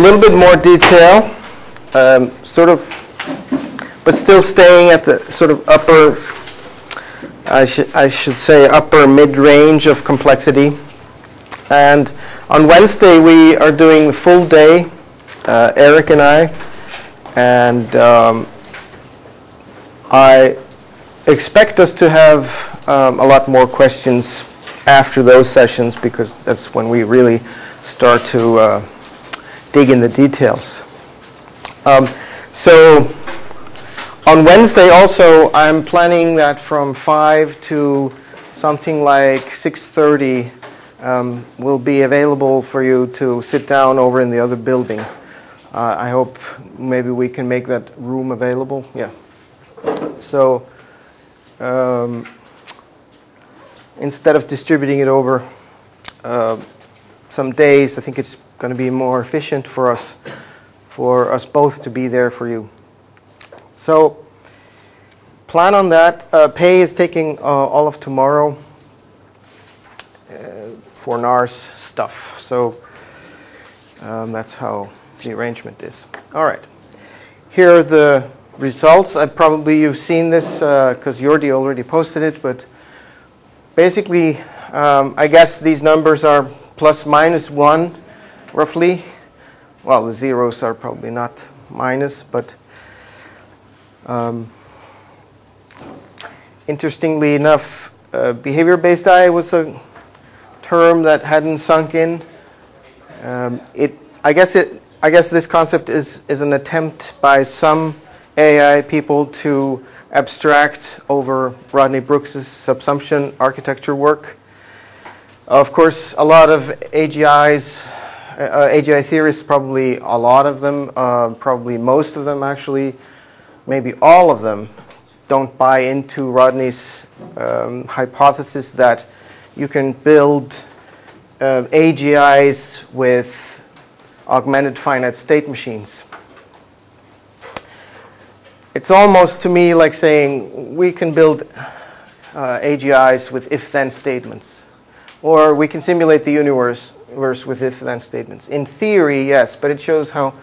little bit more detail, sort of, but still staying at the sort of upper, I should say upper mid-range of complexity. And on Wednesday we are doing the full day, Eric and I, and I expect us to have a lot more questions after those sessions, because that's when we really start to dig in the details. So on Wednesday also, I'm planning that from 5 to something like 6:30 will be available for you to sit down over in the other building. I hope maybe we can make that room available. Yeah. So instead of distributing it over some days, I think it's going to be more efficient for us both to be there for you. So plan on that. Pei is taking all of tomorrow for NARS stuff. So that's how the arrangement is. All right. Here are the results. You've seen this because Jordi already posted it, but basically, I guess these numbers are plus minus 1, roughly. Well, the zeros are probably not minus, but interestingly enough, behavior-based AI was a term that hadn't sunk in. I guess this concept is an attempt by some AI people to abstract over Rodney Brooks's subsumption architecture work. Of course, a lot of AGI theorists, probably a lot of them, probably most of them actually, maybe all of them, don't buy into Rodney's hypothesis that you can build AGIs with augmented finite state machines. It's almost to me like saying we can build AGIs with if-then statements, or we can simulate the universe with if-then statements. In theory, yes, but it shows how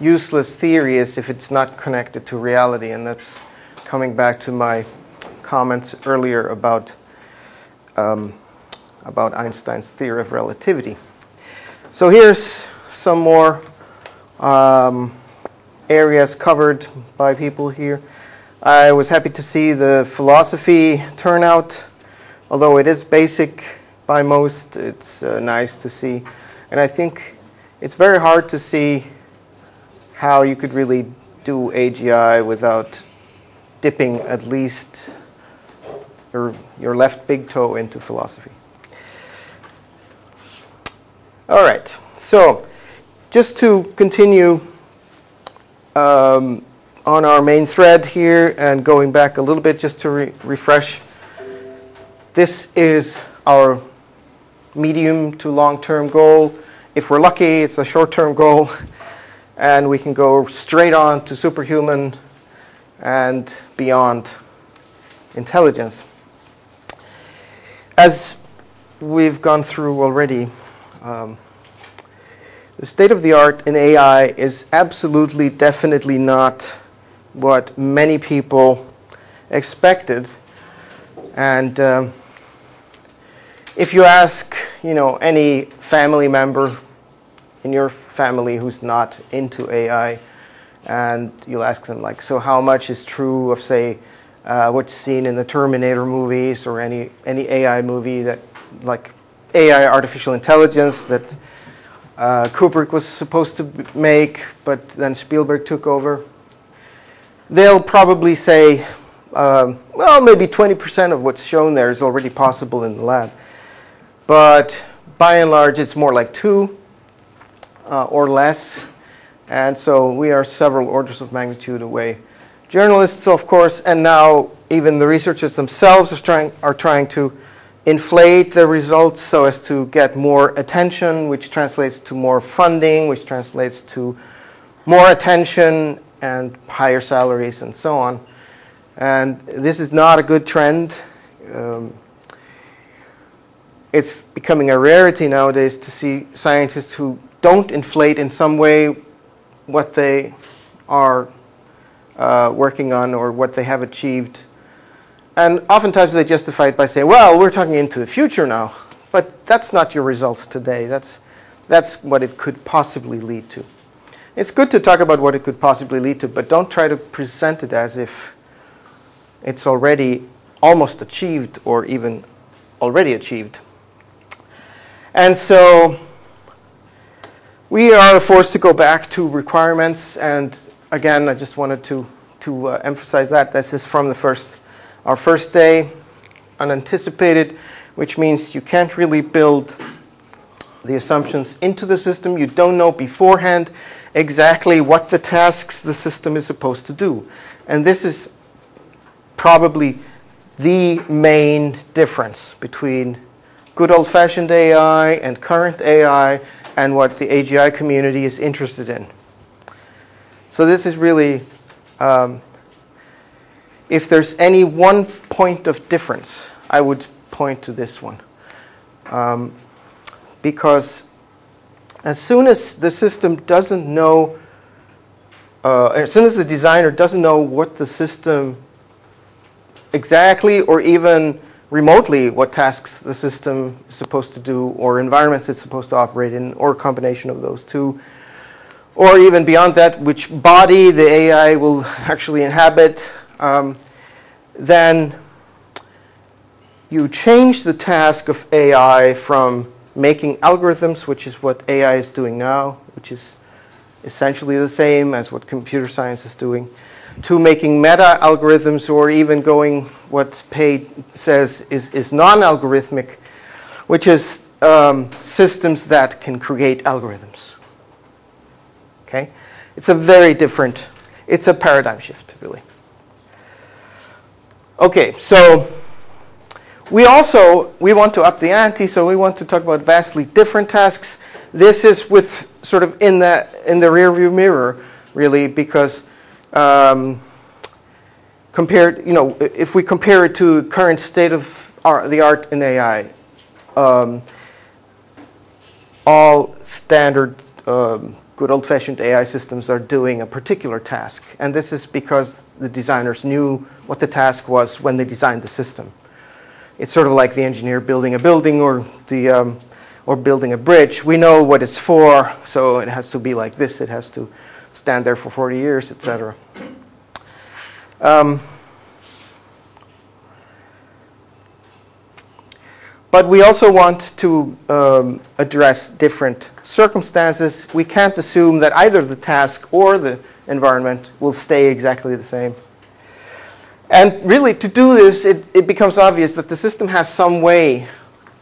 useless theory is if it's not connected to reality, and that's coming back to my comments earlier about Einstein's theory of relativity. So here's some more areas covered by people here. I was happy to see the philosophy turnout. Although it is basic by most, it's nice to see. And I think it's very hard to see how you could really do AGI without dipping at least your left big toe into philosophy. All right, so just to continue on our main thread here and going back a little bit just to refresh, this is our medium to long-term goal. If we're lucky, it's a short-term goal, and we can go straight on to superhuman and beyond intelligence. As we've gone through already, the state of the art in AI is absolutely, definitely not what many people expected. And if you ask, any family member in your family who's not into AI, and you'll ask them, like, so how much is true of, say, what's seen in the Terminator movies or any AI movie that, like AI artificial intelligence that Kubrick was supposed to make, but then Spielberg took over, they'll probably say, well, maybe 20% of what's shown there is already possible in the lab. But by and large, it's more like 2 or less. And so we are several orders of magnitude away. Journalists, of course, and now even the researchers themselves are trying to inflate the results so as to get more attention, which translates to more funding, which translates to more attention and higher salaries and so on. And this is not a good trend. It's becoming a rarity nowadays to see scientists who don't inflate in some way what they are working on or what they have achieved. And oftentimes they justify it by saying, well, we're talking into the future now. But that's not your results today. That's what it could possibly lead to. It's good to talk about what it could possibly lead to, but don't try to present it as if it's already almost achieved or even already achieved. And so we are forced to go back to requirements. And again, I just wanted to emphasize that. This is from our first day, unanticipated, which means you can't really build the assumptions into the system. You don't know beforehand exactly what the tasks the system is supposed to do. And this is probably the main difference between good old-fashioned AI and current AI and what the AGI community is interested in. So this is really, if there's any one point of difference, I would point to this one. Because as soon as the system doesn't know, as soon as the designer doesn't know what the system exactly or even remotely what tasks the system is supposed to do or environments it's supposed to operate in or a combination of those two, or even beyond that, which body the AI will actually inhabit, then you change the task of AI from making algorithms, which is what AI is doing now, which is essentially the same as what computer science is doing, to making meta-algorithms, or even going what Pei says is non-algorithmic, which is systems that can create algorithms. Okay? It's a very different, it's a paradigm shift, really. Okay, so we want to up the ante, so we want to talk about vastly different tasks. This is with sort of in the rearview mirror, really, because compared, if we compare it to the current state of the art in AI, all standard good old-fashioned AI systems are doing a particular task, and this is because the designers knew what the task was when they designed the system. It's sort of like the engineer building a building or building a bridge. We know what it's for, so it has to be like this. It has to stand there for 40 years, etc. But we also want to address different circumstances. We can't assume that either the task or the environment will stay exactly the same. And really, to do this, it becomes obvious that the system has some way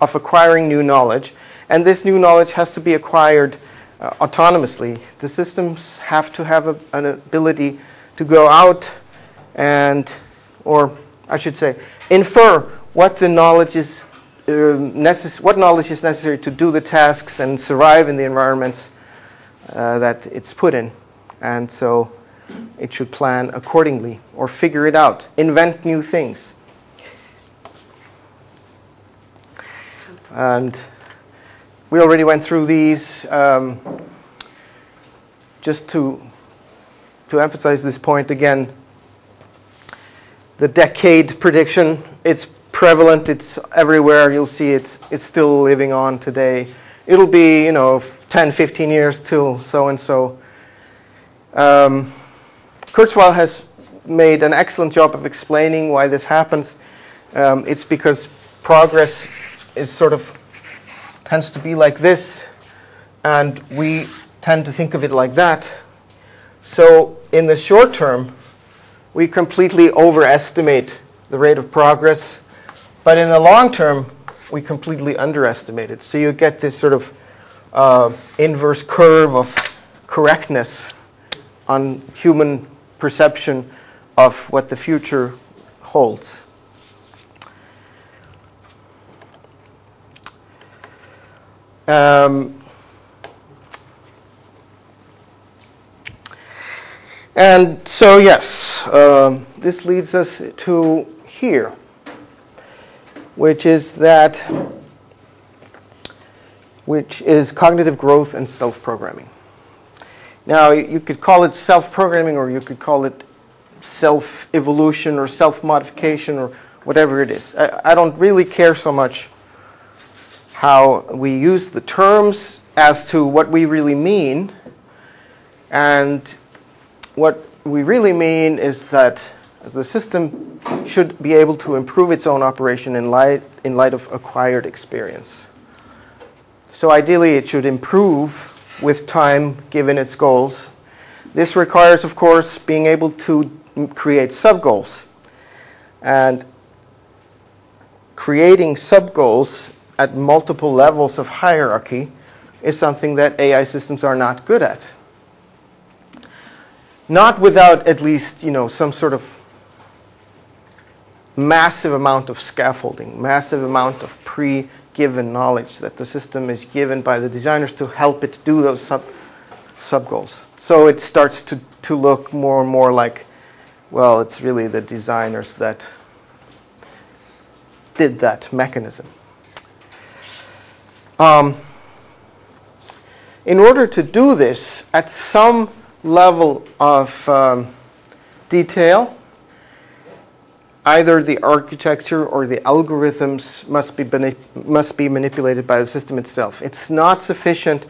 of acquiring new knowledge, and this new knowledge has to be acquired autonomously. The systems have to have an ability to go out and, or I should say, infer what the knowledge is what knowledge is necessary to do the tasks and survive in the environments that it's put in. And so it should plan accordingly or figure it out, invent new things. And we already went through these. Just to emphasize this point again, the decade prediction, it's prevalent, it's everywhere. You'll see it's still living on today. It'll be, 10, 15 years till so-and-so. Kurzweil has made an excellent job of explaining why this happens. It's because progress is tends to be like this, and we tend to think of it like that. So in the short term, we completely overestimate the rate of progress, but in the long term, we completely underestimate it. So you get this sort of inverse curve of correctness on human perception of what the future holds. And so, yes, this leads us to here, which is that which is cognitive growth and self-programming. Now, you could call it self-programming, or you could call it self-evolution or self-modification or whatever it is. I don't really care so much how we use the terms as to what we really mean. And what we really mean is that the system should be able to improve its own operation in light of acquired experience. So ideally, it should improve with time, given its goals. This requires, of course, being able to create sub-goals. And creating sub-goals at multiple levels of hierarchy is something that AI systems are not good at. Not without at least, some sort of massive amount of scaffolding, massive amount of pre-given knowledge that the system is given by the designers to help it do those sub-goals. So it starts to look more and more like, well, it's really the designers that did that mechanism. In order to do this at some level of detail, either the architecture or the algorithms must be manipulated by the system itself. It's not sufficient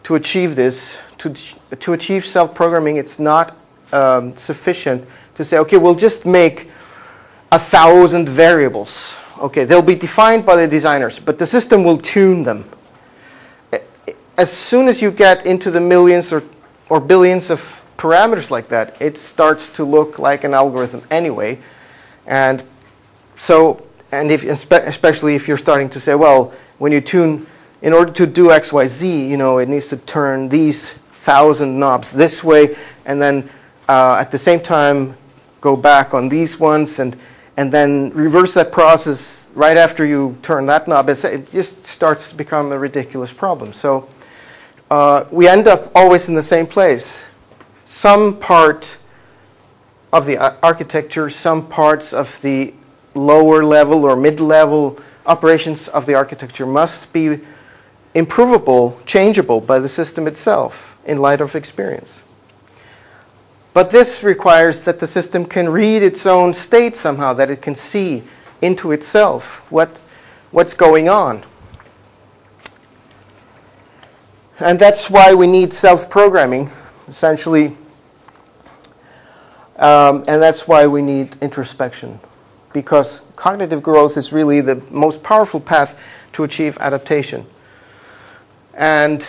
to achieve this. To achieve self-programming, it's not sufficient to say, okay, we'll just make 1,000 variables. Okay, they'll be defined by the designers, but the system will tune them. As soon as you get into the millions or billions of parameters like that, it starts to look like an algorithm anyway. And so, especially if you're starting to say, well, when you tune, in order to do X, Y, Z, it needs to turn these 1,000 knobs this way, and then at the same time go back on these ones, and then reverse that process right after you turn that knob. It just starts to become a ridiculous problem. So we end up always in the same place. Some part of the architecture, some parts of the lower level or mid-level operations of the architecture must be improvable, changeable by the system itself in light of experience. But this requires that the system can read its own state somehow, that it can see into itself what's going on. And that's why we need self-programming, essentially. And that's why we need introspection, because cognitive growth is really the most powerful path to achieve adaptation. And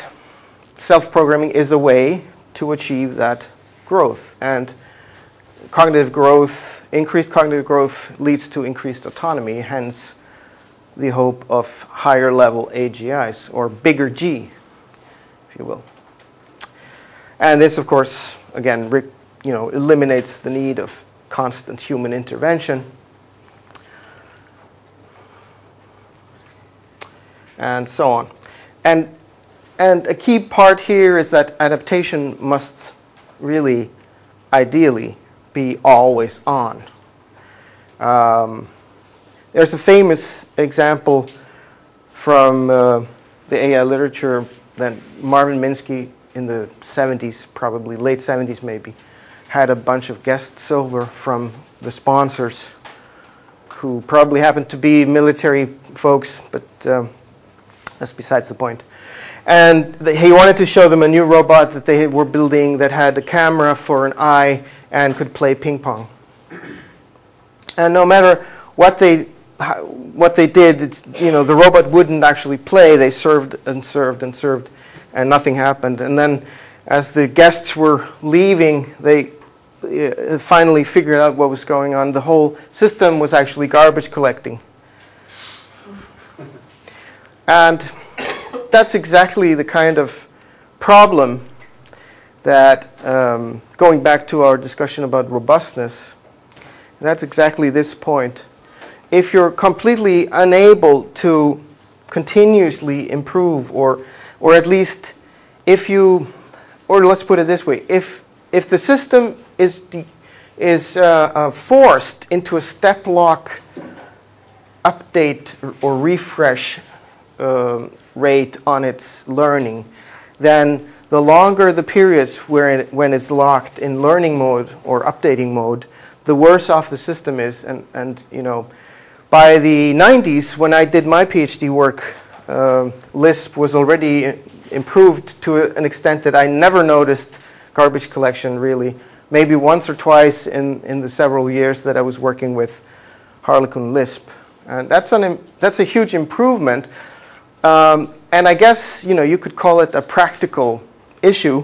self-programming is a way to achieve that growth. And cognitive growth, increased cognitive growth leads to increased autonomy, hence the hope of higher level AGIs, or bigger G, if you will. And this, of course, again, eliminates the need of constant human intervention. And so on. And a key part here is that adaptation must really, ideally, be always on. There's a famous example from the AI literature that Marvin Minsky in the 70s, probably late 70s maybe, had a bunch of guests over from the sponsors who probably happened to be military folks, but that's besides the point. And he wanted to show them a new robot that they were building that had a camera for an eye and could play ping pong. And no matter what they did, the robot wouldn't actually play. They served and served and served, and nothing happened. And then as the guests were leaving, they finally figured out what was going on. The whole system was actually garbage collecting. And that's exactly the kind of problem that, going back to our discussion about robustness, that's exactly this point. If you're completely unable to continuously improve, or at least if you, or let's put it this way, if the system is forced into a step lock update or refresh rate on its learning, then the longer the periods when it's locked in learning mode or updating mode, the worse off the system is. And you know, by the 90s, when I did my PhD work, Lisp was already improved to an extent that I never noticed garbage collection really. Maybe once or twice in the several years that I was working with Harlequin Lisp. And that's a huge improvement. And I guess, you know, you could call it a practical issue,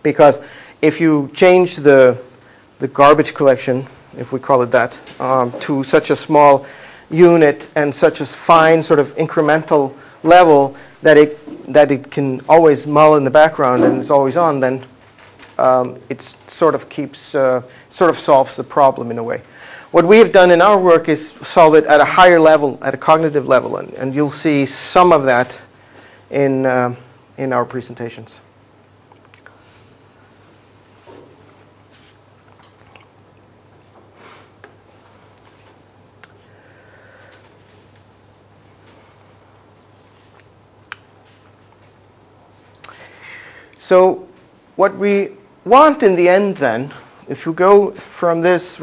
because if you change the garbage collection, if we call it that, to such a small unit and such a fine sort of incremental level that it can always mull in the background and is always on, then it sort of solves the problem in a way. What we have done in our work is solve it at a higher level, at a cognitive level, and you'll see some of that in our presentations. So what we want in the end then, if you go from this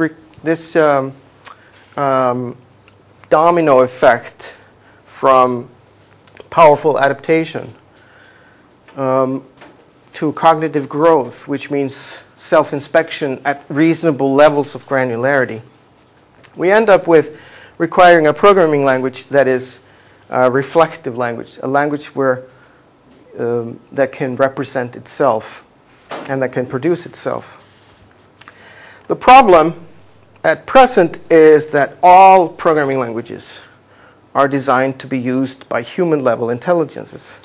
domino effect from powerful adaptation to cognitive growth, which means self-inspection at reasonable levels of granularity, we end up with requiring a programming language that is a reflective language, a language where that can represent itself and that can produce itself. The problem at present is that all programming languages are designed to be used by human-level intelligences.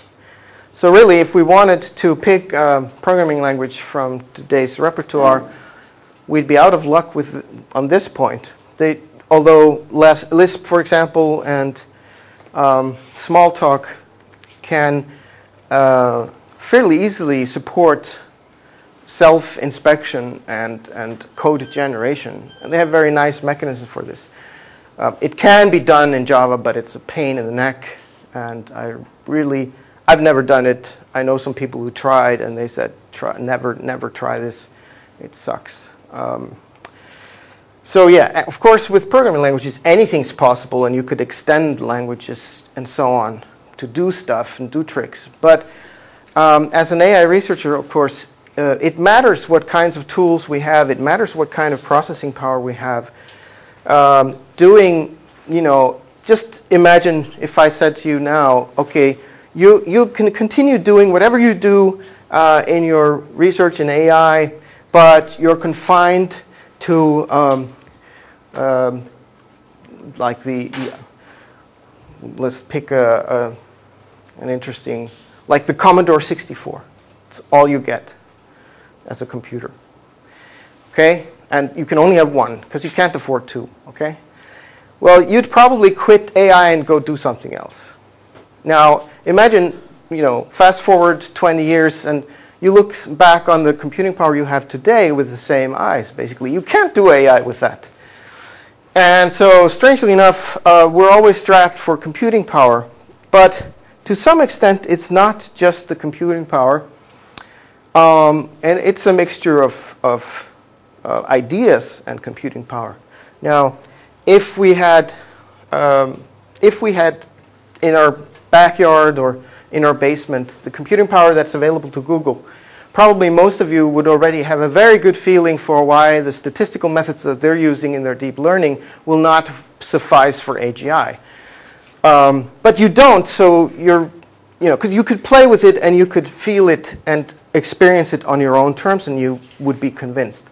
So really, if we wanted to pick a programming language from today's repertoire, we'd be out of luck on this point. Although Lisp, for example, and Smalltalk can fairly easily support self-inspection and code generation. And they have very nice mechanisms for this. It can be done in Java, but it's a pain in the neck. And I've never done it. I know some people who tried, and they said, never try this. It sucks. So yeah, of course, with programming languages, anything's possible, and you could extend languages and so on to do stuff and do tricks. But as an AI researcher, of course, it matters what kinds of tools we have. It matters what kind of processing power we have. Just imagine if I said to you now, okay, you can continue doing whatever you do in your research in AI, but you're confined to like let's pick an interesting, like the Commodore 64. It's all you get as a computer. Okay? And you can only have one, because you can't afford two. Okay? Well, you'd probably quit AI and go do something else. Now, imagine, fast forward 20 years, and you look back on the computing power you have today with the same eyes, basically. You can't do AI with that. And so, strangely enough, we're always strapped for computing power. But to some extent, it's not just the computing power. And it's a mixture of ideas and computing power. Now, if we had in our backyard or in our basement the computing power that's available to Google, probably most of you would already have a very good feeling for why the statistical methods that they're using in their deep learning will not suffice for AGI. But you don't, so because you could play with it and you could feel it and experience it on your own terms, and you would be convinced.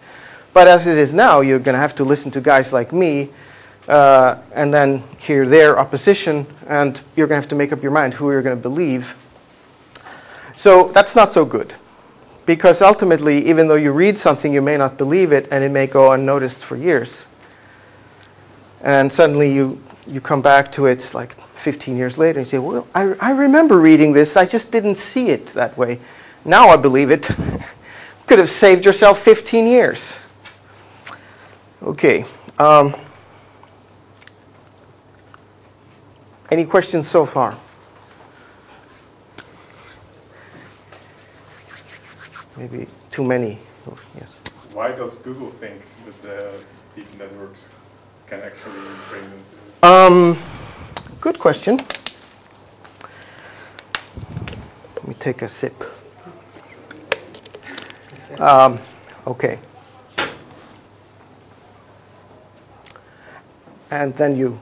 But as it is now, you're going to have to listen to guys like me and then hear their opposition, and you're going to have to make up your mind who you're going to believe. So that's not so good, because ultimately, even though you read something, you may not believe it, and it may go unnoticed for years. And suddenly you come back to it like 15 years later and you say, well, I remember reading this, I just didn't see it that way. Now I believe it. Could have saved yourself 15 years. Okay. Any questions so far? maybe too many. Yes. Why does Google think that the deep networks can actually bring them to? Good question. Let me take a sip. Okay. And then you.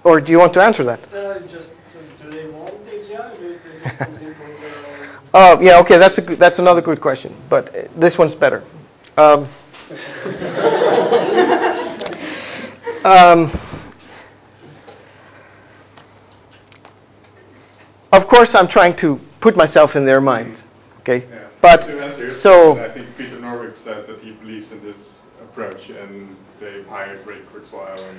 Or do you want to answer that? Just do they want AGI? Or do they just continue with their own? Oh, yeah. Okay, that's another good question, but this one's better. Of course, I'm trying to put myself in their mind. Okay, Yeah. but to answer your so question, I think Peter Norvig said that he believes in this approach, and they've hired Ray Kurzweil, and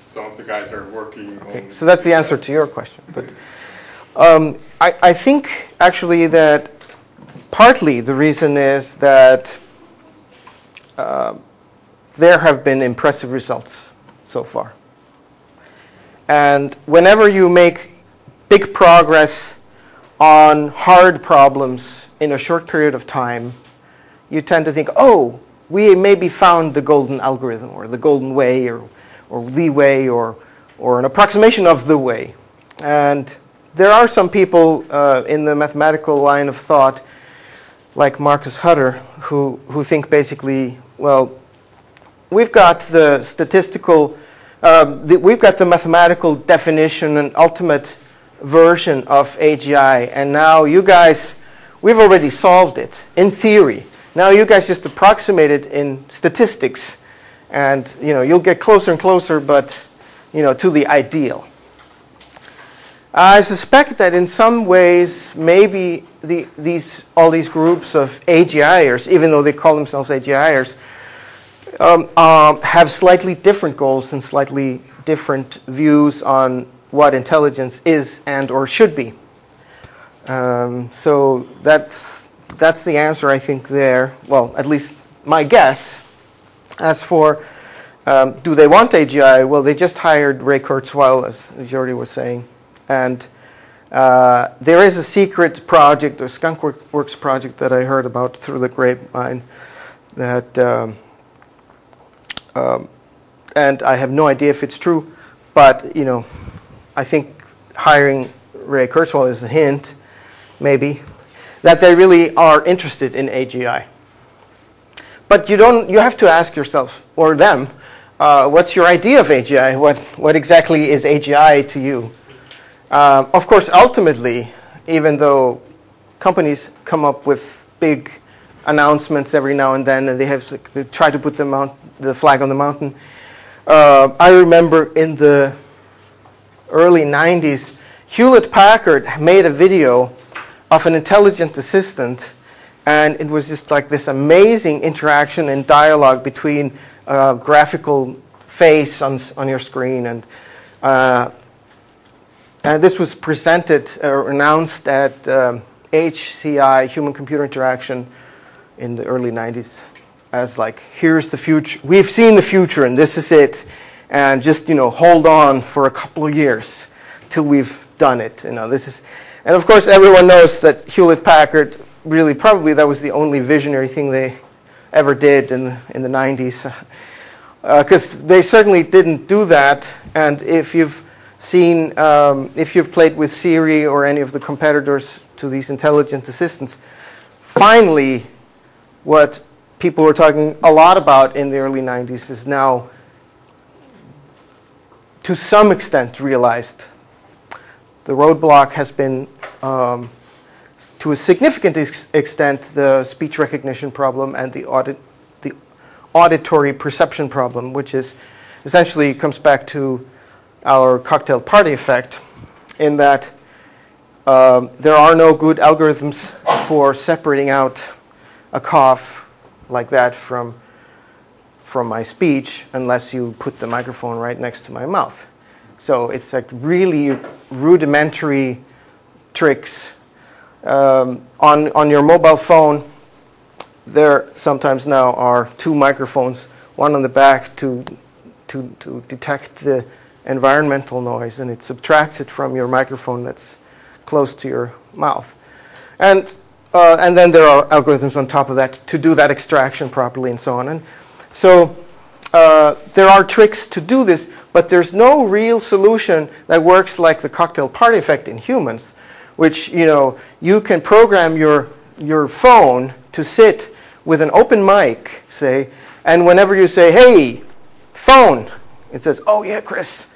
some of the guys are working on. So that's the answer to your question. But I think actually that partly the reason is that there have been impressive results so far. And whenever you make big progress on hard problems in a short period of time, you tend to think, oh, we maybe found the golden algorithm or the golden way or the way or an approximation of the way. And there are some people in the mathematical line of thought, like Marcus Hutter, who think basically, well, we've got the statistical, we've got the mathematical definition and ultimate version of AGI, and now you guys, we've already solved it in theory. Now you guys just approximate it in statistics, and you'll get closer and closer, but to the ideal. I suspect that in some ways, maybe all these groups of AGIers, even though they call themselves AGIers, have slightly different goals and slightly different views on what intelligence is and or should be. So that's the answer, I think, there. Well, at least my guess. As for do they want AGI? Well, they just hired Ray Kurzweil, as Jordi was saying. And there is a secret project, a Skunkworks project that I heard about through the grapevine that, and I have no idea if it's true, but, I think hiring Ray Kurzweil is a hint, maybe, that they really are interested in AGI. But you have to ask yourself, or them, what's your idea of AGI? What exactly is AGI to you? Of course, ultimately, even though companies come up with big announcements every now and then, and they try to put the flag on the mountain. I remember in the early 90s, Hewlett-Packard made a video of an intelligent assistant, and it was just like this amazing interaction and dialogue between a graphical face on your screen, and this was presented or announced at HCI, Human Computer Interaction, in the early 90s as like, here's the future. We've seen the future, and this is it. And just hold on for a couple of years till we've done it. This is, and of course everyone knows that Hewlett-Packard really probably that was the only visionary thing they ever did in the 90s, because they certainly didn't do that. And if you've seen, if you've played with Siri or any of the competitors to these intelligent assistants, finally, what people were talking a lot about in the early 90s is now, to some extent, realized. The roadblock has been, to a significant extent, the speech recognition problem and the auditory perception problem, which is essentially comes back to our cocktail party effect, in that there are no good algorithms for separating out a cough like that from my speech unless you put the microphone right next to my mouth. So it's like really rudimentary tricks. On your mobile phone, there sometimes now are two microphones, one on the back to detect the environmental noise, and it subtracts it from your microphone that's close to your mouth. And and then there are algorithms on top of that to do that extraction properly and so on. And so there are tricks to do this, but there's no real solution that works like the cocktail party effect in humans, which, you can program your phone to sit with an open mic, say, and whenever you say, hey, phone, it says, oh yeah, Kris.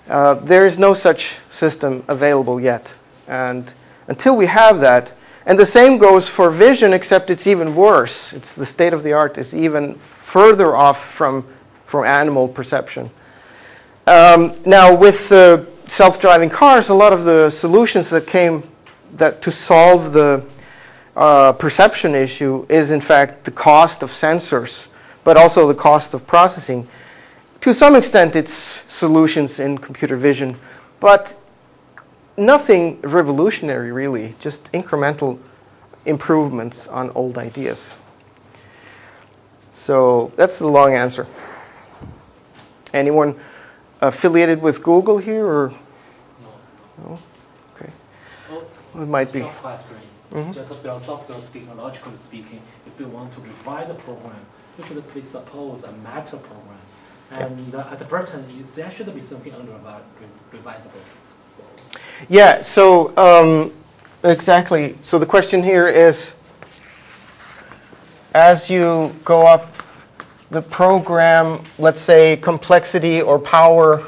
There is no such system available yet. And until we have that, and the same goes for vision, except it's even worse. It's the state of the art is even further off from animal perception. Now, with the self-driving cars, a lot of the solutions that came to solve the perception issue is, in fact, the cost of sensors, but also the cost of processing. To some extent, it's solutions in computer vision, but nothing revolutionary, really, just incremental improvements on old ideas. So that's the long answer. Anyone affiliated with Google here, or no? Okay. Well, it might be. Question. Just philosophical speaking, logically speaking, if you want to revise a program, you should presuppose a meta program. And at the bottom, there should be something unrevisable. So. Yeah, so exactly. So the question here is, as you go up the program, let's say complexity or power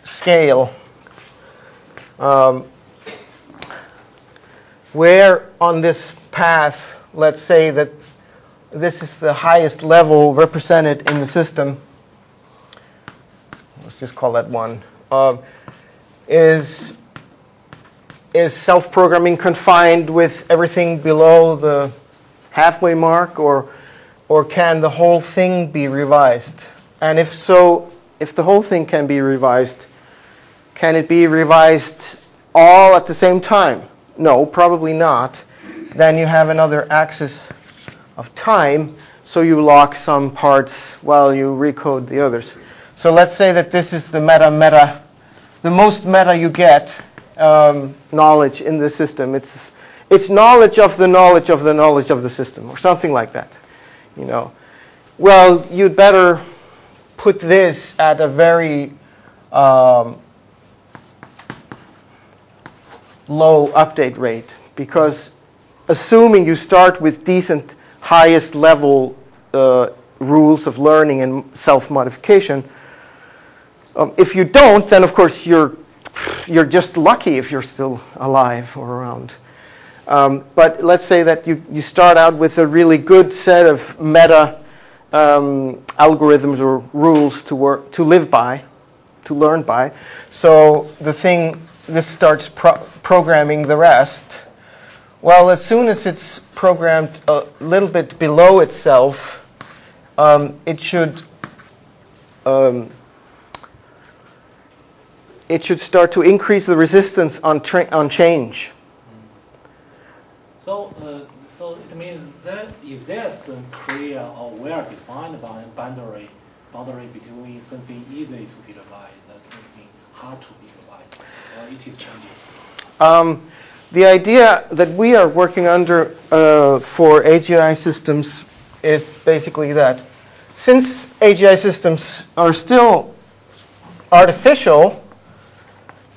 scale, where on this path, let's say that this is the highest level represented in the system, let's just call that 1, is self-programming confined with everything below the halfway mark, or can the whole thing be revised? And if so, if the whole thing can be revised, can it be revised all at the same time? No, probably not. Then you have another axis of time, so you lock some parts while you recode the others. So let's say that this is the meta, the most meta you get knowledge in the system. It's knowledge of the knowledge of the knowledge of the system, or something like that. Well, you'd better put this at a very low update rate, because assuming you start with decent highest level rules of learning and self-modification, if you don't, then of course you're just lucky if you're still alive or around. But let's say that you start out with a really good set of meta algorithms or rules to live by, to learn by. So this starts programming the rest. Well, as soon as it's programmed a little bit below itself, it should start to increase the resistance on change. So it means that is there some clear or well-defined boundary between something easy to be revised and something hard to be revised, or it is changing? The idea that we are working under for AGI systems is basically that since AGI systems are still artificial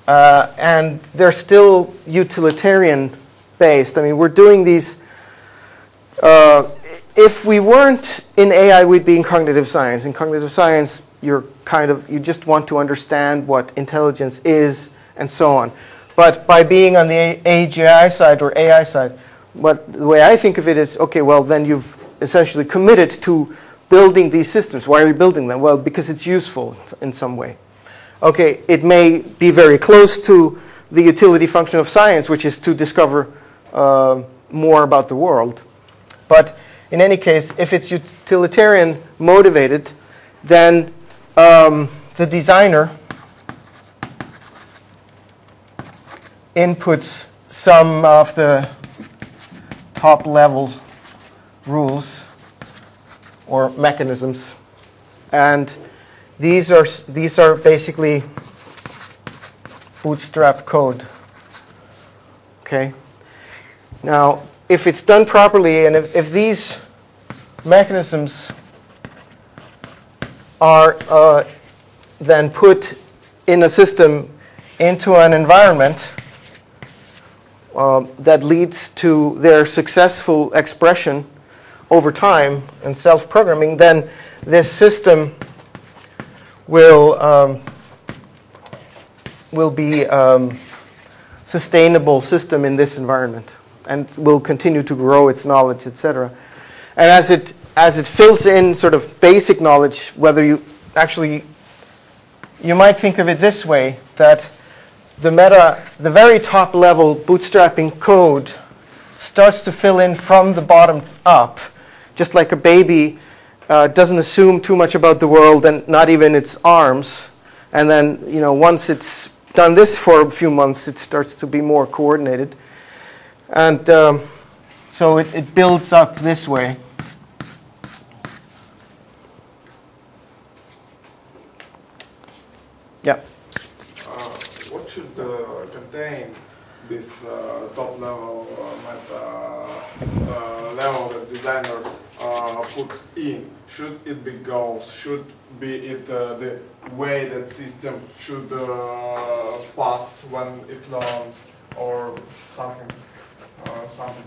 and they're still utilitarian based, I mean, we're doing these, if we weren't in AI, we'd be in cognitive science. In cognitive science, you just want to understand what intelligence is and so on. But by being on the AGI side or AI side, the way I think of it is, okay, well, then you've essentially committed to building these systems. Why are you building them? Well, because it's useful in some way. Okay, it may be very close to the utility function of science, which is to discover more about the world. But in any case, if it's utilitarian motivated, then the designer inputs some of the top level rules or mechanisms, and these are basically bootstrap code. Okay, Now, if it's done properly, and if these mechanisms are then put in a system into an environment that leads to their successful expression over time and self-programming, then this system will be sustainable system in this environment and will continue to grow its knowledge, etc. And as it fills in sort of basic knowledge, whether you might think of it this way, that the very top level bootstrapping code starts to fill in from the bottom up, just like a baby doesn't assume too much about the world and not even its arms. And then, once it's done this for a few months, it starts to be more coordinated. And so it builds up this way. Yeah. What should contain this top level level that designer put in? Should it be goals? Should be it the way that system should pass when it learns, or something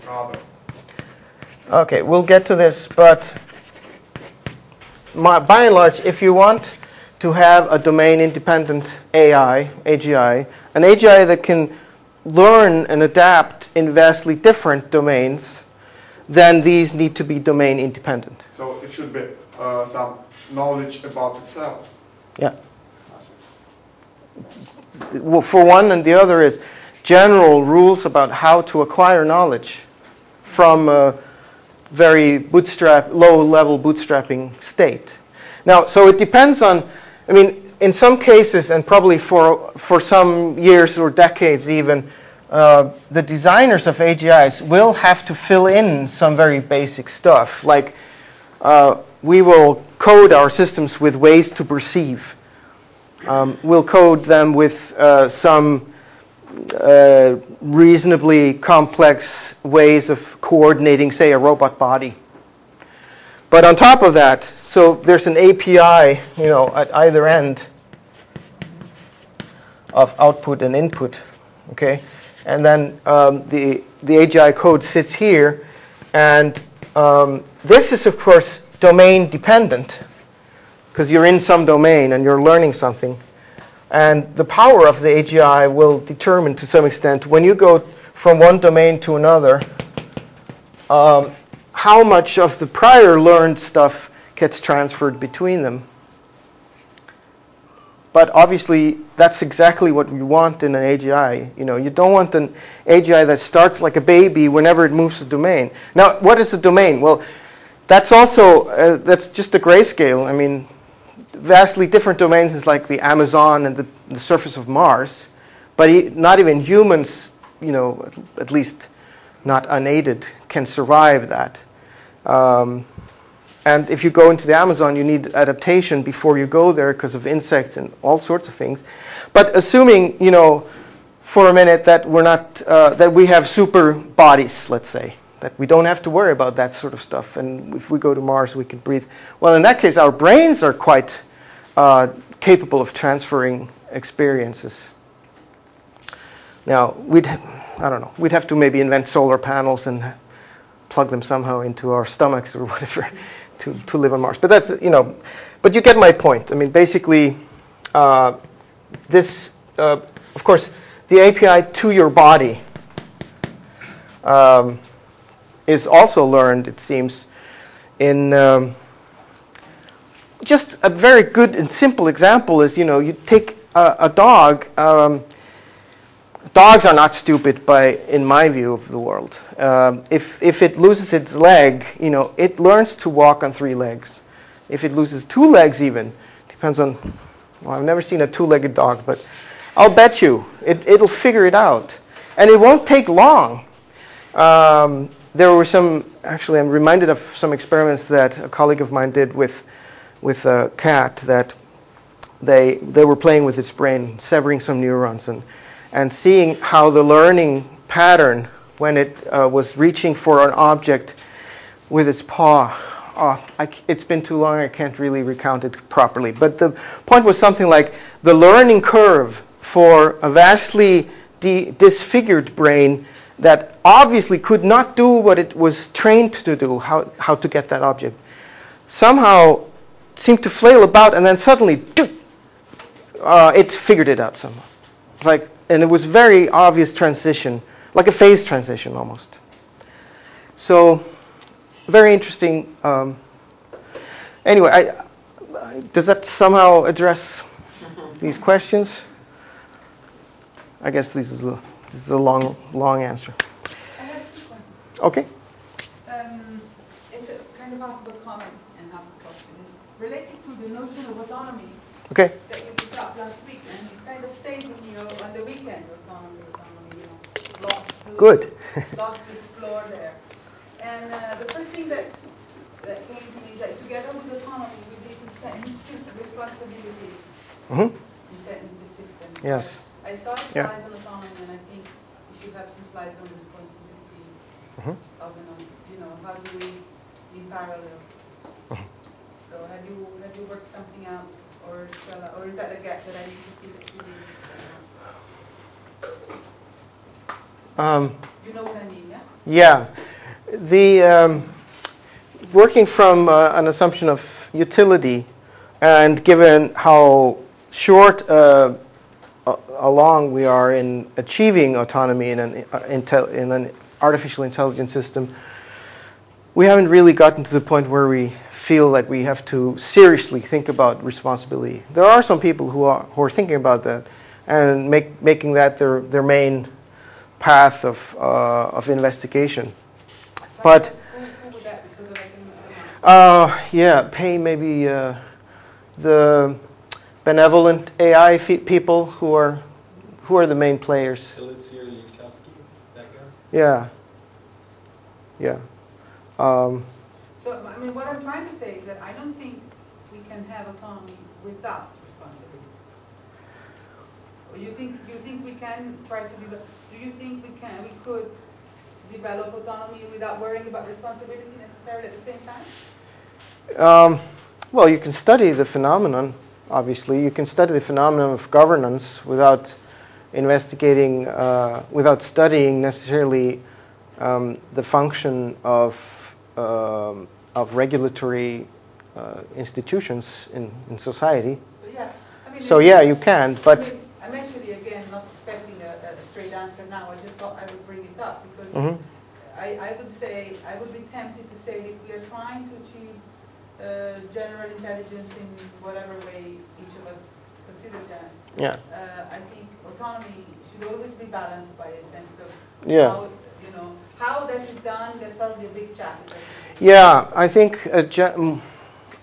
other? Okay, we'll get to this, but by and large, if you want to have a domain-independent AI, AGI, an AGI that can learn and adapt in vastly different domains, then these need to be domain-independent. So it should be some knowledge about itself. Yeah. Well, for one, and the other is general rules about how to acquire knowledge from a very low-level bootstrapping state. Now, so it depends on, in some cases, and probably for some years or decades even, the designers of AGIs will have to fill in some very basic stuff. Like, we will code our systems with ways to perceive. We'll code them with some reasonably complex ways of coordinating, say, a robot body. But on top of that, so there's an API, at either end of output and input, okay? And then the AGI code sits here, and this is, of course, domain dependent, because you're in some domain and you're learning something. And the power of the AGI will determine, to some extent, when you go from one domain to another, how much of the prior learned stuff gets transferred between them. But obviously, that's exactly what you want in an AGI. You don't want an AGI that starts like a baby whenever it moves a domain. Now, what is a domain? Well, that's also, that's just a grayscale. Vastly different domains is like the Amazon and the surface of Mars. But not even humans, at least not unaided, can survive that. And if you go into the Amazon, you need adaptation before you go there because of insects and all sorts of things. But assuming, for a minute that we're not, that we have super bodies, let's say, that we don't have to worry about that sort of stuff, and if we go to Mars, we can breathe. Well, in that case, our brains are quite capable of transferring experiences. Now, we'd have to maybe invent solar panels and plug them somehow into our stomachs or whatever to live on Mars. But that's, but you get my point. Basically, this, of course, the API to your body is also learned, it seems, in just a very good and simple example is, you take a dog. Dogs are not stupid in my view of the world. If it loses its leg, it learns to walk on 3 legs. If it loses 2 legs even, depends on, well, I've never seen a 2-legged dog, but I'll bet you it'll figure it out. And it won't take long. There were actually I'm reminded of some experiments that a colleague of mine did with a cat that they were playing with its brain, severing some neurons and seeing how the learning pattern when it was reaching for an object with its paw. It's been too long, I can't really recount it properly. But the point was something like the learning curve for a vastly disfigured brain that obviously could not do what it was trained to do, how to get that object, somehow seemed to flail about, and then suddenly, it figured it out somehow. And it was very obvious transition, like a phase transition almost. So, very interesting. Anyway, does that somehow address these questions? I guess this is a long answer. I have 2 questions. Okay. It's a kind of half of a comment and half a question. It's related to the notion of autonomy Okay. that you picked up last week, and it kind of stayed with me on the weekend. Autonomy, lots to explore there. And the first thing that came to me is that together with autonomy, we need to set responsibility in setting the system. Yes. I saw the slides on autonomy, and I think we should have some slides on responsibility of, how do we in parallel. So have you worked something out, or is that a gap that I need to fill in? You know what I mean, yeah? Yeah. The working from an assumption of utility, and given how short along we are in achieving autonomy in an artificial intelligence system, we haven't really gotten to the point where we feel like we have to seriously think about responsibility. There are some people who are thinking about that and making that their main path of investigation. But who would that be, so that I can yeah, pay maybe the benevolent AI people who are the main players. Yeah. Yeah. So, I mean, what I'm trying to say is that I don't think we can have autonomy without responsibility. Or you think we can try to develop? Do you think we could develop autonomy without worrying about responsibility necessarily at the same time? Well, you can study the phenomenon. Obviously, you can study the phenomenon of governance without investigating, without studying necessarily the function of regulatory institutions in society. So yeah, I mean, so yeah, you can, but I'm actually again not expecting a straight answer now. I just thought I would bring it up because I would be tempted to say that if we are trying to achieve general intelligence in whatever way each of us considers that. Yeah. I think autonomy should always be balanced by a sense of how that is done. That's probably a big challenge. Yeah, I think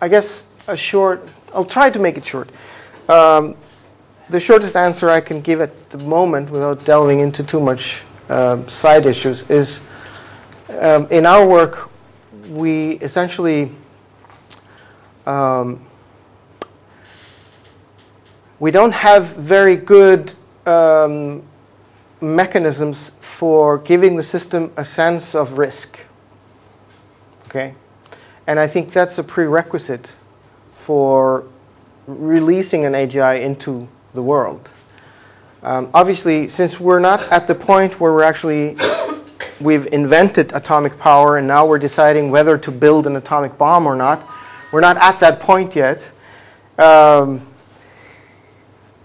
I guess I'll try to make it short. The shortest answer I can give at the moment, without delving into too much side issues, is in our work we essentially we don't have very good mechanisms for giving the system a sense of risk. Okay? And I think that's a prerequisite for releasing an AGI into the world. Obviously, since we're not at the point where we've invented atomic power and now we're deciding whether to build an atomic bomb or not, we're not at that point yet.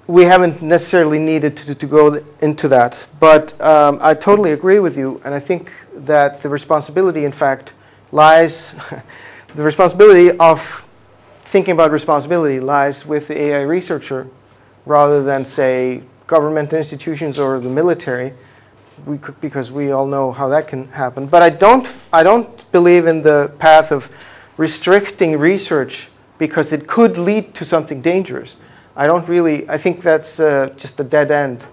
We haven't necessarily needed to go into that. But I totally agree with you, and I think that the responsibility, in fact, lies, the responsibility of thinking about responsibility lies with the AI researcher rather than, say, government institutions or the military, because we all know how that can happen. But I don't believe in the path of restricting research because it could lead to something dangerous. I think that's just a dead end.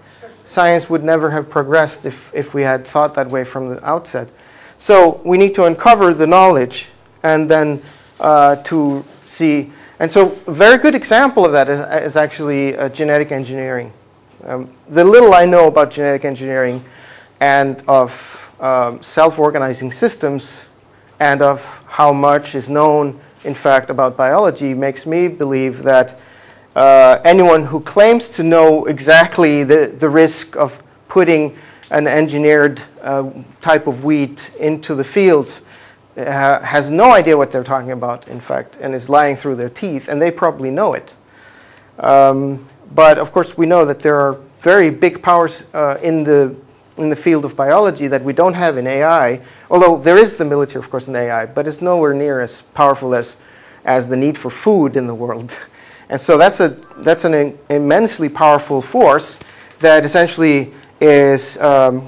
Science would never have progressed if we had thought that way from the outset. So we need to uncover the knowledge and then to see. And so a very good example of that is actually genetic engineering. The little I know about genetic engineering and of self-organizing systems and of how much is known, in fact, about biology makes me believe that anyone who claims to know exactly the risk of putting an engineered type of wheat into the fields has no idea what they're talking about, in fact, and is lying through their teeth, and they probably know it. But of course, we know that there are very big powers in the field of biology that we don't have in AI, although there is the military, of course, in AI, but it's nowhere near as powerful as the need for food in the world. And so that's an immensely powerful force that essentially is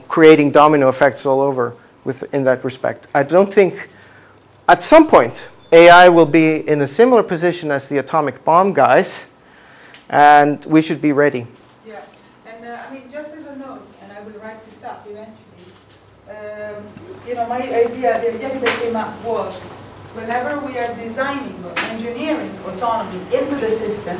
creating domino effects all over in that respect. I don't think, at some point, AI will be in a similar position as the atomic bomb guys, and we should be ready. Yeah, and I mean, just as a note, and I will write this up eventually, you know, my idea that came up was, whenever we are designing or engineering autonomy into the system,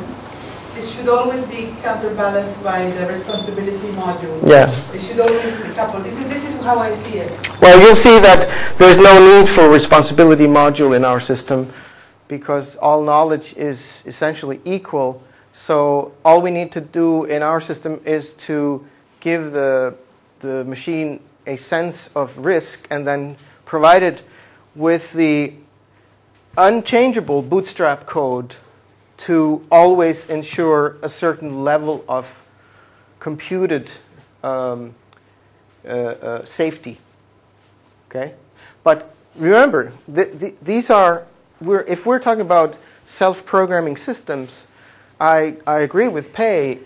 this should always be counterbalanced by the responsibility module. Yes. It should always be coupled. This is how I see it. Well, you'll see that there's no need for a responsibility module in our system because all knowledge is essentially equal. So all we need to do in our system is to give the machine a sense of risk and then provide it with the unchangeable bootstrap code to always ensure a certain level of computed safety. Okay, but remember, these are if we're talking about self-programming systems, I agree with Pei.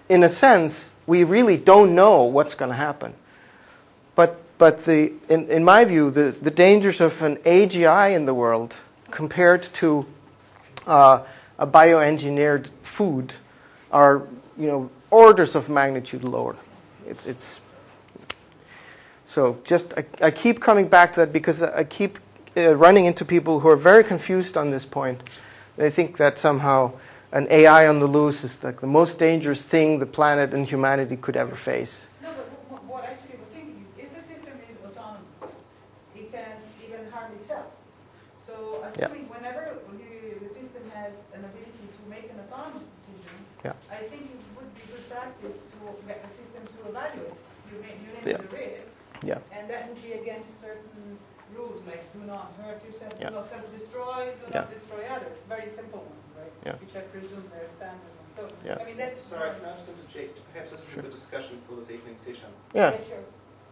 In a sense, we really don't know what's going to happen. But in my view, the dangers of an AGI in the world compared to a bioengineered food are, orders of magnitude lower. So just I keep coming back to that because I keep running into people who are very confused on this point. They think that somehow an AI on the loose is like the most dangerous thing the planet and humanity could ever face. No, but what I actually was thinking is, if the system is autonomous, it can even harm itself. So assuming whenever the system has an ability to make an autonomous decision, I think it would be good practice to get the system to evaluate. You name the risks, and that would be against certain rules, like do not hurt yourself, do not self-destroy, do not destroy others. Very simple ones, right? Which I presume they're standard ones. So, I mean, that's... Sorry, can I just interject? Perhaps this is the discussion for this evening's session. Yeah, sure.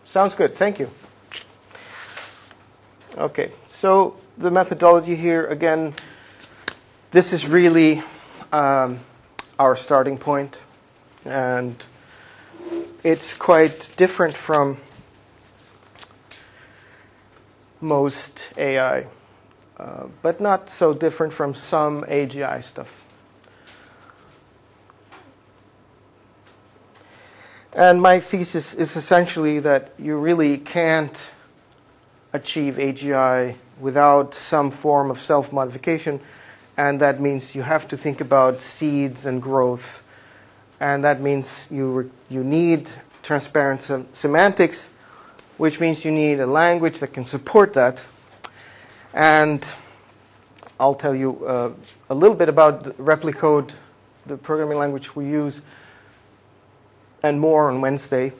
Sounds good. Thank you. Okay, so the methodology here, again, this is really our starting point, and it's quite different from most AI, but not so different from some AGI stuff. And my thesis is essentially that you really can't achieve AGI without some form of self-modification, and that means you have to think about seeds and growth, and that means you need transparent semantics, which means you need a language that can support that. And I'll tell you a little bit about Replicode, the programming language we use, and more on Wednesday.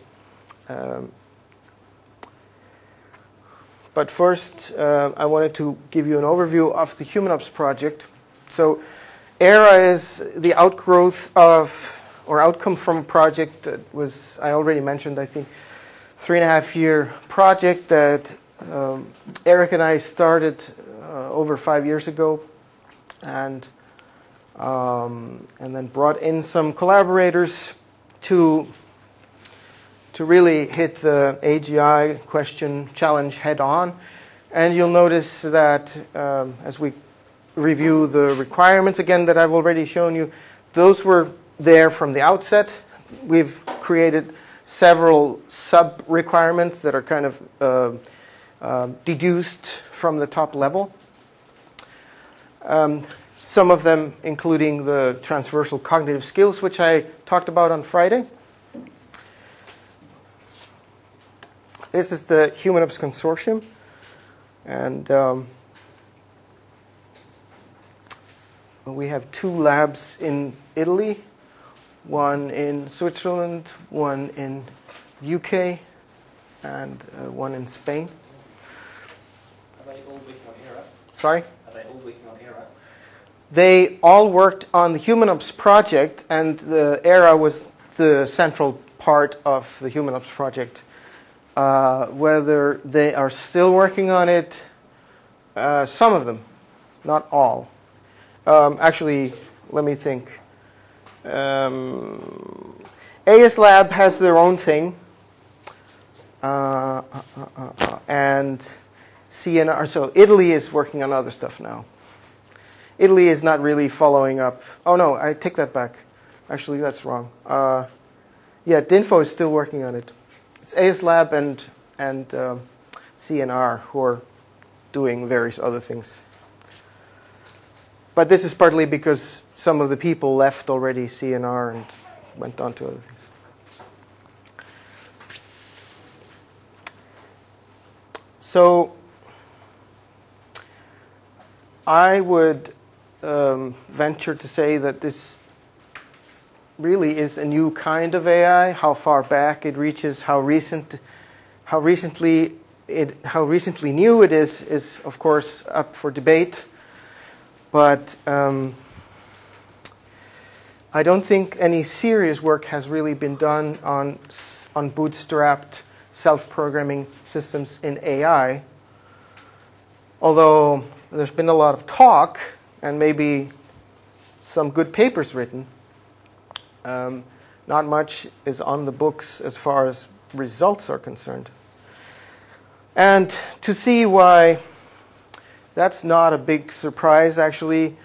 But first, I wanted to give you an overview of the HumanOps project. So AERA is the outgrowth of, or outcome from a project that was, I already mentioned, I think, 3.5-year project that Eric and I started over 5 years ago, and then brought in some collaborators to really hit the AGI question challenge head on. And you'll notice that as we review the requirements again that I've already shown you, those were there from the outset. We've created several sub-requirements that are kind of deduced from the top level. Some of them including the transversal cognitive skills, which I talked about on Friday. this is the HumanOps Consortium, and we have 2 labs in Italy, one in Switzerland, one in the UK, and one in Spain. Are they all working on AERA? Sorry? Are they all working on AERA? They all worked on the HumanOps project, and the AERA was the central part of the HumanOps project. Whether they are still working on it, some of them, not all. Actually, let me think. AS Lab has their own thing, and CNR. So Italy is working on other stuff now. Italy is not really following up. Oh no, I take that back. Actually, that's wrong. Yeah, DINFO is still working on it. It's AS Lab and CNR who are doing various other things. But this is partly because some of the people left already CNR and went on to other things. So I would venture to say that this really is a new kind of AI. How far back it reaches, how recently new it is of course up for debate. But I don't think any serious work has really been done on bootstrapped self-programming systems in AI. Although there's been a lot of talk and maybe some good papers written, not much is on the books as far as results are concerned. And to see why that's not a big surprise, actually,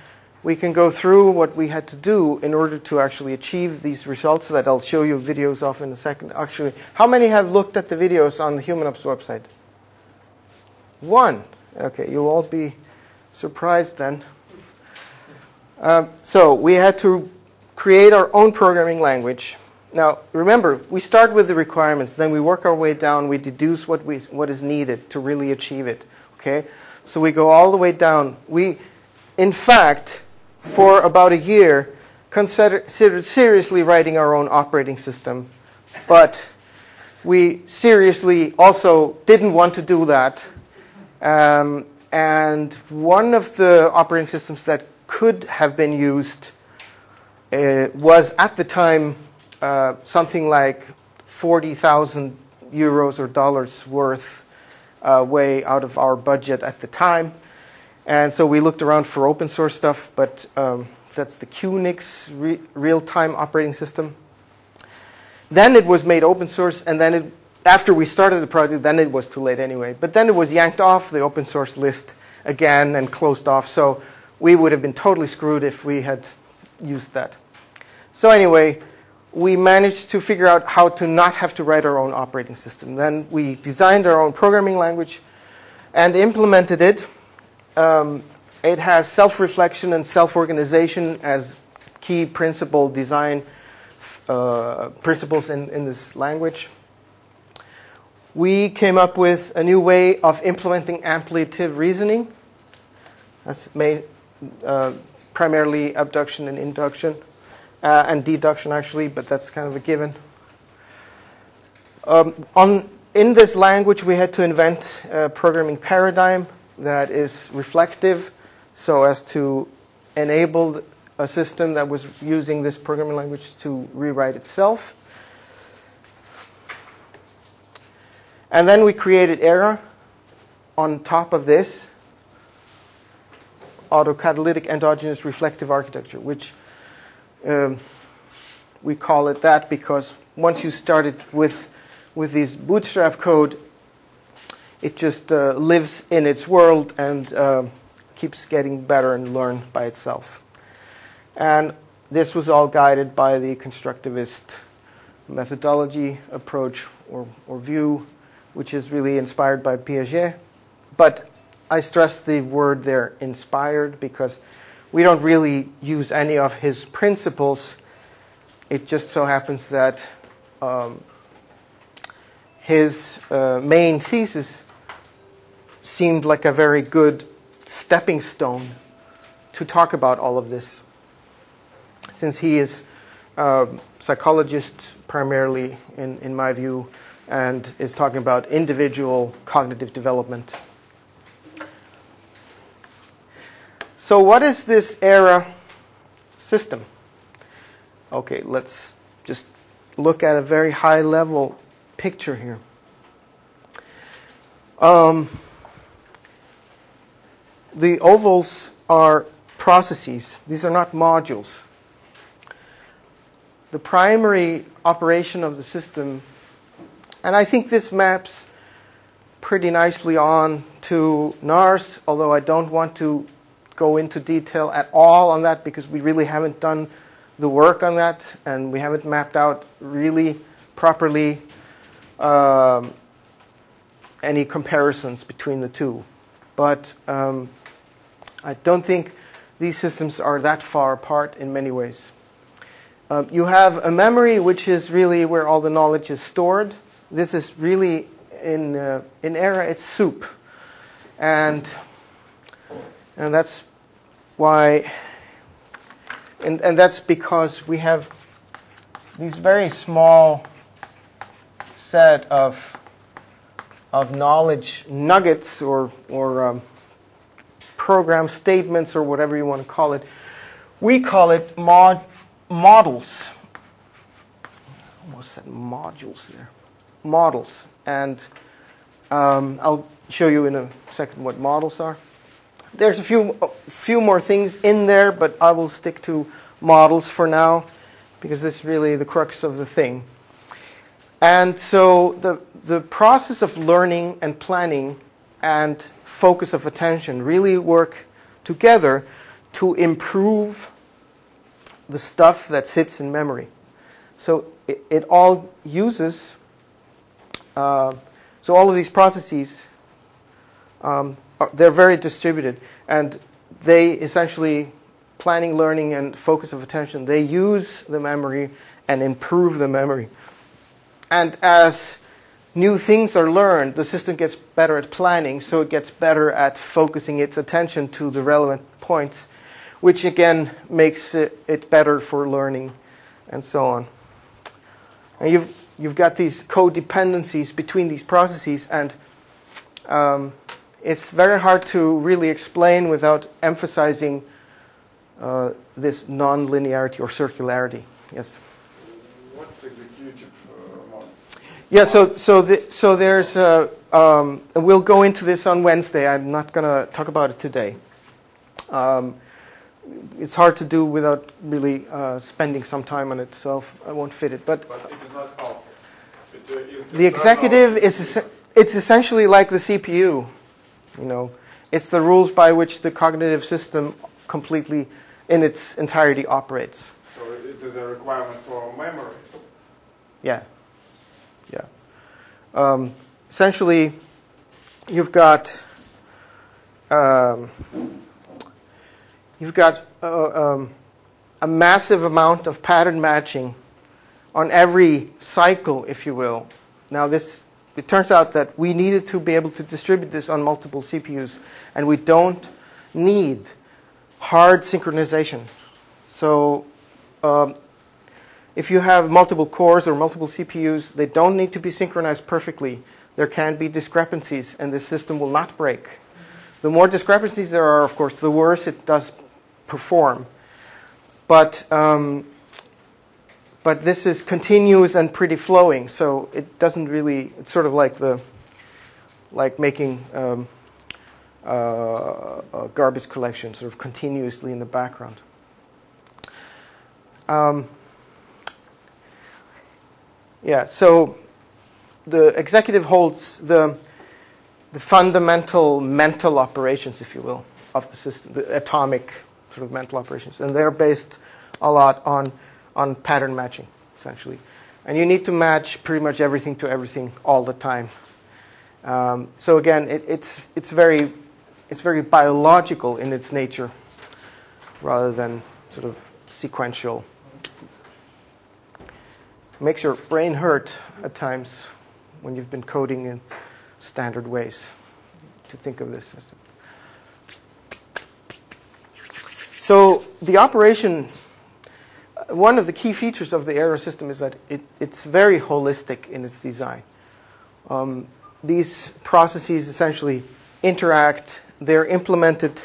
we can go through what we had to do in order to actually achieve these results that I'll show you videos of in a second. Actually, how many have looked at the videos on the HumanOps website? 1. Okay, you'll all be surprised then. So we had to create our own programming language. Now, remember, we start with the requirements, then we work our way down, we deduce what is needed to really achieve it. Okay? So we go all the way down. We, in fact, for about a year, considered seriously writing our own operating system. But we seriously also didn't want to do that. And one of the operating systems that could have been used was at the time something like 40,000 euros or dollars worth way out of our budget at the time. And so we looked around for open source stuff, but that's the QNX real-time operating system. Then it was made open source, and then after we started the project, then it was too late anyway. But then it was yanked off the open source list again and closed off. So we would have been totally screwed if we had used that. So anyway, we managed to figure out how to not have to write our own operating system. Then we designed our own programming language and implemented it. It has self-reflection and self-organization as key principle design principles in this language. We came up with a new way of implementing ampliative reasoning. That's primarily abduction and induction. And deduction, actually, but that's kind of a given. In this language, we had to invent a programming paradigm that is reflective so as to enable a system that was using this programming language to rewrite itself. And then we created AERA on top of this autocatalytic endogenous reflective architecture, which we call it that because once you started with this bootstrap code, it just lives in its world and keeps getting better and learn by itself. And this was all guided by the constructivist methodology approach or view, which is really inspired by Piaget. But I stress the word there, inspired, because we don't really use any of his principles. It just so happens that his main thesis seemed like a very good stepping stone to talk about all of this, since he is a psychologist primarily, in my view, and is talking about individual cognitive development. So what is this AERA system? Okay, let's just look at a very high-level picture here. The ovals are processes. These are not modules. The primary operation of the system, and I think this maps pretty nicely on to NARS, although I don't want to go into detail at all on that because we really haven't done the work on that and we haven't mapped out really properly any comparisons between the two. But I don't think these systems are that far apart in many ways. You have a memory, which is really where all the knowledge is stored. This is really, in AERA, it's soup. And that's why, and that's because we have these very small set of knowledge nuggets or program statements or whatever you want to call it. We call it models. Almost said modules there. Models. And I'll show you in a second what models are. There's a few more things in there, but I will stick to models for now because this is really the crux of the thing. And so the process of learning and planning and focus of attention really work together to improve the stuff that sits in memory. So it all uses, so all of these processes, they're very distributed, and they essentially, planning, learning, and focus of attention, they use the memory and improve the memory. And as new things are learned, the system gets better at planning, so it gets better at focusing its attention to the relevant points, which again makes it better for learning and so on. And you've got these codependencies between these processes, and it's very hard to really explain without emphasizing this non-linearity or circularity. Yes? What's executive model? Yeah, so there's we'll go into this on Wednesday. I'm not going to talk about it today. It's hard to do without really spending some time on it, so I won't fit it. But it is not all. The executive it's essentially like the CPU. You know, it's the rules by which the cognitive system completely, in its entirety, operates. So it is a requirement for memory. Yeah, yeah. Essentially, you've got a massive amount of pattern matching on every cycle, if you will. Now, it turns out that we needed to be able to distribute this on multiple CPUs, and we don't need hard synchronization. So if you have multiple cores or multiple CPUs, they don't need to be synchronized perfectly. There can be discrepancies, and the system will not break. The more discrepancies there are, of course, the worse it does perform. But this is continuous and pretty flowing, so it doesn't really. It's sort of like making a garbage collection, sort of continuously in the background. Yeah. So the executive holds the fundamental mental operations, if you will, of the system, the atomic sort of mental operations, and they're based a lot on pattern matching, essentially. And you need to match pretty much everything to everything all the time. So again, it's very biological in its nature, rather than sort of sequential. It makes your brain hurt at times when you've been coding in standard ways to think of this system. So the operation, one of the key features of the AERA system is that it's very holistic in its design. These processes essentially interact. They're implemented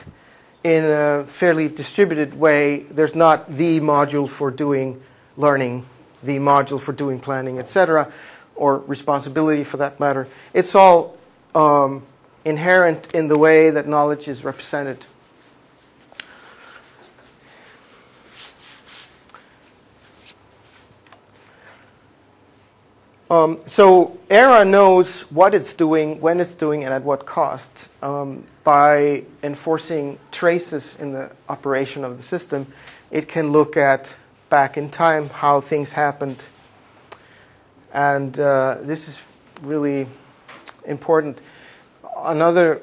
in a fairly distributed way. There's not the module for doing learning, the module for doing planning, etc., or responsibility for that matter. It's all inherent in the way that knowledge is represented. So AERA knows what it's doing, when it's doing, and at what cost. By enforcing traces in the operation of the system, it can look at back in time how things happened. And this is really important. Another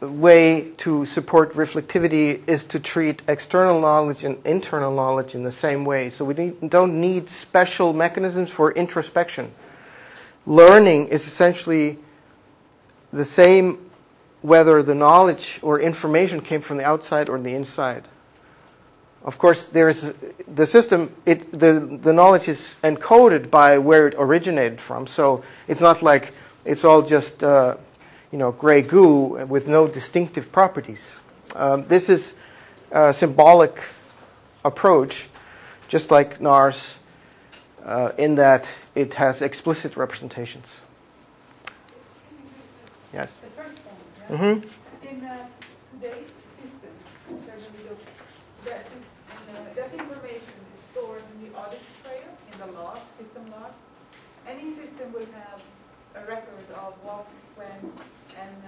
way to support reflectivity is to treat external knowledge and internal knowledge in the same way. So we don't need special mechanisms for introspection. Learning is essentially the same whether the knowledge or information came from the outside or the inside. Of course, there's the system. The knowledge is encoded by where it originated from. So it's not like it's all just gray goo with no distinctive properties. This is a symbolic approach, just like NARS, in that it has explicit representations. Yes? The first point, right? Mm-hmm. In today's system, certainly that information is stored in the audit trail, in the log, system logs. Any system will have a record of what, when, and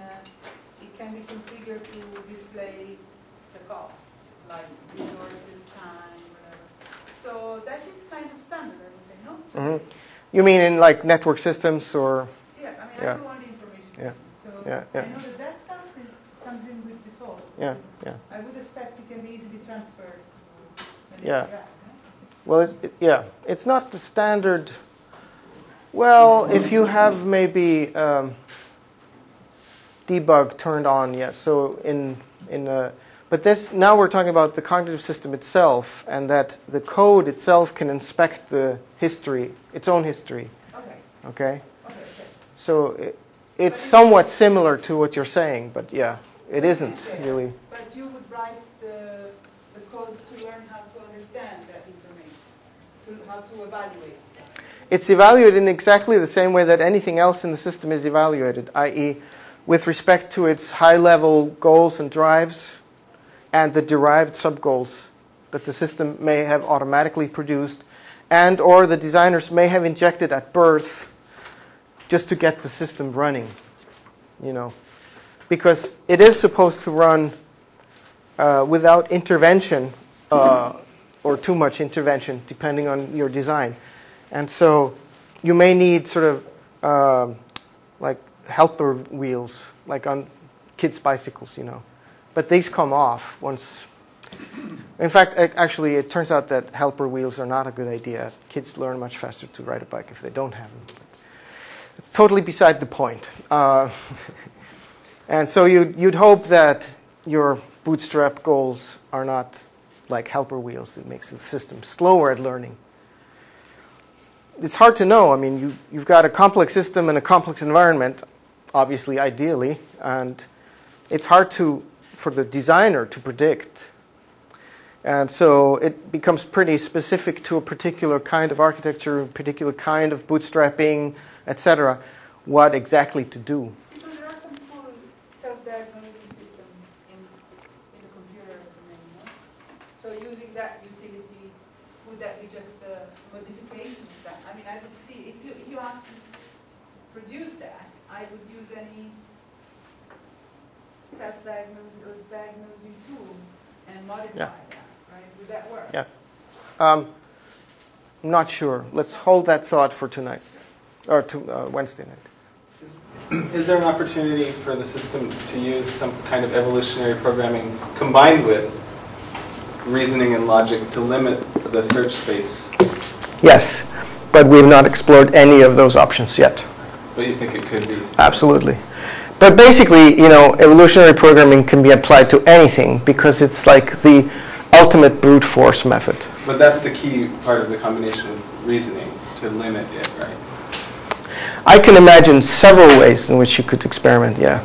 it can be configured to display the cost, like resources, time, whatever. So that is kind of standard, I would say, no? Mm-hmm. You mean in like network systems or? Yeah, I mean, Yeah. I do want the information Yeah. system. So Yeah, yeah. I know that stuff comes in with default. Yeah, So yeah. I would expect it can be easily transferred to the Yeah. next guy, right? Well, it's not the standard. Well, if you have maybe debug turned on, yes. So but this now we're talking about the cognitive system itself, and that the code itself can inspect the history, its own history. Okay. Okay. Okay. So it's somewhat similar to what you're saying, but yeah, it isn't really. But you would write the code to learn how to understand that information, how to evaluate. It's evaluated in exactly the same way that anything else in the system is evaluated, i.e., with respect to its high-level goals and drives and the derived sub-goals that the system may have automatically produced and or the designers may have injected at birth just to get the system running, because it is supposed to run without intervention or too much intervention, depending on your design. And so you may need sort of like helper wheels, like on kids' bicycles, But these come off once. In fact, actually, it turns out that helper wheels are not a good idea. Kids learn much faster to ride a bike if they don't have them. But it's totally beside the point. And so you'd hope that your bootstrap goals are not like helper wheels. It makes the system slower at learning. It's hard to know. I mean, you've got a complex system and a complex environment, obviously, ideally, and it's hard for the designer to predict. And so it becomes pretty specific to a particular kind of architecture, a particular kind of bootstrapping, etc., what exactly to do. Because there are some cool self-diagnosing systems in the computer domain, no? So using that utility, would that be just a modification of that? I mean, I would see, if you ask me to produce that, I would use any self-diagnosing or diagnosing tool and modify that, right? Would that work? Yeah. I'm not sure. Let's hold that thought for tonight, or to Wednesday night. Is there an opportunity for the system to use some kind of evolutionary programming combined with reasoning and logic to limit the search space? Yes, but we have not explored any of those options yet. But you think it could be? Absolutely. But basically, you know, evolutionary programming can be applied to anything because it's like the ultimate brute force method. But that's the key part of the combination of reasoning, to limit it, right? I can imagine several ways in which you could experiment, yeah.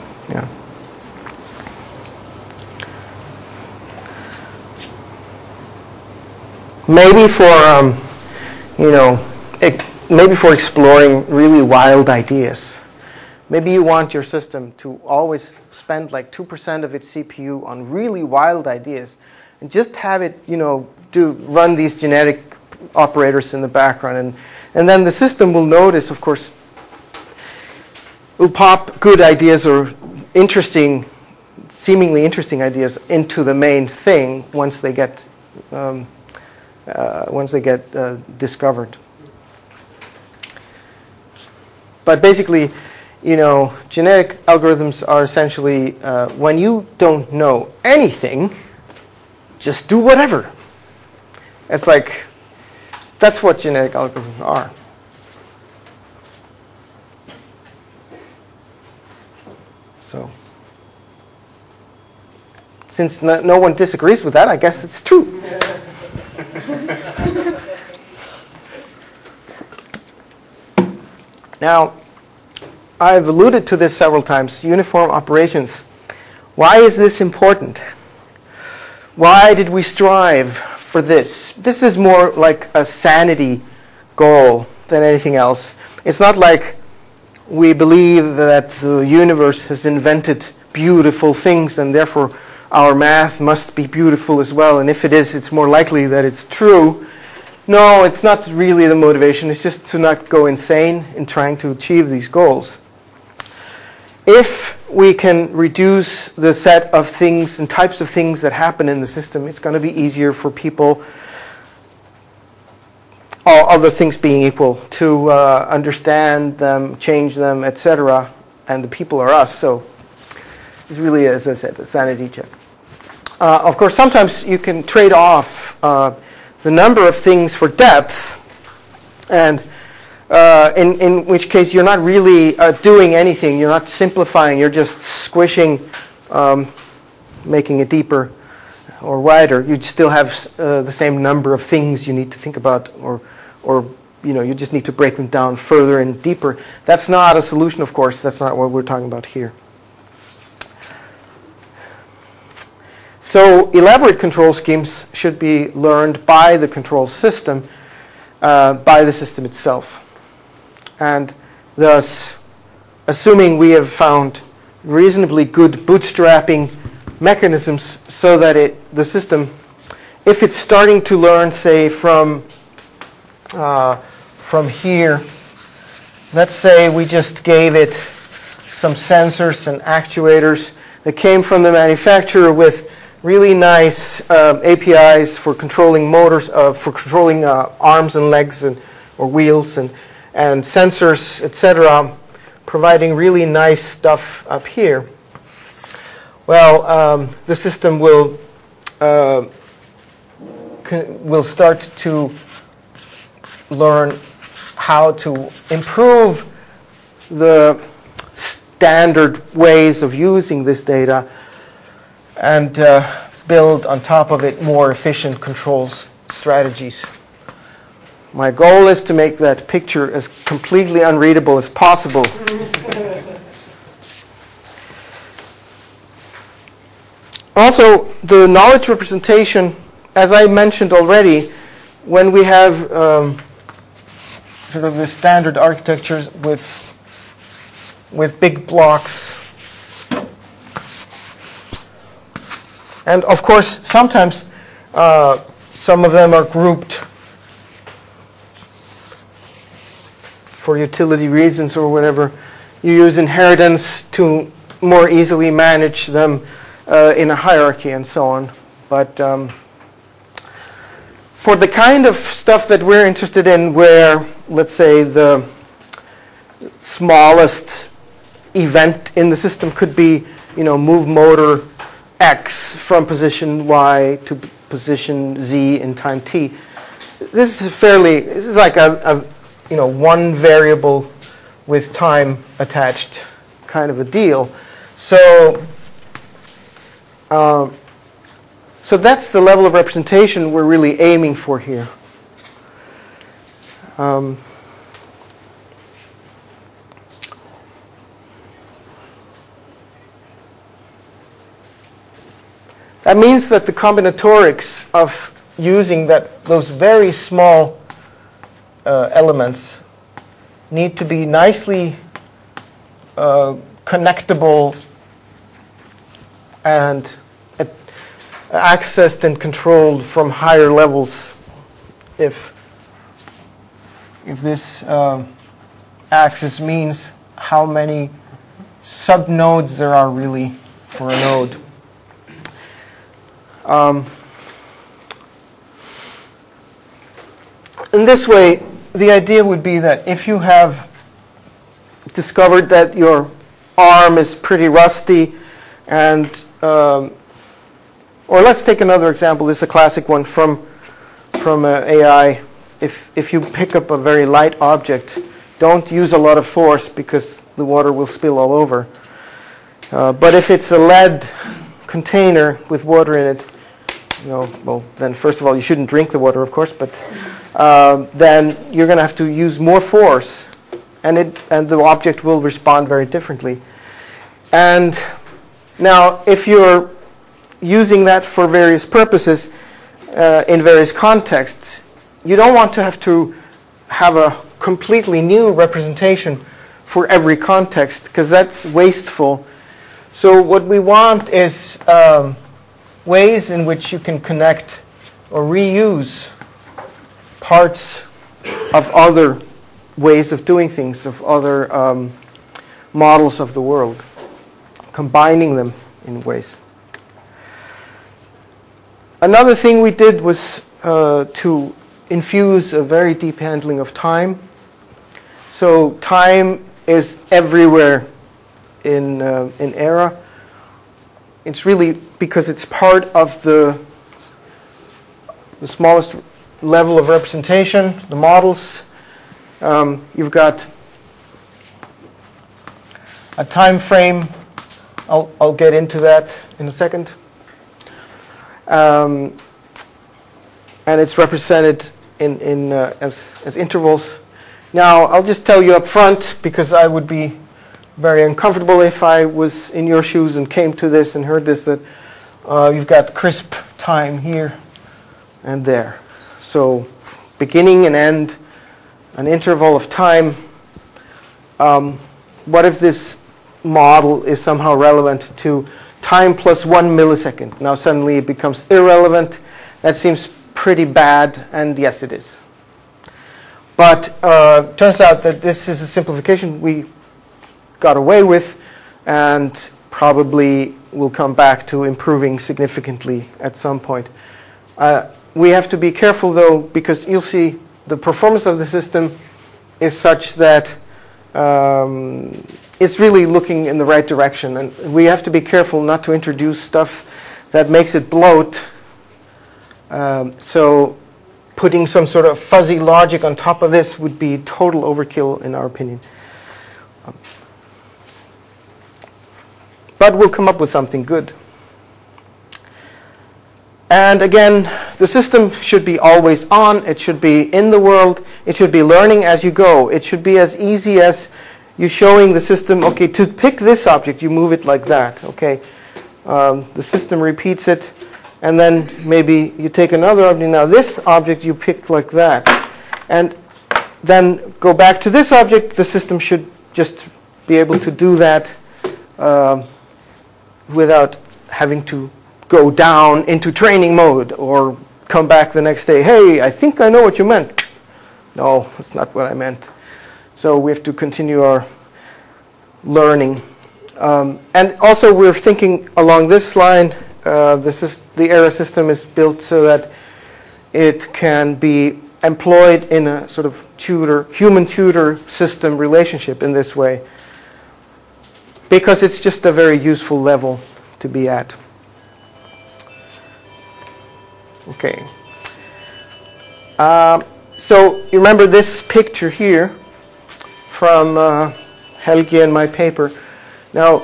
Maybe for, you know, maybe for exploring really wild ideas. Maybe you want your system to always spend like 2% of its CPU on really wild ideas and just have it, you know, run these genetic operators in the background. And then the system will notice, of course, will pop good ideas or interesting, seemingly interesting ideas into the main thing once they get discovered. But basically, you know, genetic algorithms are essentially when you don't know anything, just do whatever. It's like, that's what genetic algorithms are. So, since no one disagrees with that, I guess it's true. Now, I've alluded to this several times, uniform operations. Why is this important? Why did we strive for this? This is more like a sanity goal than anything else. It's not like we believe that the universe has invented beautiful things and therefore our math must be beautiful as well. And if it is, it's more likely that it's true. No, it's not really the motivation. It's just to not go insane in trying to achieve these goals. If we can reduce the set of things and types of things that happen in the system, it's going to be easier for people, all other things being equal, to understand them, change them, etc. And the people are us. So it's really, as I said, a sanity check. Of course, sometimes you can trade off the number of things for depth, and in which case you're not really doing anything. You're not simplifying. You're just squishing, making it deeper or wider. You still have the same number of things you need to think about, or you know, you just need to break them down further and deeper. That's not a solution, of course. That's not what we're talking about here. So elaborate control schemes should be learned by the control system, by the system itself. And thus, assuming we have found reasonably good bootstrapping mechanisms so that the system, if it's starting to learn, say, from here, let's say we just gave it some sensors and actuators that came from the manufacturer with really nice APIs for controlling motors, for controlling arms and legs or wheels and sensors, etc., providing really nice stuff up here. Well, the system will start to learn how to improve the standard ways of using this data and build on top of it more efficient control strategies. My goal is to make that picture as completely unreadable as possible. Also, the knowledge representation, as I mentioned already, when we have sort of the standard architectures with big blocks. And of course, sometimes some of them are grouped for utility reasons or whatever. You use inheritance to more easily manage them in a hierarchy and so on. But for the kind of stuff that we're interested in, where, let's say, the smallest event in the system could be, you know, move motor X from position Y to position Z in time T. This is like a you know, one variable with time attached kind of a deal. So, so that's the level of representation we're really aiming for here. That means that the combinatorics of using those very small elements need to be nicely connectable and accessed and controlled from higher levels. If this axis means how many subnodes there are really for a node. In this way, the idea would be that if you have discovered that your arm is pretty rusty, and or let's take another example. This is a classic one from AI. If you pick up a very light object, don't use a lot of force because the water will spill all over. But if it's a lead container with water in it, well, then first of all, you shouldn't drink the water, of course, but then you're going to have to use more force, and the object will respond very differently. And now, if you're using that for various purposes in various contexts, you don't want to have a completely new representation for every context, because that's wasteful. So what we want is ways in which you can connect or reuse parts of other ways of doing things, of other models of the world, combining them in ways. Another thing we did was to infuse a very deep handling of time. So time is everywhere in AERA. It's really because it's part of the smallest level of representation, the models. You've got a time frame. I'll get into that in a second. And it's represented as intervals. Now, I'll just tell you up front, because I would be very uncomfortable if I was in your shoes and came to this and heard this, that you've got crisp time here and there. So beginning and end, an interval of time. What if this model is somehow relevant to time plus 1 millisecond? Now suddenly it becomes irrelevant. That seems pretty bad, and yes, it is. But turns out that this is a simplification we got away with, and probably will come back to improving significantly at some point. We have to be careful, though, because you'll see the performance of the system is such that it's really looking in the right direction. And we have to be careful not to introduce stuff that makes it bloat. So putting some sort of fuzzy logic on top of this would be total overkill, in our opinion. But we'll come up with something good. And again, the system should be always on. It should be in the world. It should be learning as you go. It should be as easy as you showing the system, okay, to pick this object, you move it like that. Okay, the system repeats it, and then maybe you take another object. Now this object you pick like that, and then go back to this object. The system should just be able to do that without having to go down into training mode or come back the next day. Hey, I think I know what you meant. No, that's not what I meant. So we have to continue our learning. And also we're thinking along this line, the AERA system is built so that it can be employed in a sort of human-tutor system relationship in this way, because it's just a very useful level to be at. Okay. So you remember this picture here from Helge and my paper. Now,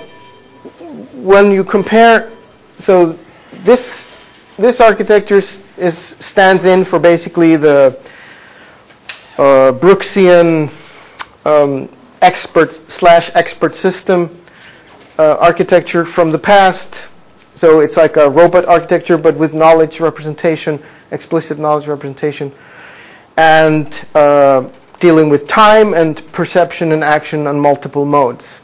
when you compare, so this architecture stands in for basically the Brooksian expert system architecture from the past. So it's like a robot architecture, but with knowledge representation, explicit knowledge representation, and dealing with time and perception and action on multiple modes.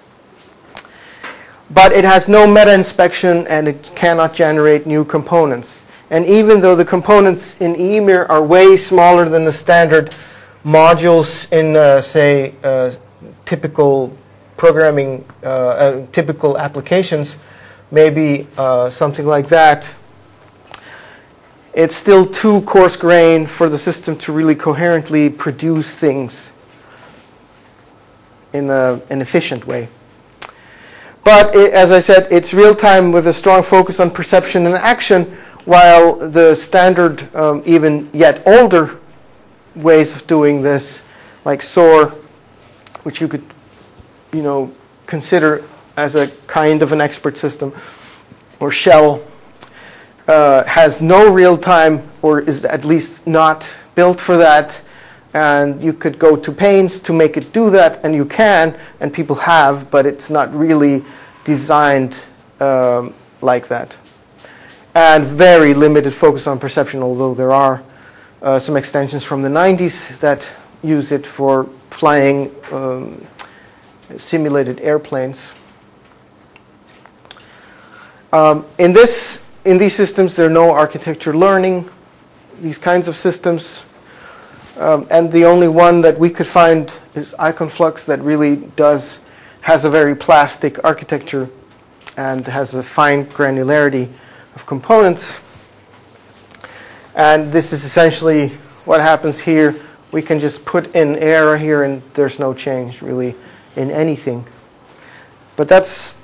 But it has no meta-inspection, and it cannot generate new components. And even though the components in EMIR are way smaller than the standard modules in, say, typical programming, typical applications, maybe something like that, it's still too coarse-grained for the system to really coherently produce things in an efficient way. But as I said, it's real-time with a strong focus on perception and action, while the standard, even yet older ways of doing this, like SOAR, which you could, consider as a kind of an expert system, or Shell, has no real-time, or is at least not built for that. And you could go to pains to make it do that, and you can, and people have, but it's not really designed like that. And very limited focus on perception, although there are some extensions from the 90s that use it for flying simulated airplanes. In these systems, there are no architecture learning, these kinds of systems. And the only one that we could find is IconFlux, that really has a very plastic architecture and has a fine granularity of components. And this is essentially what happens here. We can just put in AERA here, and there's no change really in anything. But that's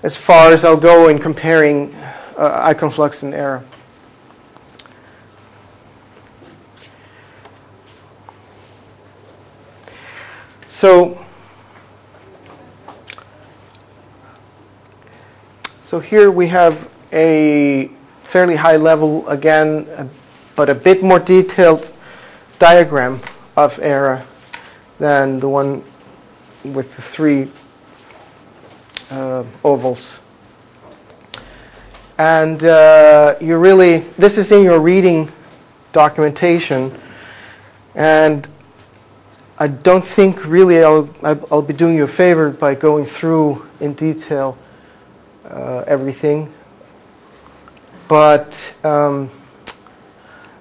as far as I'll go in comparing IconFlux and AERA. So here we have a fairly high level, again, but a bit more detailed diagram of AERA than the one with the three ovals. And this is in your reading documentation, and I don't think really I'll be doing you a favor by going through in detail everything, but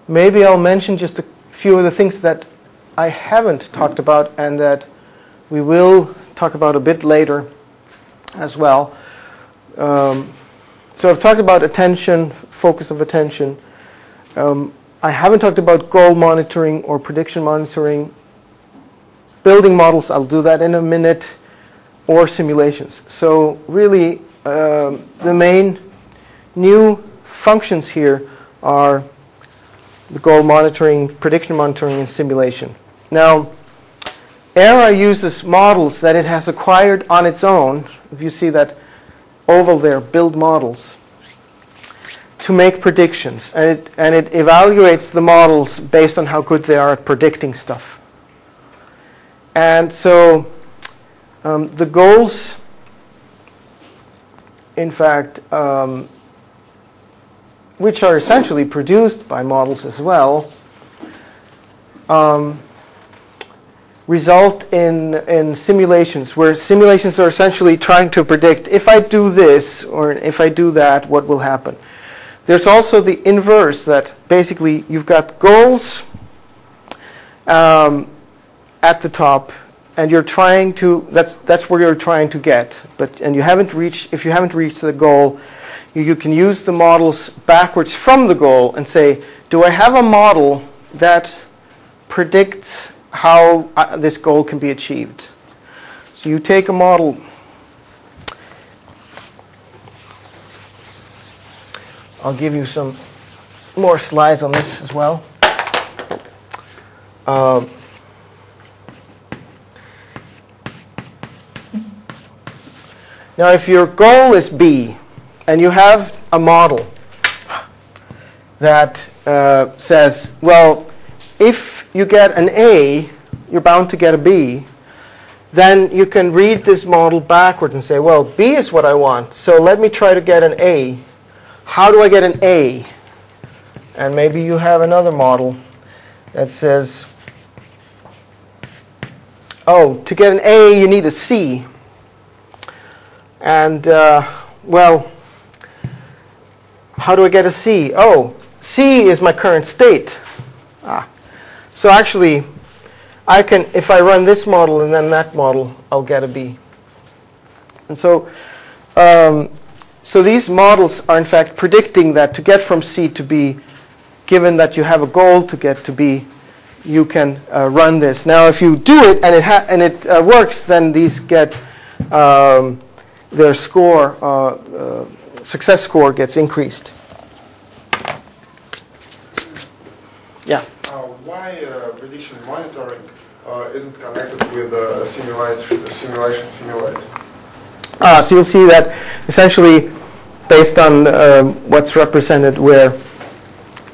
maybe I'll mention just a few of the things that I haven't talked about and that we will talk about a bit later as well. So I've talked about attention, focus of attention. I haven't talked about goal monitoring or prediction monitoring. Building models, I'll do that in a minute, or simulations. So really, the main new functions here are the goal monitoring, prediction monitoring, and simulation. Now, AERA uses models that it has acquired on its own. If you see that oval there, build models, to make predictions. And it evaluates the models based on how good they are at predicting stuff. And so the goals, in fact, which are essentially produced by models as well, result in simulations, where simulations are essentially trying to predict, if I do this or if I do that, what will happen. There's also the inverse, that basically you've got goals at the top, and you're trying to, that's where you're trying to get, and you haven't reached, if you haven't reached the goal, you can use the models backwards from the goal and say, do I have a model that predicts how this goal can be achieved? So you take a model, I'll give you some more slides on this as well. Now, if your goal is B, and you have a model that says, well, if you get an A, you're bound to get a B, then you can read this model backward and say, well, B is what I want, so let me try to get an A. How do I get an A? And maybe you have another model that says, oh, to get an A, you need a C. And, well, how do I get a C? Oh, C is my current state. So actually, I can, if I run this model and then that model, I'll get a B. And so, so these models are in fact predicting that to get from C to B, given that you have a goal to get to B, you can run this. Now, if you do it and it works, then these get their score, success score gets increased. Yeah. Why prediction monitoring isn't connected with simulation simulate? So you'll see that essentially, based on what's represented, where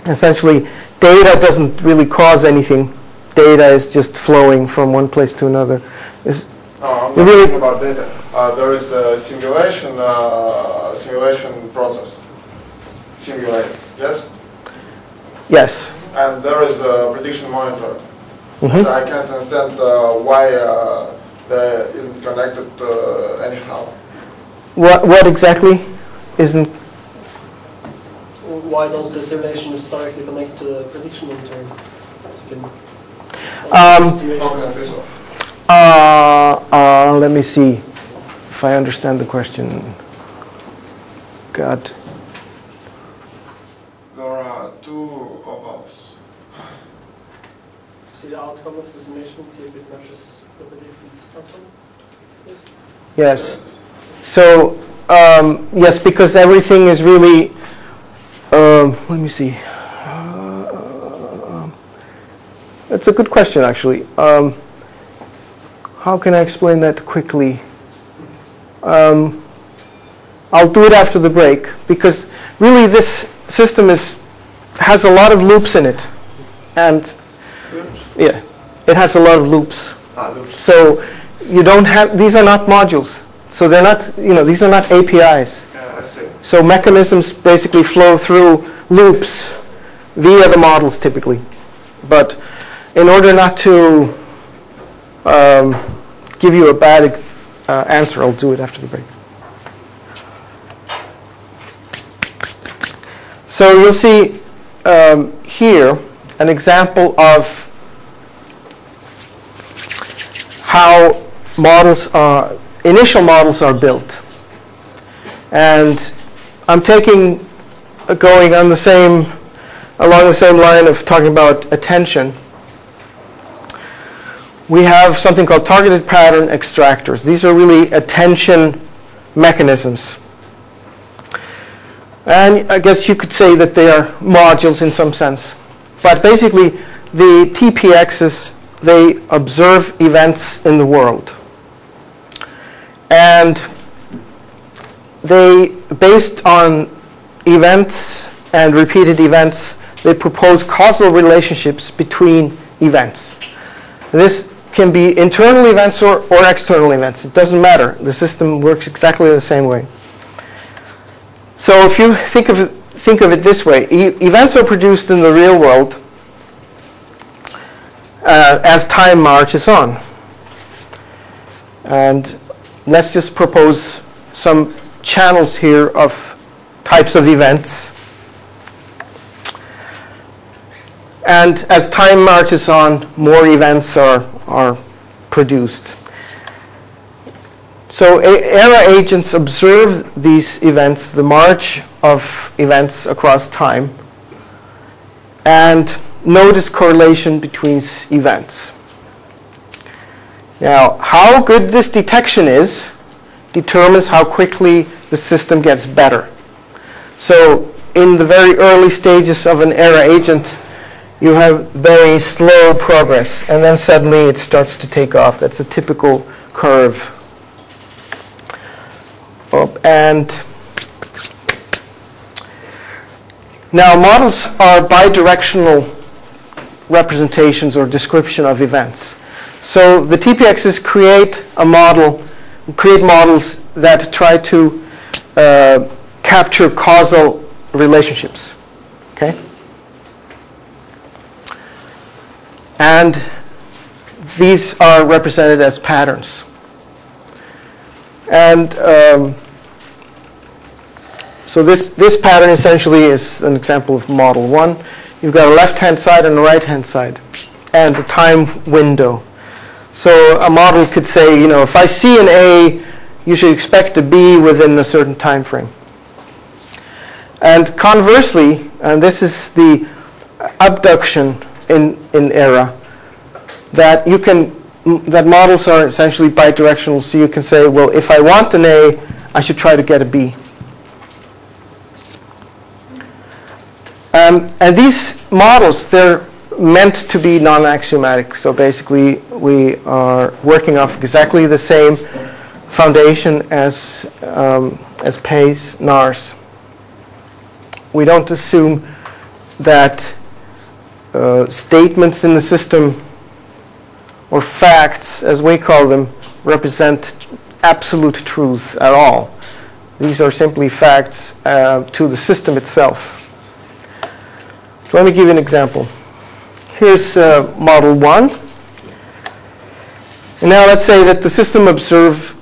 essentially data doesn't really cause anything. Data is just flowing from one place to another. I'm not talking about data. There is a simulation process. Simulate, yes? Yes. And there is a prediction monitor. Mm-hmm. And I can't understand why there isn't connected anyhow. What exactly isn't? Why don't the simulation just directly connect to the prediction monitor? Let me see if I understand the question. God. There are two of us. See the outcome of the simulation, see if it matches the predicted outcome? Yes? Yes. So, yes, because everything is really, let me see. That's a good question, actually. How can I explain that quickly? I'll do it after the break, because really this system has a lot of loops in it. And yeah, it has a lot of loops. So you don't have, these are not modules. So they're not, these are not APIs. Yeah, I see. So mechanisms basically flow through loops via the models typically. But in order not to give you a bad answer, I'll do it after the break. So you'll see here an example of how initial models are built. And I'm going on along the same line of talking about attention. We have something called targeted pattern extractors. These are really attention mechanisms. And I guess you could say that they are modules in some sense. But basically, the TPXs, they observe events in the world. And they, based on events and repeated events, they propose causal relationships between events. This can be internal events or external events. It doesn't matter. The system works exactly the same way. So if you think of it this way, events are produced in the real world as time marches on. And let's just propose some channels here of types of events. And as time marches on, more events are produced. So AERA agents observe these events, the march of events across time, and notice correlation between events. Now, how good this detection is determines how quickly the system gets better. So in the very early stages of an AERA agent, you have very slow progress, and then suddenly it starts to take off. That's a typical curve. And now models are bidirectional representations or description of events. So the TPXs create models that try to capture causal relationships. Okay? And these are represented as patterns. And so this pattern essentially is an example of model 1. You've got a left-hand side and a right-hand side, and a time window. So a model could say, you know, if I see an A, you should expect a B within a certain time frame. And conversely, and this is the abduction in AERA, that models are essentially bidirectional. So you can say, well, if I want an A, I should try to get a B. And these models, they're meant to be non-axiomatic. So basically, we are working off exactly the same foundation as Pay's NARS. We don't assume that statements in the system, or facts, as we call them, represent absolute truth at all. These are simply facts to the system itself. So let me give you an example. Here's model 1. And now let's say that the system serves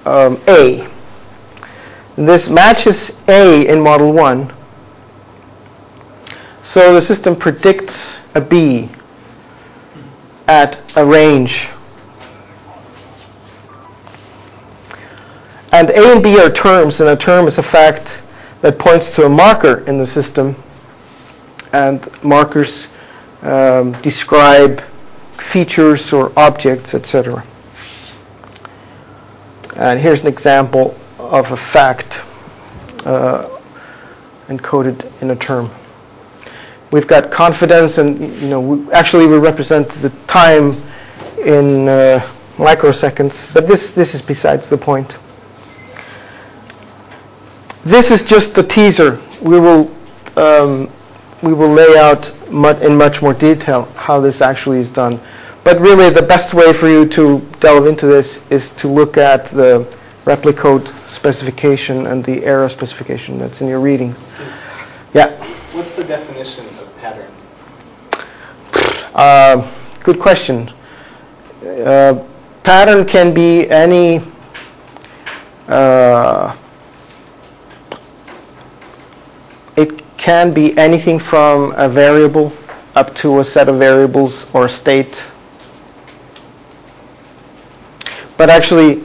A. And this matches A in model 1. So the system predicts a B at a range. And A and B are terms, and a term is a fact that points to a marker in the system. And markers describe features or objects, etc. And here's an example of a fact encoded in a term. We've got confidence, and we represent the time in microseconds. But this is besides the point. This is just the teaser. We will lay out in much more detail how this actually is done. But really, the best way for you to delve into this is to look at the replicode specification and the AERA specification that's in your reading. Yeah. What's the definition of pattern? Good question. Pattern can be any it can be anything from a variable up to a set of variables or a state. But actually,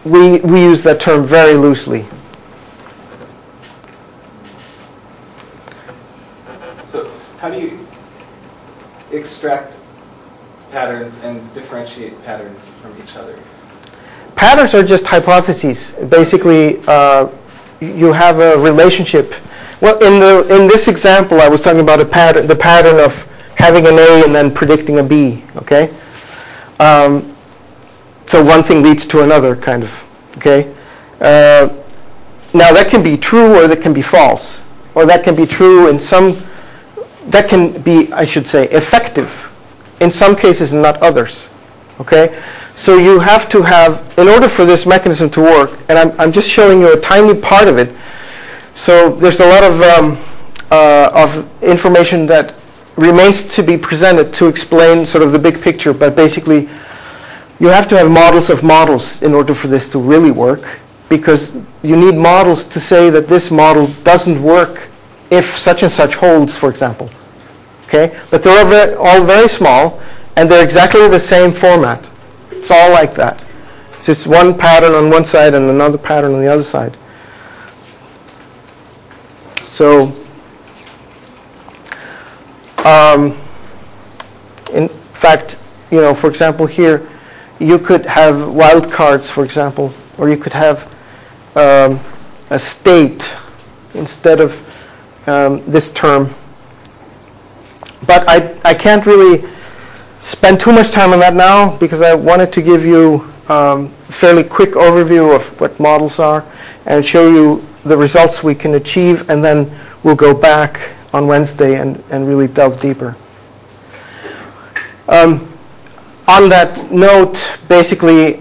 we use that term very loosely. So how do you extract patterns and differentiate patterns from each other? Patterns are just hypotheses. Basically, you have a relationship. Well, in this example, I was talking about the pattern of having an A and then predicting a B. Okay. So one thing leads to another, kind of. Okay. Now that can be true, or that can be false, or that can be true in some. That can be, I should say, effective in some cases and not others. Okay. So you have to have, in order for this mechanism to work, and I'm just showing you a tiny part of it. So there's a lot of information that remains to be presented to explain sort of the big picture. But basically, you have to have models of models in order for this to really work, because you need models to say that this model doesn't work if such and such holds, for example. Okay? But they're all very small, and they're exactly the same format. It's all like that. It's just one pattern on one side and another pattern on the other side. So, in fact, for example, here, you could have wildcards, for example, or you could have a state instead of this term. But I can't really spend too much time on that now, because I wanted to give you a fairly quick overview of what models are and show you the results we can achieve, and then we'll go back on Wednesday and really delve deeper. On that note, basically,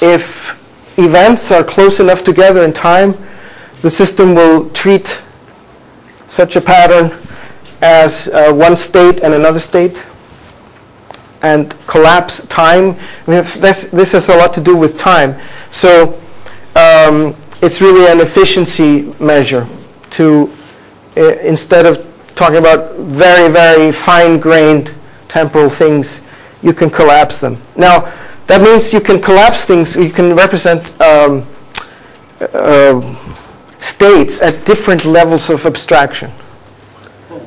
if events are close enough together in time, the system will treat such a pattern as one state and another state and collapse time. I mean, this has a lot to do with time. So it's really an efficiency measure to, instead of talking about very, very fine-grained temporal things, you can collapse them. Now, that means you can collapse things, you can represent states at different levels of abstraction.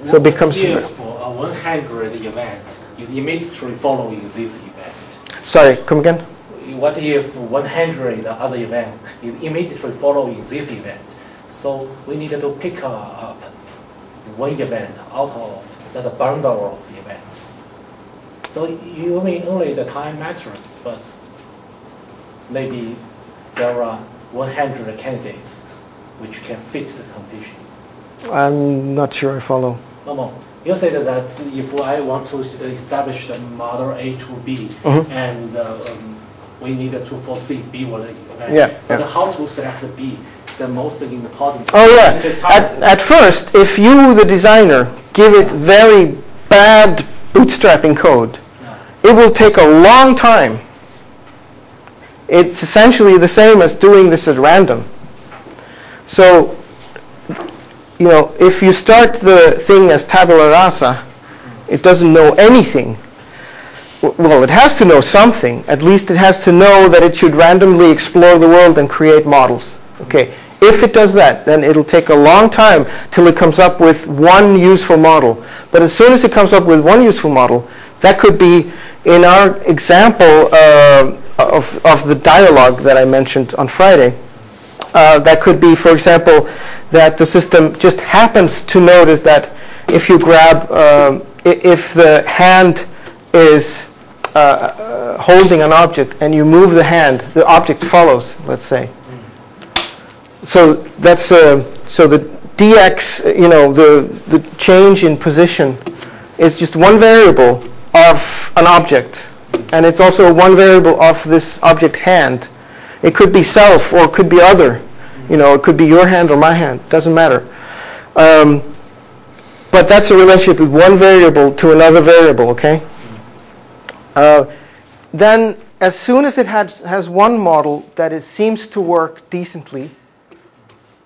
So it becomes... If a 100 event is immediately following this event? Sorry, come again? What if 100 other events is immediately following this event? So we need to pick up one event out of that bundle of events. So you mean only the time matters, but maybe there are 100 candidates which can fit the condition. I'm not sure I follow. No. You said that if I want to establish the model A to B, and we need to foresee B was the event. Yeah, but yeah. how to select B? The most important. Oh yeah. At first, if you, the designer, give it very bad bootstrapping code, it will take a long time. It's essentially the same as doing this at random. So, you know, if you start the thing as tabula rasa, it doesn't know anything. Well, it has to know something. At least it has to know that it should randomly explore the world and create models. Okay. If it does that, then it'll take a long time till it comes up with one useful model. But as soon as it comes up with one useful model, that could be, in our example of the dialogue that I mentioned on Friday, that could be, for example, that the system just happens to notice that if you grab, if the hand is holding an object and you move the hand, the object follows, let's say. So that's so the dx, you know, the change in position is just one variable of an object, and it's also one variable of this object hand. It could be self or it could be other. You know, it could be your hand or my hand. Doesn't matter. But that's a relationship with one variable to another variable. Okay. Then, as soon as it has one model that seems to work decently,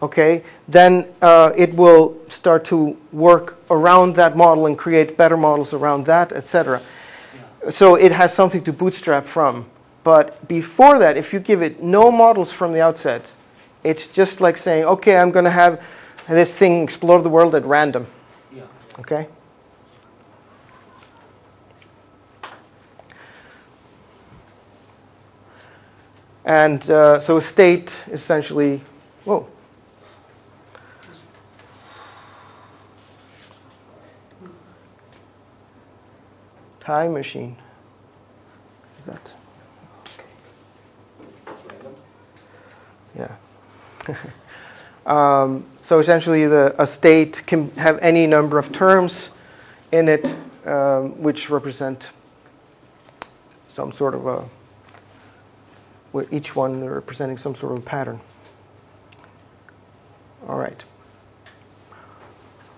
okay, then it will start to work around that model and create better models around that, etc. Yeah. So it has something to bootstrap from. But before that, if you give it no models from the outset, it's just like saying, okay, I'm going to have this thing explore the world at random. Yeah. Okay? And so a state essentially, whoa. Time machine. Is that? Okay. Yeah. So essentially, a state can have any number of terms in it, which represent some sort of a, with each one representing some sort of a pattern. All right.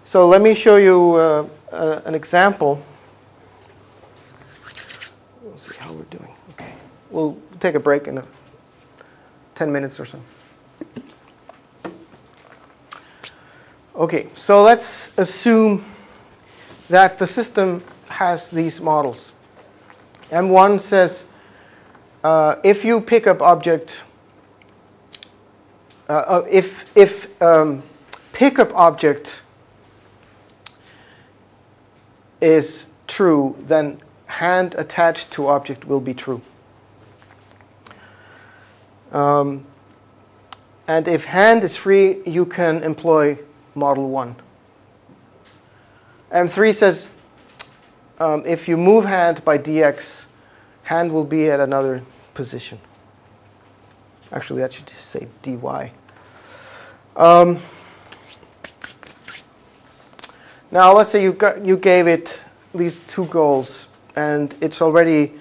So let me show you an example. We'll see how we're doing. Okay. We'll take a break in 10 minutes or so. Okay, so let's assume that the system has these models. M1 says if you pick up object, if pickup object is true, then hand attached to object will be true. And if hand is free, you can employ model 1. M3 says if you move hand by dx, hand will be at another position. Actually, that should just say dy. Now, let's say you gave it these two goals, and it's already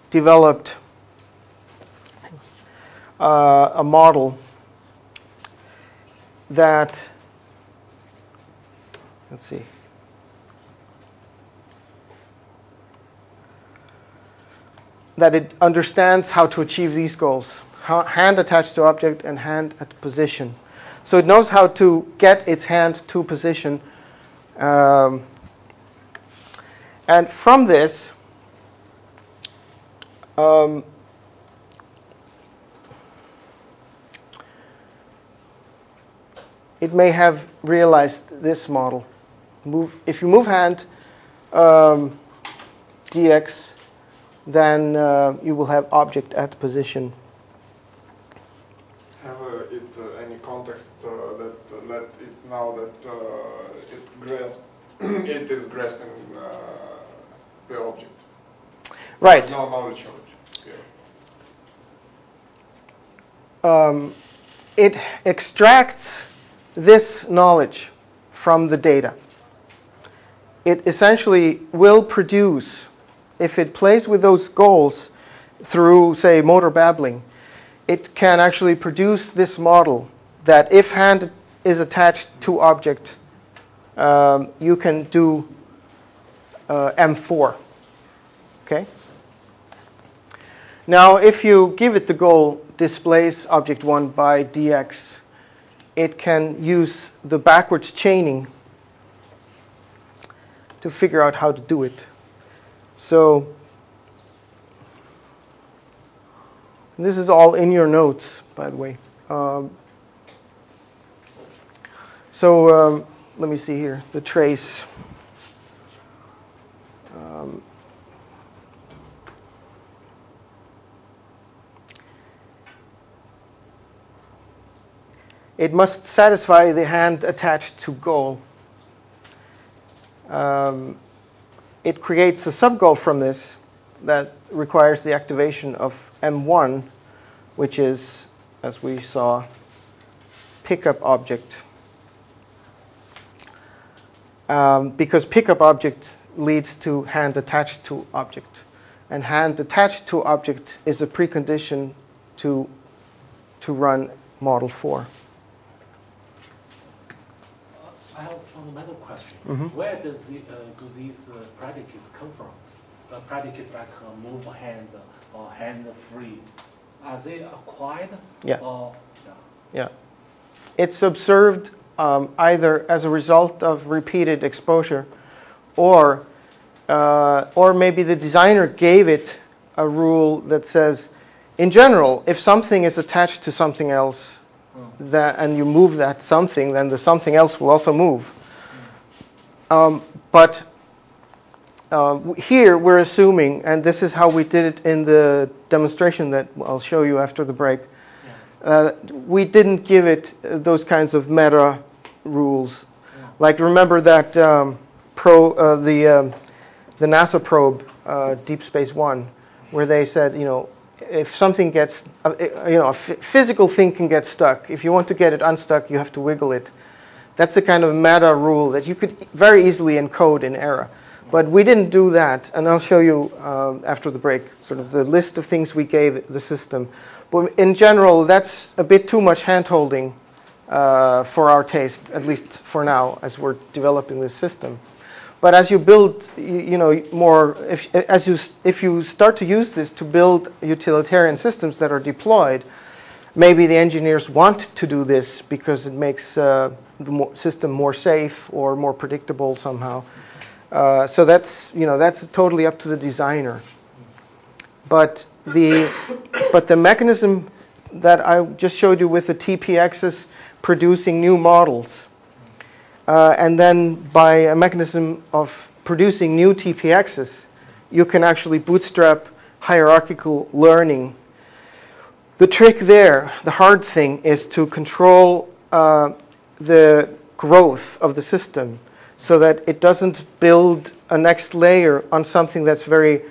developed a model that, let's see, that it understands how to achieve these goals. Hand attached to object and hand at position. So it knows how to get its hand to position. And from this, it may have realized this model. If you move hand dx, then you will have object at position. Have any context that let it know that it is grasping the object? Right. There's no knowledge of it. It extracts this knowledge from the data. It essentially will produce, if it plays with those goals through, say, motor babbling, it can actually produce this model that if hand is attached to object, you can do M4. Okay? Now, if you give it the goal, displace object 1 by dx, it can use the backwards chaining to figure out how to do it. So this is all in your notes, by the way. Let me see here, the trace. It must satisfy the hand attached to goal. It creates a sub-goal from this that requires the activation of M1, which is, as we saw, pickup object. Because pickup object leads to hand attached to object. And hand attached to object is a precondition to run model 4. I have a fundamental question. Mm-hmm. Where do these predicates come from? Predicates like move hand or hand free, are they acquired? Yeah. Or, Yeah. It's observed either as a result of repeated exposure, or maybe the designer gave it a rule that says, in general, if something is attached to something else, and you move that something, then the something else will also move. But here we're assuming, and this is how we did it in the demonstration that I'll show you after the break, we didn't give it those kinds of meta rules. Like, remember that the NASA probe, Deep Space One, where they said, if something gets, a physical thing can get stuck. If you want to get it unstuck, you have to wiggle it. That's the kind of meta rule that you could very easily encode in AERA. But we didn't do that, and I'll show you after the break sort of the list of things we gave the system. But in general, that's a bit too much hand-holding for our taste, at least for now, as we're developing this system. But as you build, more, if you start to use this to build utilitarian systems that are deployed, maybe the engineers want to do this because it makes the system more safe or more predictable somehow. So that's totally up to the designer. But the mechanism that I just showed you with the TP-axis producing new models, and then by a mechanism of producing new TP-axis, you can actually bootstrap hierarchical learning. The trick there, the hard thing, is to control the growth of the system so that it doesn't build a next layer on something that's very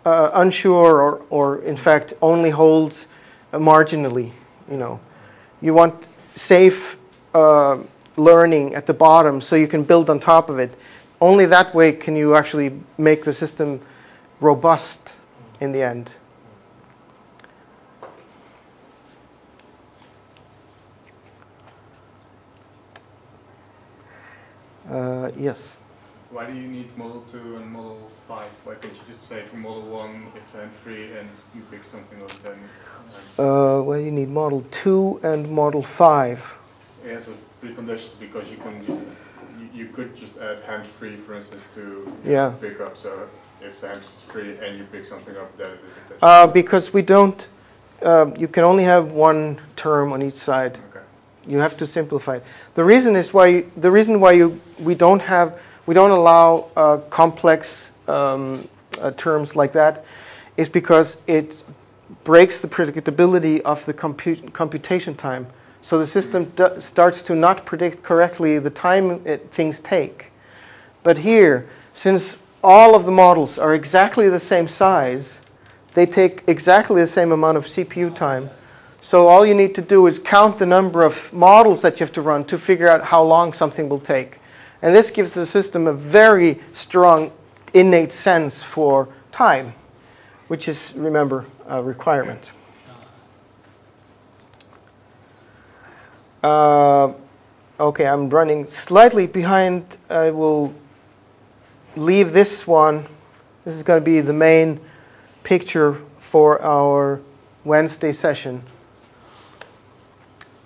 unsure or in fact only holds marginally. You want safe learning at the bottom so you can build on top of it. Only that way can you actually make the system robust in the end. Yes. Why do you need Model 2 and Model 5? Why can't you just say for Model 1 if hand-free and you pick something up then? Why do you need Model 2 and Model 5? It has a precondition because you can just you could just add hand-free, for instance, to pick up. So if the hand is free and you pick something up, then it is attached. Because we don't. You can only have one term on each side. Okay. You have to simplify it. The reason why we don't allow complex terms like that is because it breaks the predictability of the computation time. So the system starts to not predict correctly the time things take. But here, since all of the models are exactly the same size, they take exactly the same amount of CPU time. So all you need to do is count the number of models that you have to run to figure out how long something will take. And this gives the system a very strong innate sense for time, which is, remember, a requirement. Okay, I'm running slightly behind. I will leave this one. This is going to be the main picture for our Wednesday session.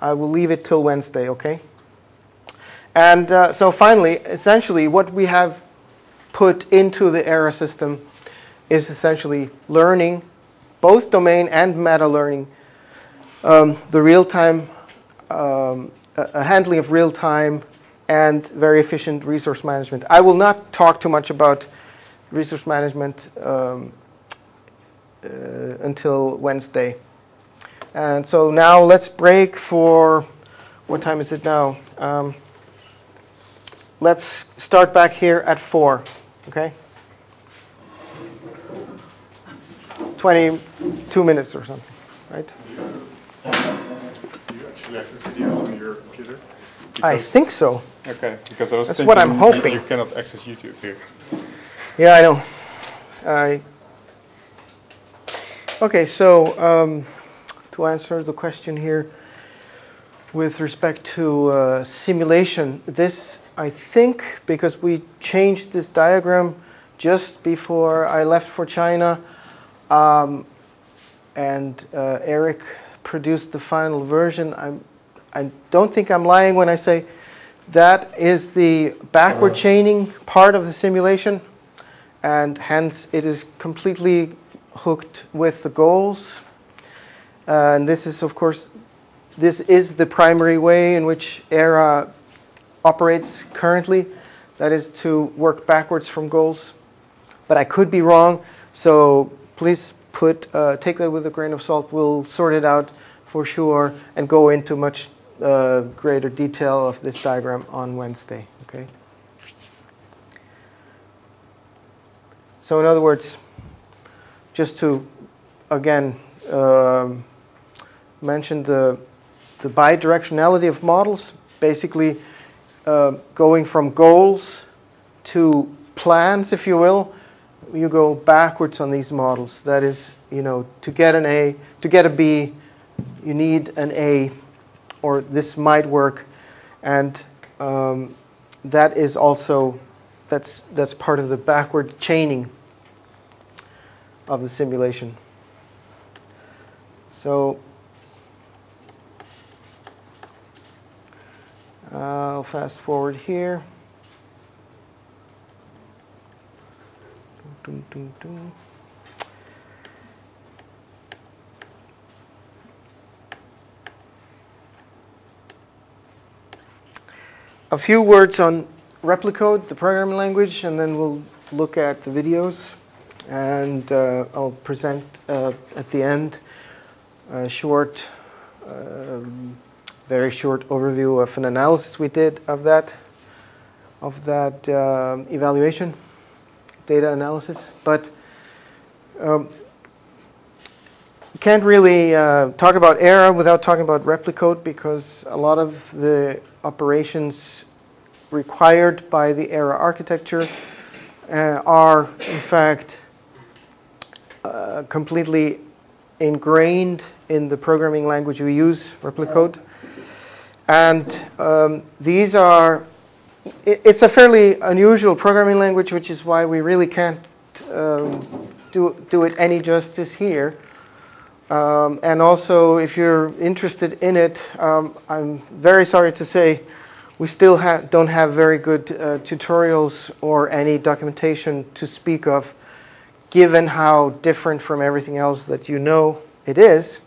I will leave it till Wednesday, okay? And so finally, essentially, what we have put into the AERA system is essentially learning, both domain and meta learning, the real-time, handling of real-time, and very efficient resource management. I will not talk too much about resource management until Wednesday. And so now let's break for, what time is it now? Let's start back here at 4, okay? 22 minutes or something, right? Do you actually have the videos on your computer? I think so. Okay, because I was That's thinking what I'm hoping. you cannot access YouTube here. Yeah, I know. Okay, so to answer the question here with respect to simulation, this, I think, because we changed this diagram just before I left for China, and Eric produced the final version. I don't think I'm lying when I say that is the backward chaining part of the simulation, and hence it is completely hooked with the goals. And this is, of course, this is the primary way in which AERA operates currently, that is to work backwards from goals. But I could be wrong, so please take that with a grain of salt. We'll sort it out for sure and go into much greater detail of this diagram on Wednesday. Okay. So in other words, just to again mention the bidirectionality of models, basically going from goals to plans, if you will. You go backwards on these models. That is, to get an A, to get a B, you need an A, or this might work, and that is also that's part of the backward chaining of the simulation. So I'll fast forward here. A few words on Replicode, the programming language, and then we'll look at the videos. And I'll present at the end a short, very short overview of an analysis we did of that evaluation, data analysis. But can't really talk about AERA without talking about replicode, because a lot of the operations required by the AERA architecture are, in fact, completely ingrained in the programming language we use, replicode. And these are, it's a fairly unusual programming language, which is why we really can't do it any justice here. And also, if you're interested in it, I'm very sorry to say we still don't have very good tutorials or any documentation to speak of, given how different from everything else that you know it is.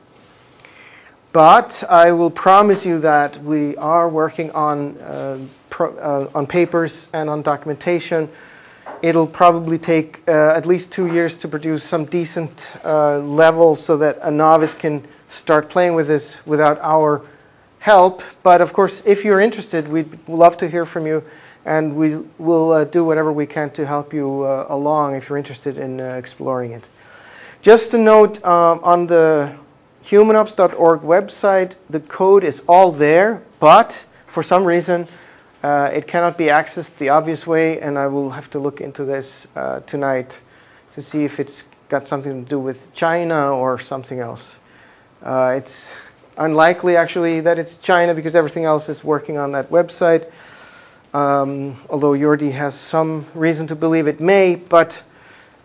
But I will promise you that we are working on papers and on documentation. It'll probably take at least 2 years to produce some decent level so that a novice can start playing with this without our help. But of course, if you're interested, we'd love to hear from you, and we will do whatever we can to help you along if you're interested in exploring it. Just a note, on the humanops.org website, the code is all there, but for some reason it cannot be accessed the obvious way, and I will have to look into this tonight to see if it's got something to do with China or something else. It's unlikely, actually, that it's China, because everything else is working on that website, although Jordi has some reason to believe it may, but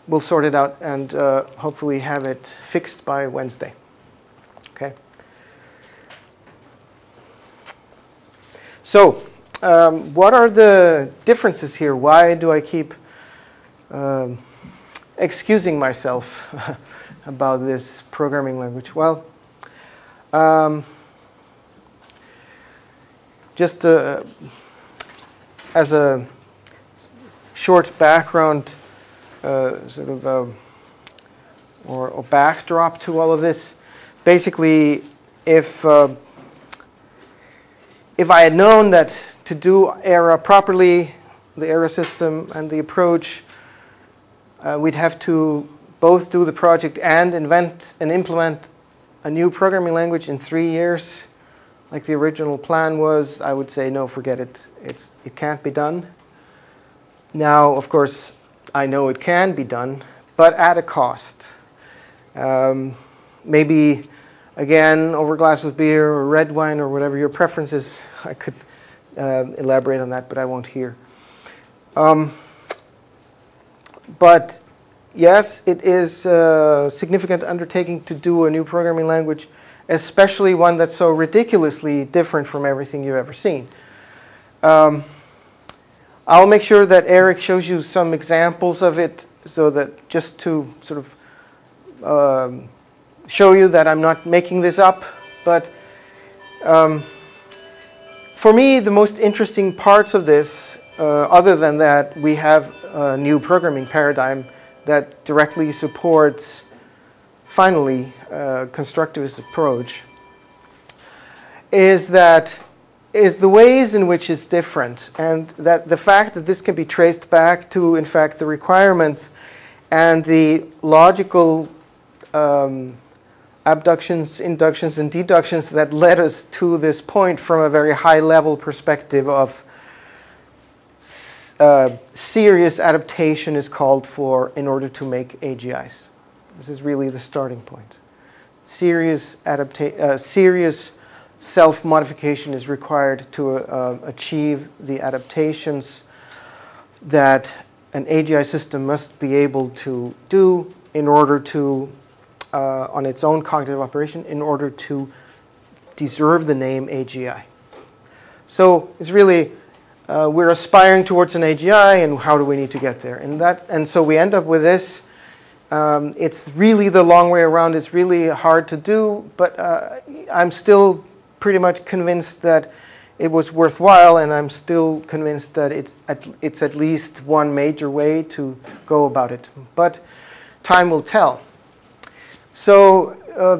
we'll sort it out and hopefully have it fixed by Wednesday. Okay. So, what are the differences here? Why do I keep excusing myself about this programming language? Well, just as a short background, sort of, or backdrop to all of this, basically, if I had known that to do AERA properly, the AERA system and the approach, we'd have to both do the project and invent and implement a new programming language in 3 years, like the original plan was, I would say, no, forget it. It can't be done. Now, of course, I know it can be done, but at a cost. Maybe, again, over a glass of beer or red wine or whatever your preference is, I could elaborate on that, but I won't here. But yes, it is a significant undertaking to do a new programming language, especially one that's so ridiculously different from everything you've ever seen. I'll make sure that Eric shows you some examples of it, so that just to sort of show you that I'm not making this up. But for me, the most interesting parts of this, other than that we have a new programming paradigm that directly supports, finally, constructivist approach, is the ways in which it's different, and that the fact that this can be traced back to, in fact, the requirements and the logical abductions, inductions, and deductions that led us to this point from a very high-level perspective of serious adaptation is called for in order to make AGIs. This is really the starting point. Serious self-modification is required to achieve the adaptations that an AGI system must be able to do in order to, on its own cognitive operation, in order to deserve the name AGI. So it's really, we're aspiring towards an AGI, and how do we need to get there? And so we end up with this. It's really the long way around. It's really hard to do, but I'm still pretty much convinced that it was worthwhile, and I'm still convinced that it's at least one major way to go about it. But time will tell. So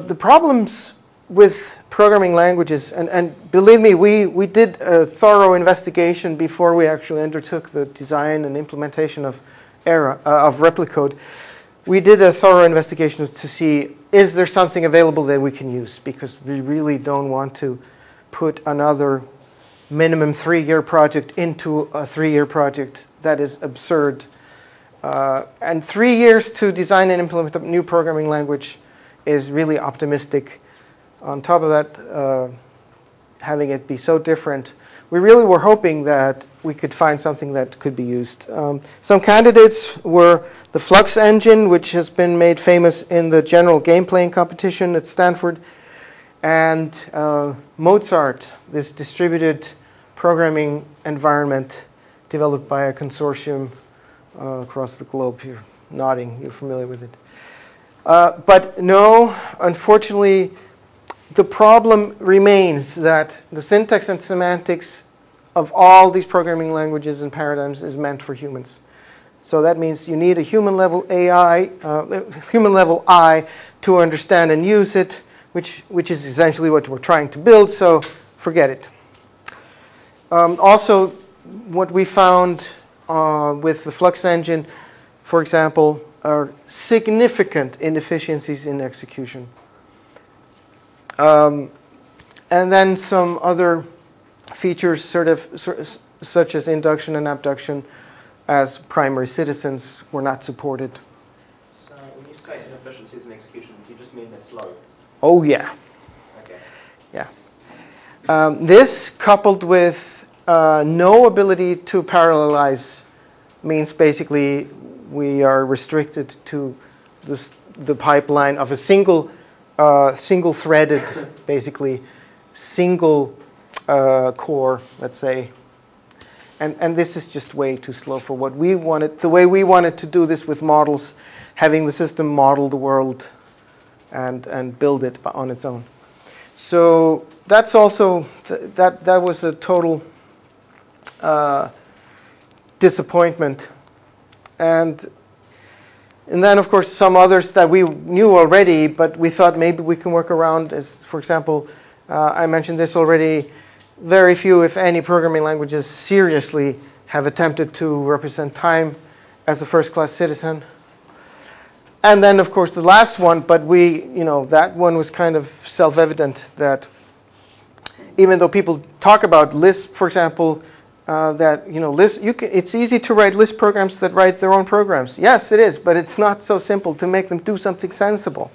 the problems with programming languages, and believe me, we did a thorough investigation before we actually undertook the design and implementation of AERA, of replicode. We did a thorough investigation to see is there something available that we can use? Because we really don't want to put another minimum 3-year project into a 3-year project. That is absurd. And 3 years to design and implement a new programming language is really optimistic. On top of that, having it be so different, we really were hoping that we could find something that could be used. Some candidates were the Flux engine, which has been made famous in the general game playing competition at Stanford, and Mozart, this distributed programming environment developed by a consortium across the globe. You're nodding, you're familiar with it. But no, unfortunately, the problem remains that the syntax and semantics of all these programming languages and paradigms is meant for humans. So that means you need a human-level AI, human-level eye to understand and use it, which is essentially what we're trying to build, so forget it. Also, what we found with the Flux engine, for example, are significant inefficiencies in execution. And then some other features, such as induction and abduction, as primary citizens, were not supported. So when you say inefficiencies in execution, do you just mean they're slow? Oh yeah. Okay. Yeah. This, coupled with no ability to parallelize, means basically we are restricted to the pipeline of a single-threaded, basically single core, let's say. And this is just way too slow for what we wanted. The way we wanted to do this with models, having the system model the world and build it on its own. So that's also, that was a total disappointment. And then, of course, some others that we knew already, but we thought maybe we can work around, as, for example, I mentioned this already, very few, if any, programming languages seriously have attempted to represent time as a first-class citizen. And then, of course, the last one, but that one was kind of self-evident that even though people talk about Lisp, for example, Lisp, it's easy to write Lisp programs that write their own programs. Yes, it is, but it's not so simple to make them do something sensible.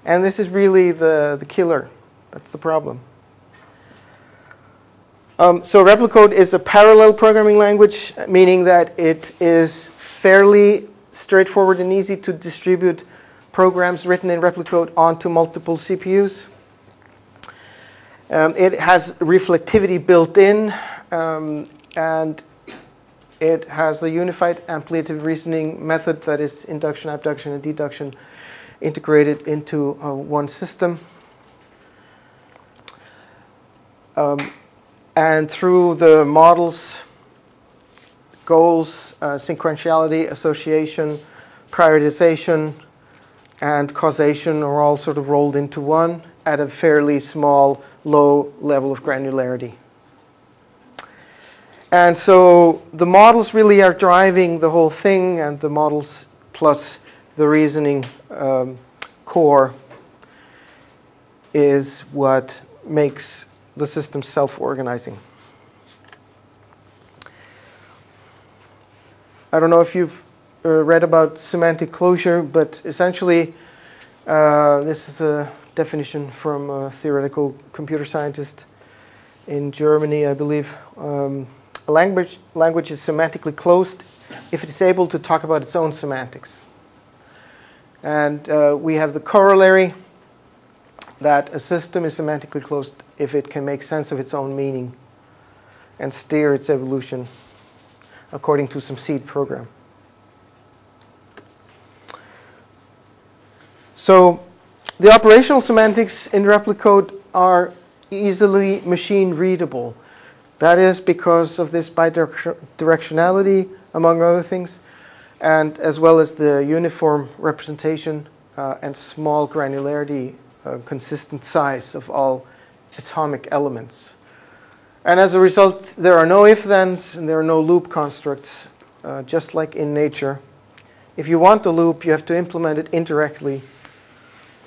And this is really the killer. That's the problem. So Replicode is a parallel programming language, meaning that it is fairly straightforward and easy to distribute programs written in Replicode onto multiple CPUs. It has reflectivity built in, and it has the unified ampliative reasoning method, that is induction, abduction, and deduction, integrated into one system. And through the models, goals, sequentiality, association, prioritization, and causation are all sort of rolled into one at a fairly small, low level of granularity. And so the models really are driving the whole thing, and the models plus the reasoning core is what makes the system self-organizing. I don't know if you've read about semantic closure, but essentially this is a definition from a theoretical computer scientist in Germany, I believe. A language is semantically closed if it is able to talk about its own semantics. And we have the corollary that a system is semantically closed if it can make sense of its own meaning and steer its evolution according to some seed program. So the operational semantics in Replicode are easily machine readable. That is because of this bidirectionality, among other things, and as well as the uniform representation and small granularity, consistent size of all atomic elements. And as a result, there are no if-thens and there are no loop constructs, just like in nature. If you want a loop, you have to implement it indirectly.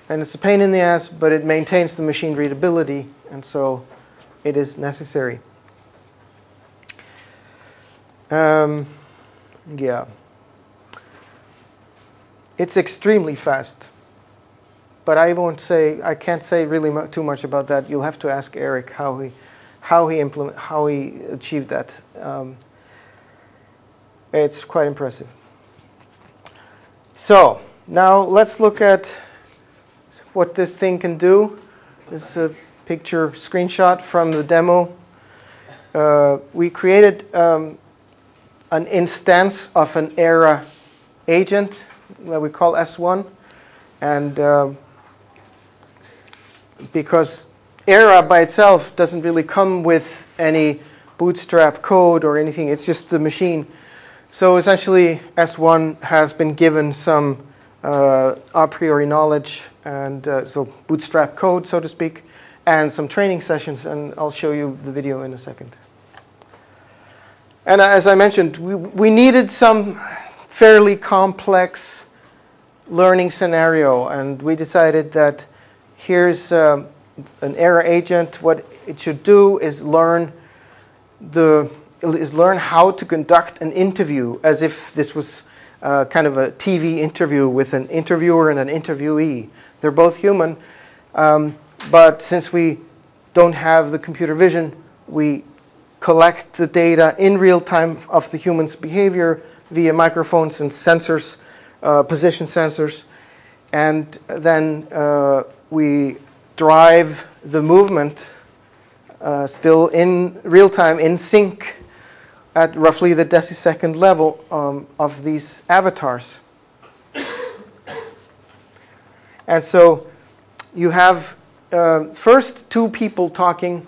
And it's a pain in the ass, but it maintains the machine readability, and so it is necessary. Yeah. It's extremely fast. But I can't say really too much about that. You'll have to ask Eric how he achieved that. It's quite impressive. So now let's look at what this thing can do. This is a picture screenshot from the demo. We created an instance of an AERA agent that we call S1, and because AERA by itself doesn't really come with any bootstrap code or anything, it's just the machine. So essentially S1 has been given some a priori knowledge, and so bootstrap code, so to speak, and some training sessions, and I'll show you the video in a second. And as I mentioned, we needed some fairly complex learning scenario, and we decided that here's an AERA agent. What it should do is learn how to conduct an interview as if this was kind of a TV interview with an interviewer and an interviewee. They're both human, but since we don't have the computer vision, we collect the data in real time of the human's behavior via microphones and sensors, position sensors, and then we drive the movement still in real time, in sync, at roughly the decisecond level of these avatars. And so you have first two people talking,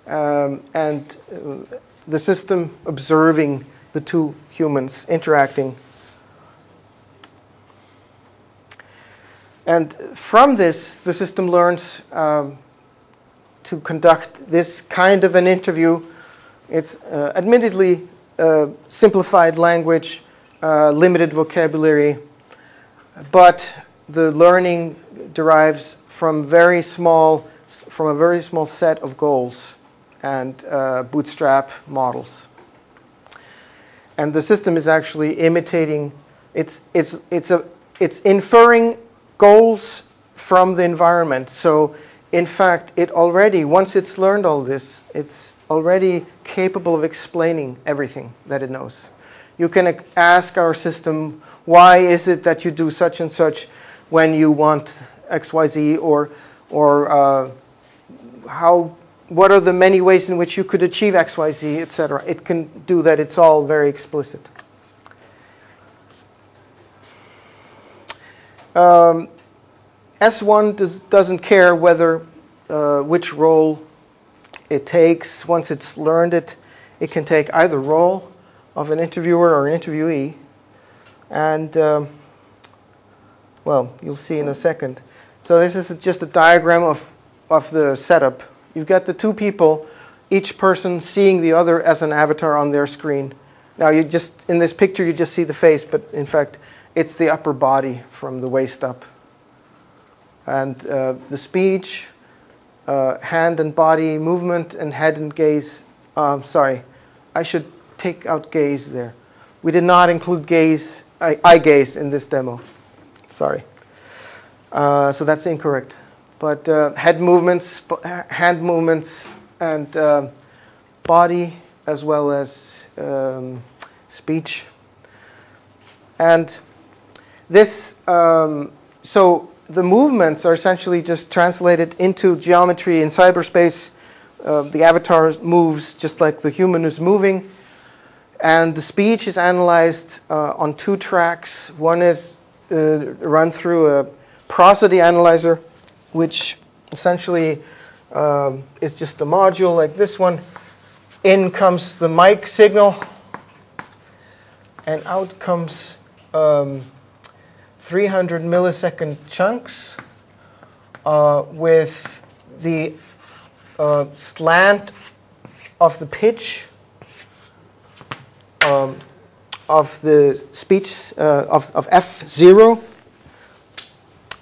and the system observing the two humans interacting. And from this, the system learns to conduct this kind of an interview. It's admittedly simplified language, limited vocabulary, but the learning derives from a very small set of goals and bootstrap models. And the system is actually imitating. It's inferring goals from the environment. So in fact, it already, once it's learned all this, it's already capable of explaining everything that it knows. You can ask our system, why is it that you do such and such when you want XYZ, or what are the many ways in which you could achieve XYZ, etc. It can do that. It's all very explicit. S1 doesn't care whether which role it takes. Once it's learned it, it can take either role of an interviewer or an interviewee. And, well, you'll see in a second. So this is just a diagram of the setup. You've got the two people, each person seeing the other as an avatar on their screen. Now, in this picture, you just see the face, but in fact, it's the upper body from the waist up. And the speech, hand and body movement, and head and gaze. Sorry, I should take out gaze there. We did not include gaze, eye gaze in this demo. Sorry. So that's incorrect. But head movements, hand movements, and body, as well as speech. And this, so the movements are essentially just translated into geometry in cyberspace. The avatar moves just like the human is moving. And the speech is analyzed on two tracks. One is run through a prosody analyzer, which essentially is just a module like this one. In comes the mic signal, and out comes 300 millisecond chunks with the slant of the pitch of the speech of F0,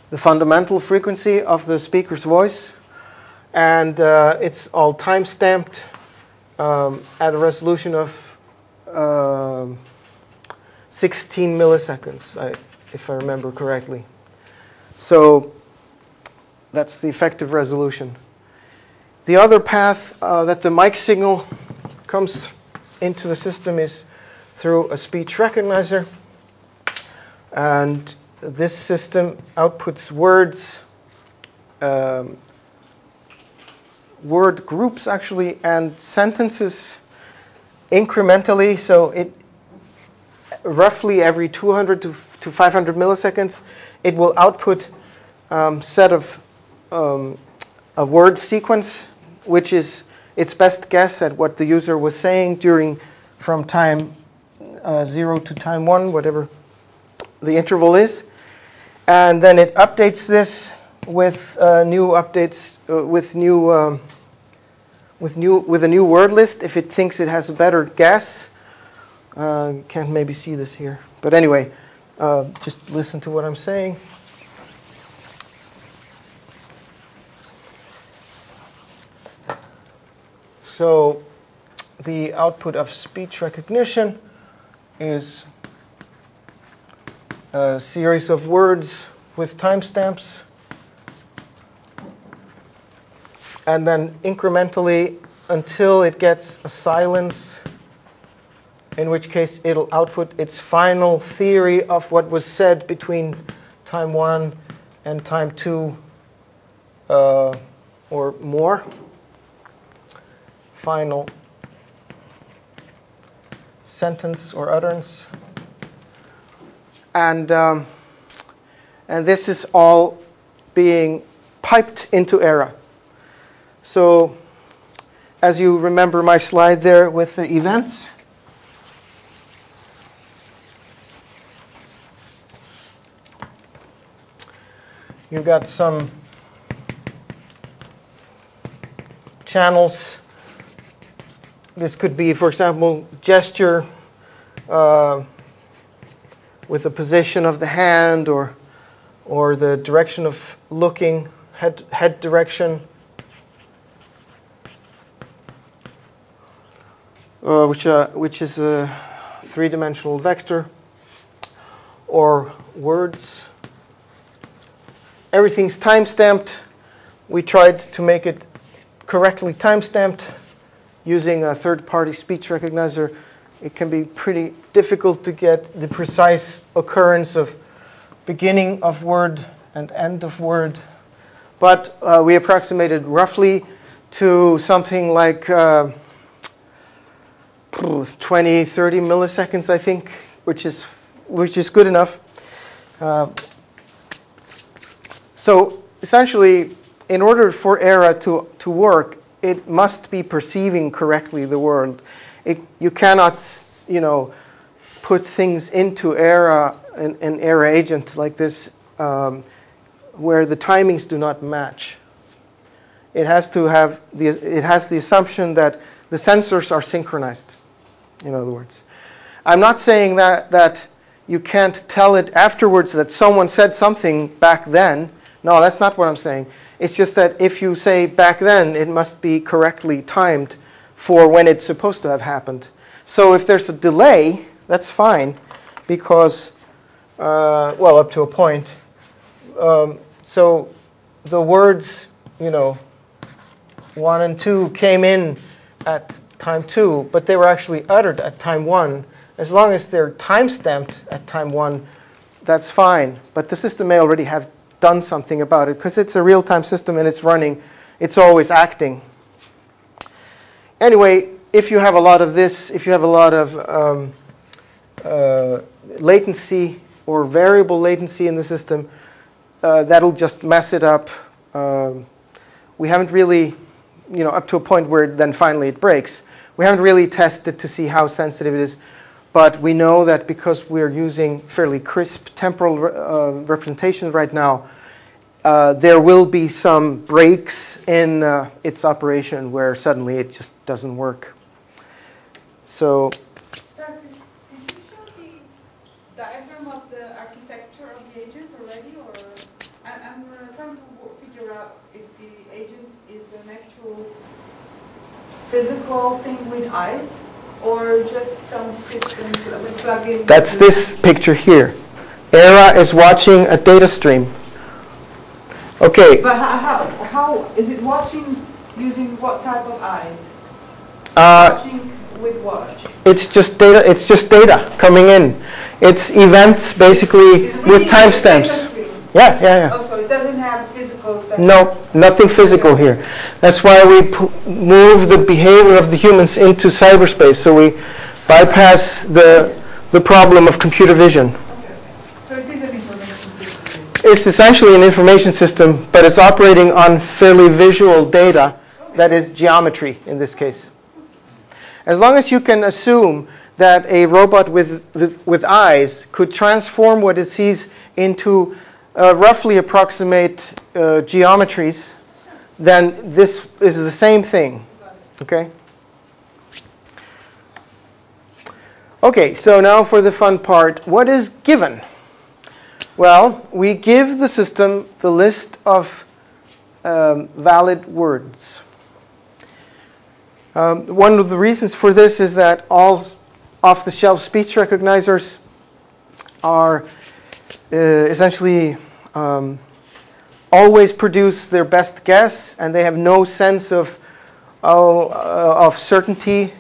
the fundamental frequency of the speaker's voice, and it's all time-stamped at a resolution of 16 milliseconds, if I remember correctly. So that's the effective resolution. The other path that the mic signal comes into the system is through a speech recognizer. And this system outputs words, word groups actually, and sentences incrementally. So it roughly every 200 to 500 milliseconds, it will output set of a word sequence, which is its best guess at what the user was saying from time 0 to time 1, whatever the interval is. And then it updates this with new updates, with a new word list if it thinks it has a better guess. Can't maybe see this here. But anyway, just listen to what I'm saying. So the output of speech recognition is a series of words with timestamps, and then incrementally until it gets a silence, in which case it'll output its final theory of what was said between time 1 and time 2 or more. Final sentence or utterance. And this is all being piped into AERA. So as you remember my slide there with the events, you've got some channels. This could be, for example, gesture with the position of the hand or the direction of looking, head direction, which is a three-dimensional vector, or words. Everything's time-stamped. We tried to make it correctly time-stamped using a third-party speech recognizer. It can be pretty difficult to get the precise occurrence of beginning of word and end of word. But we approximated roughly to something like 20, 30 milliseconds, I think, which is good enough. So essentially, in order for AERA to work, it must be perceiving correctly the world. You cannot, put things into AERA, an AERA agent like this, where the timings do not match. It has the assumption that the sensors are synchronized, in other words. I'm not saying that you can't tell it afterwards that someone said something back then. No, that's not what I'm saying. It's just that if you say back then, it must be correctly timed for when it's supposed to have happened. So if there's a delay, that's fine, because, well, up to a point. So the words, 1 and 2 came in at time 2, but they were actually uttered at time 1. As long as they're time-stamped at time 1, that's fine. But the system may already have done something about it, because it's a real-time system and it's running. It's always acting. Anyway, if you have a lot of this, if you have a lot of latency or variable latency in the system, that'll just mess it up. We haven't really, up to a point where then finally it breaks. We haven't really tested to see how sensitive it is. But we know that because we're using fairly crisp temporal representation right now, there will be some breaks in its operation where suddenly it just doesn't work. So, Did you show the diagram of the architecture of the agent already, or I'm trying to figure out if the agent is an actual physical thing with eyes or just some system we plug in. That's this picture here. AERA is watching a data stream. Okay. But how is it watching using what type of eyes? Watching with what? It's just data. It's just data coming in. It's events basically with timestamps. Yeah. Oh, so it doesn't have physical section? No, nothing physical here. That's why we move the behavior of the humans into cyberspace. So we bypass the problem of computer vision. So it is an information system? It's essentially an information system, but it's operating on fairly visual data, that is geometry in this case. As long as you can assume that a robot with eyes could transform what it sees into roughly approximate geometries, then this is the same thing. Okay? Okay, so now for the fun part. What is given? Well, we give the system the list of valid words. One of the reasons for this is that all off-the-shelf speech recognizers are essentially always produce their best guess, and they have no sense of certainty.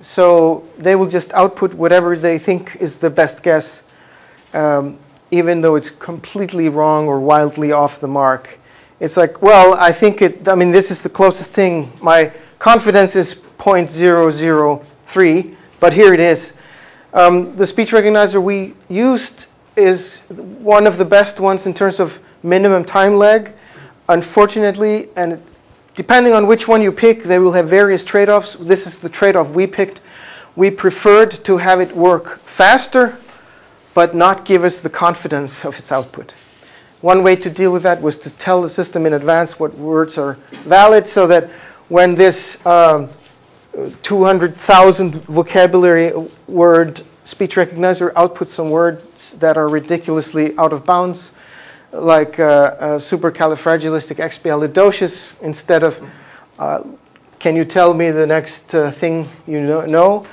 So they will just output whatever they think is the best guess, even though it's completely wrong or wildly off the mark. It's like, well, I mean, this is the closest thing. My confidence is 0.003, but here it is. The speech recognizer we used is one of the best ones in terms of minimum time lag. Unfortunately, and depending on which one you pick, they will have various trade-offs. This is the trade-off we picked. We preferred to have it work faster, but not give us the confidence of its output. One way to deal with that was to tell the system in advance what words are valid, so that when this 200,000 vocabulary word speech recognizer outputs some words that are ridiculously out of bounds, like supercalifragilisticexpialidocious, instead of can you tell me the next thing you know,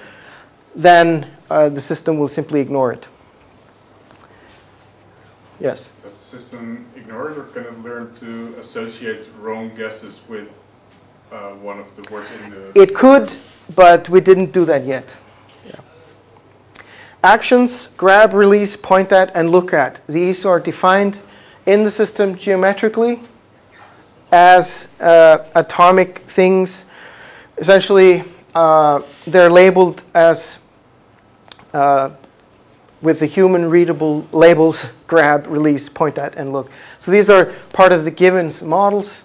then the system will simply ignore it. Yes? Does the system ignore it, or can it learn to associate wrong guesses with one of the words in the... It could, but we didn't do that yet. Yeah. Actions, grab, release, point at, and look at. These are defined in the system geometrically as atomic things. Essentially, they're labeled as with the human readable labels: grab, release, point at, and look. So these are part of the givens models.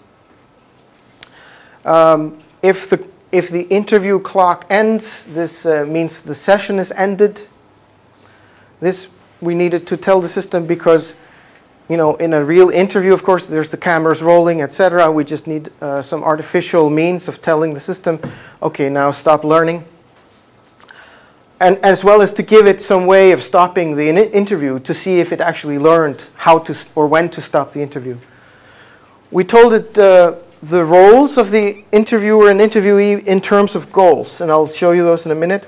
If the interview clock ends, this means the session is ended. This we needed to tell the system because, you know, in a real interview, of course, there's the cameras rolling, etc. We just need some artificial means of telling the system, okay, now stop learning. And as well as to give it some way of stopping the interview to see if it actually learned how to or when to stop the interview. We told it the roles of the interviewer and interviewee in terms of goals, and I'll show you those in a minute.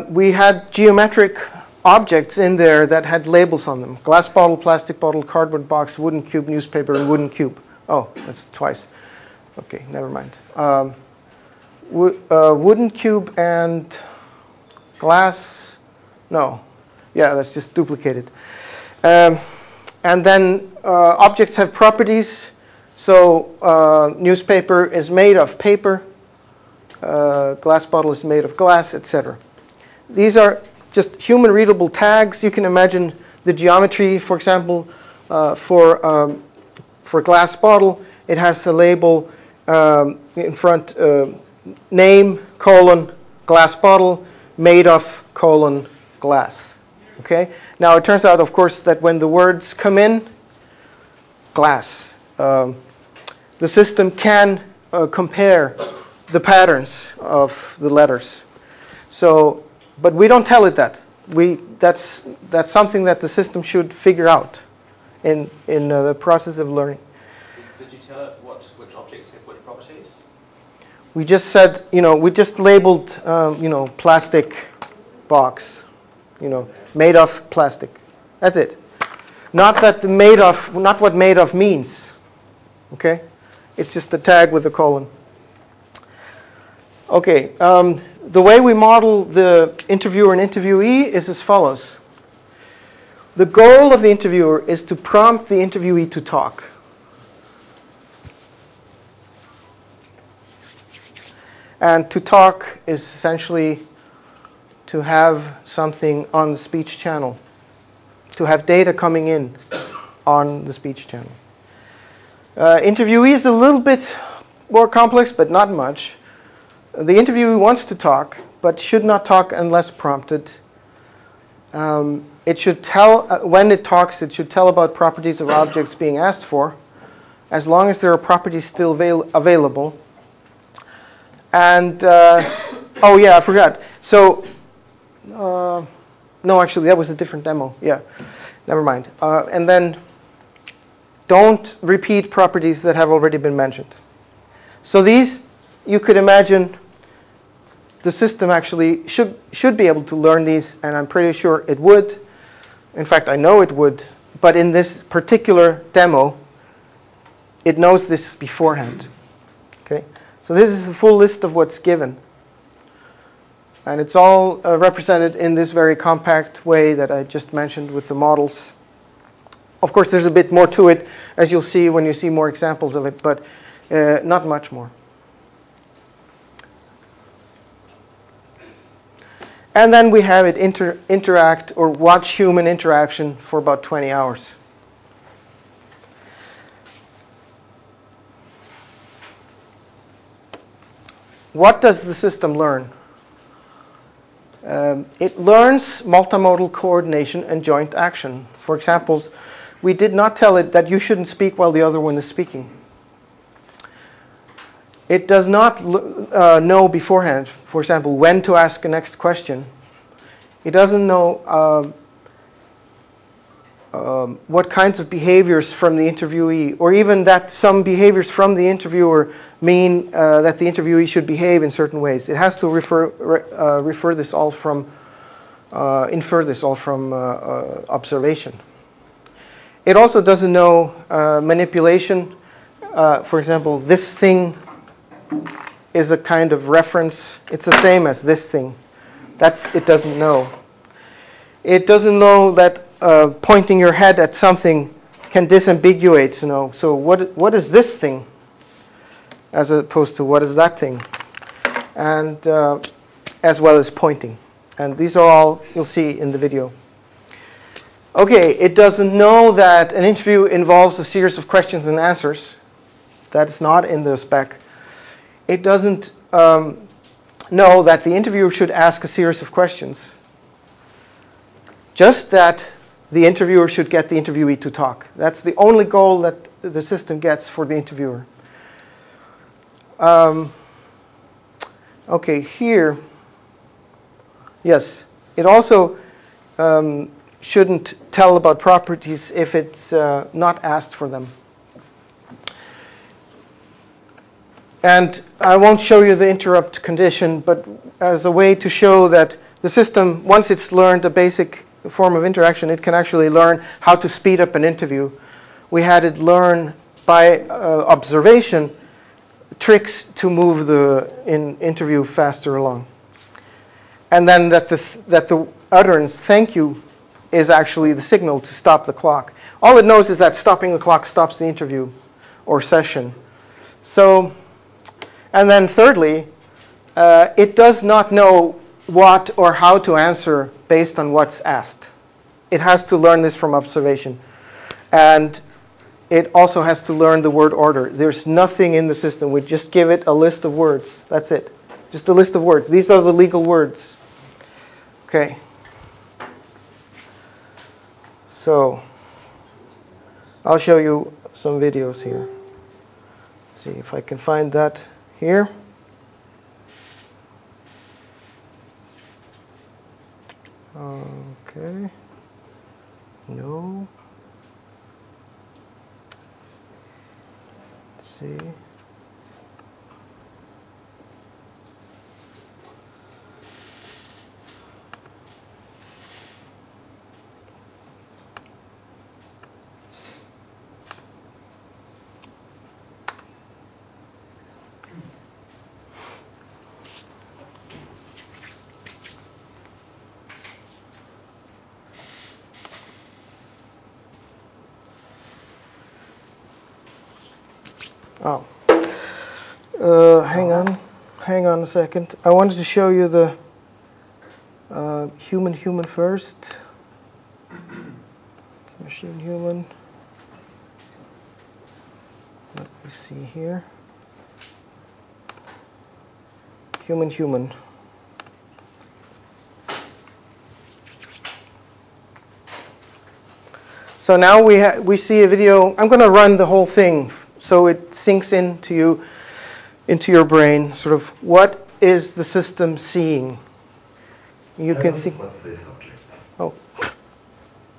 We had geometric objects in there that had labels on them: glass bottle, plastic bottle, cardboard box, wooden cube, newspaper, and wooden cube. Oh, that's twice. Okay, never mind. Wooden cube and glass, no. Yeah, that's just duplicated. And then objects have properties. So newspaper is made of paper, glass bottle is made of glass, etc. These are just human readable tags. You can imagine the geometry, for example, for glass bottle. It has the label in front, name, colon, glass bottle, made of, colon, glass. Okay? Now it turns out, of course, that when the words come in, glass, the system can compare the patterns of the letters. So, but we don't tell it that. That's something that the system should figure out. in the process of learning. Did you tell it which objects have which properties? We just said, we just labeled, plastic box, made of plastic. That's it. Not that not what made of means. Okay? It's just a tag with a colon. Okay. The way we model the interviewer and interviewee is as follows. The goal of the interviewer is to prompt the interviewee to talk. And to talk is essentially to have something on the speech channel, to have data coming in on the speech channel. Interviewee is a little bit more complex, but not much. The interviewee wants to talk, but should not talk unless prompted. It should tell, when it talks, it should tell about properties of objects being asked for, as long as there are properties still available. And, oh yeah, I forgot. So, no, actually, that was a different demo. Yeah, never mind. And then, don't repeat properties that have already been mentioned. So these, you could imagine, the system actually should be able to learn these, and I'm pretty sure it would. In fact, I know it would. But in this particular demo, it knows this beforehand. Okay? So this is a full list of what's given. And it's all represented in this very compact way that I just mentioned with the models. Of course, there's a bit more to it, as you'll see when you see more examples of it, but not much more. And then we have it interact or watch human interaction for about 20 hours. What does the system learn? It learns multimodal coordination and joint action. For examples, we did not tell it that you shouldn't speak while the other one is speaking. It does not know beforehand, for example, when to ask the next question. It doesn't know what kinds of behaviors from the interviewee, or even that some behaviors from the interviewer mean that the interviewee should behave in certain ways. It has to infer this all from observation. It also doesn't know manipulation. For example, this thing is a kind of reference. It's the same as this thing. That it doesn't know. It doesn't know that pointing your head at something can disambiguate. So what is this thing, as opposed to what is that thing, and as well as pointing. And these are all you'll see in the video. Okay, it doesn't know that an interview involves a series of questions and answers. That's not in the spec. It doesn't know that the interviewer should ask a series of questions. Just that the interviewer should get the interviewee to talk. That's the only goal that the system gets for the interviewer. Okay, here, yes, it also shouldn't tell about properties if it's not asked for them. And I won't show you the interrupt condition, but as a way to show that the system, once it's learned a basic form of interaction, it can actually learn how to speed up an interview. We had it learn by observation tricks to move the interview faster along. And then that the utterance, thank you, is actually the signal to stop the clock. All it knows is that stopping the clock stops the interview or session. So, and then thirdly, it does not know what or how to answer based on what's asked. It has to learn this from observation. And it also has to learn the word order. There's nothing in the system. We just give it a list of words. That's it. Just a list of words. These are the legal words. Okay. So I'll show you some videos here. Let's see if I can find that here. Okay. No. see. Oh, hang on a second. I wanted to show you the human first. Machine human. Let me see here. Human. So now we see a video. I'm going to run the whole thing so it sinks into your brain. Sort of, what is the system seeing? You can think. What's this object? Oh.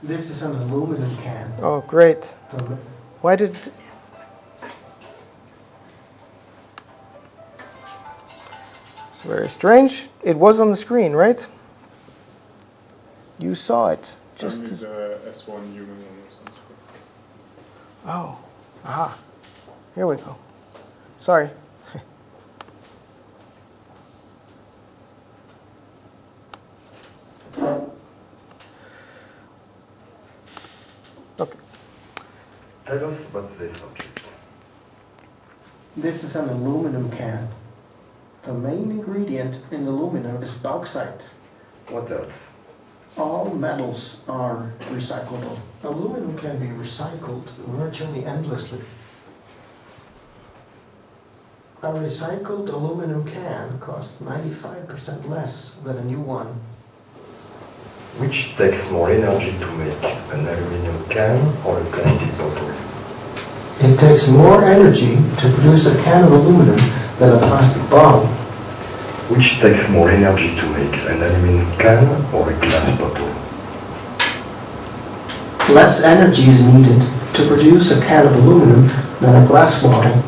This is an aluminum can. Oh, great. Why did? It's very strange. It was on the screen, right? You saw it. Just as S1 human on the screen. Oh, aha. Here we go. Sorry. Okay. Tell us what's this object. This is an aluminum can. The main ingredient in aluminum is bauxite. What else? All metals are recyclable. Aluminum can be recycled virtually endlessly. A recycled aluminum can costs 95% less than a new one. Which takes more energy to make, an aluminum can or a plastic bottle? It takes more energy to produce a can of aluminum than a plastic bottle. Which takes more energy to make, an aluminum can or a glass bottle? Less energy is needed to produce a can of aluminum than a glass bottle.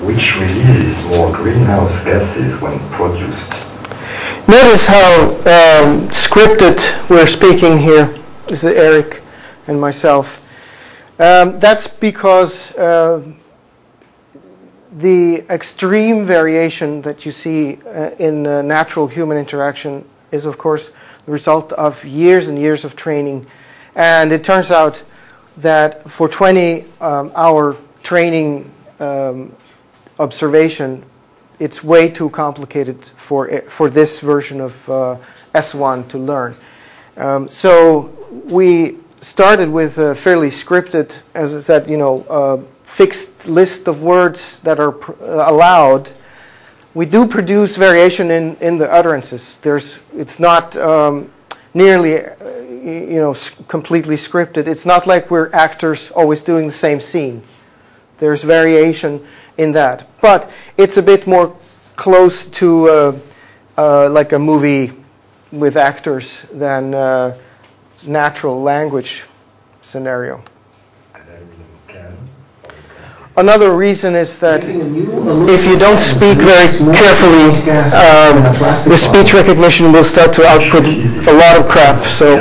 Which releases more greenhouse gases when produced? Notice how scripted we're speaking here. This is Eric and myself. That's because the extreme variation that you see in natural human interaction is, of course, the result of years and years of training. And it turns out that for 20-hour training observation, it's way too complicated for this version of S1 to learn. So we started with a fairly scripted, as I said, fixed list of words that are allowed. We do produce variation in the utterances. It's not nearly, completely scripted. It's not like we're actors always doing the same scene. There's variation in that, but it's a bit more close to like a movie with actors than natural language scenario. Another reason is that if you don't speak very carefully, the speech recognition will start to output a lot of crap, so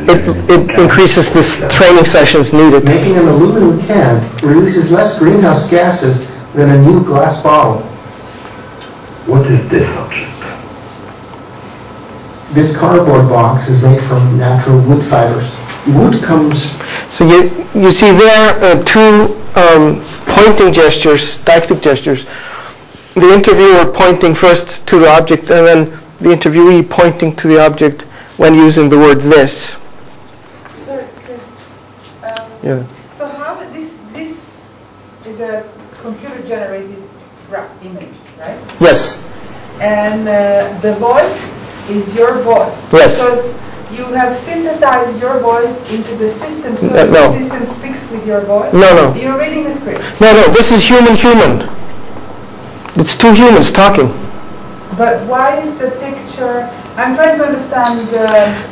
it increases the training sessions needed. Making an aluminum can releases less greenhouse gases than a new glass bottle. What is this object? This cardboard box is made from natural wood fibers. Wood comes... So you see there two pointing gestures, didactic gestures. The interviewer pointing first to the object, and then the interviewee pointing to the object when using the word this. Sorry, yeah. So how this is a computer-generated image, right? Yes. And the voice is your voice. Yes. Because you have synthesized your voice into the system, so no. the system speaks with your voice. No. You're reading a script. No. This is human. It's two humans talking. But why is the picture? I'm trying to understand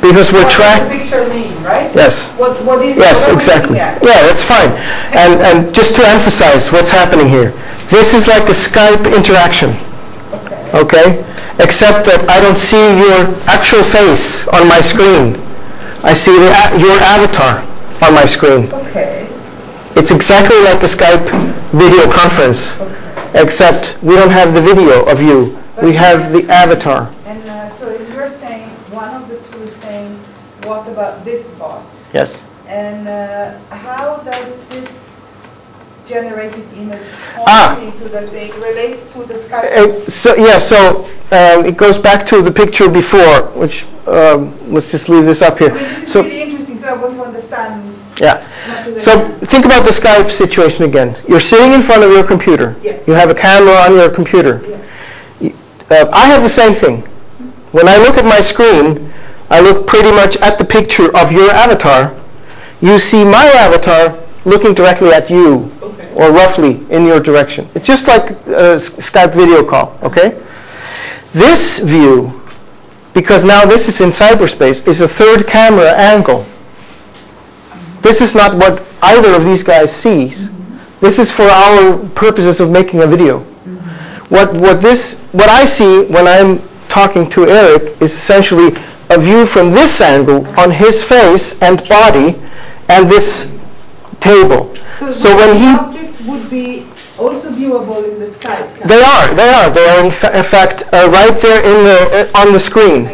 because we're what trying. the picture mean, right? Yes. What is? Yes, what exactly. Yeah, that's fine. And just to emphasize what's happening here, this is like a Skype interaction. Okay. Except that I don't see your actual face on my screen. I see your avatar on my screen. Okay. It's exactly like a Skype video conference, except we don't have the video of you. We have the avatar. And so you're saying, one of the two is saying, what about this bot? Yes. And how does this generated image to the thing relate to the Skype? So it goes back to the picture before, which let's just leave this up here. I mean, this is really interesting, so I want to understand. Yeah. So think about the Skype situation again. You're sitting in front of your computer. Yeah. You have a camera on your computer. Yeah. I have the same thing. When I look at my screen, I look pretty much at the picture of your avatar. You see my avatar looking directly at you, or roughly in your direction. It's just like a Skype video call, okay? This view, because now this is in cyberspace, is a third camera angle. This is not what either of these guys sees. This is for our purposes of making a video. What I see when I'm talking to Eric is essentially a view from this angle on his face and body and this table. So when he objects would be also viewable in the Skype. They are in fact right there on the screen,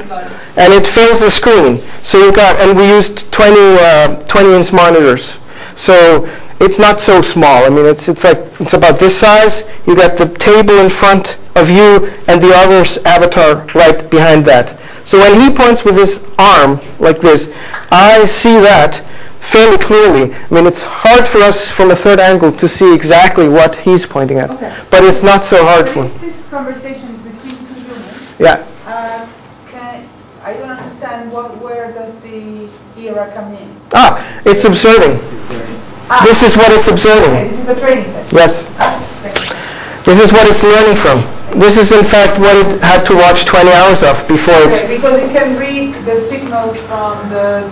and it fills the screen. So you got, and we used 20-inch monitors. So it's not so small. I mean, it's about this size. You got the table in front of you and the other's avatar right behind that. So when he points with his arm like this, I see that fairly clearly. I mean, it's hard for us from a third angle to see exactly what he's pointing at, but it's not so hard for him. This conversation is between two humans. Yeah. I don't understand where does the AERA come in? It's observing. This is what it's observing. Okay, this is the training session. Yes. Okay. This is what it's learning from. This is in fact what it had to watch 20 hours of before it. Because it can read the signals from the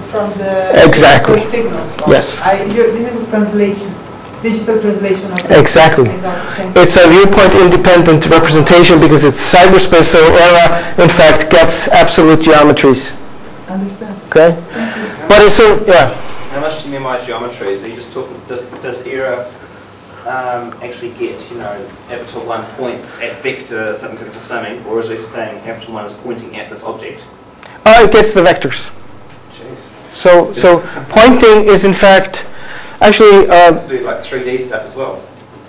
exactly. Signals. Right? Yes. This is translation, digital translation of exactly. It's a viewpoint independent representation because it's cyberspace. So AERA in fact gets absolute geometries. Understand. Okay. But it's How much do you memorize geometries? Are you just talking? Does AERA actually get, avatar 1 points at vector something, or is it just saying avatar 1 is pointing at this object? It gets the vectors. Jeez. So pointing is in fact actually. It's do like 3D stuff as well.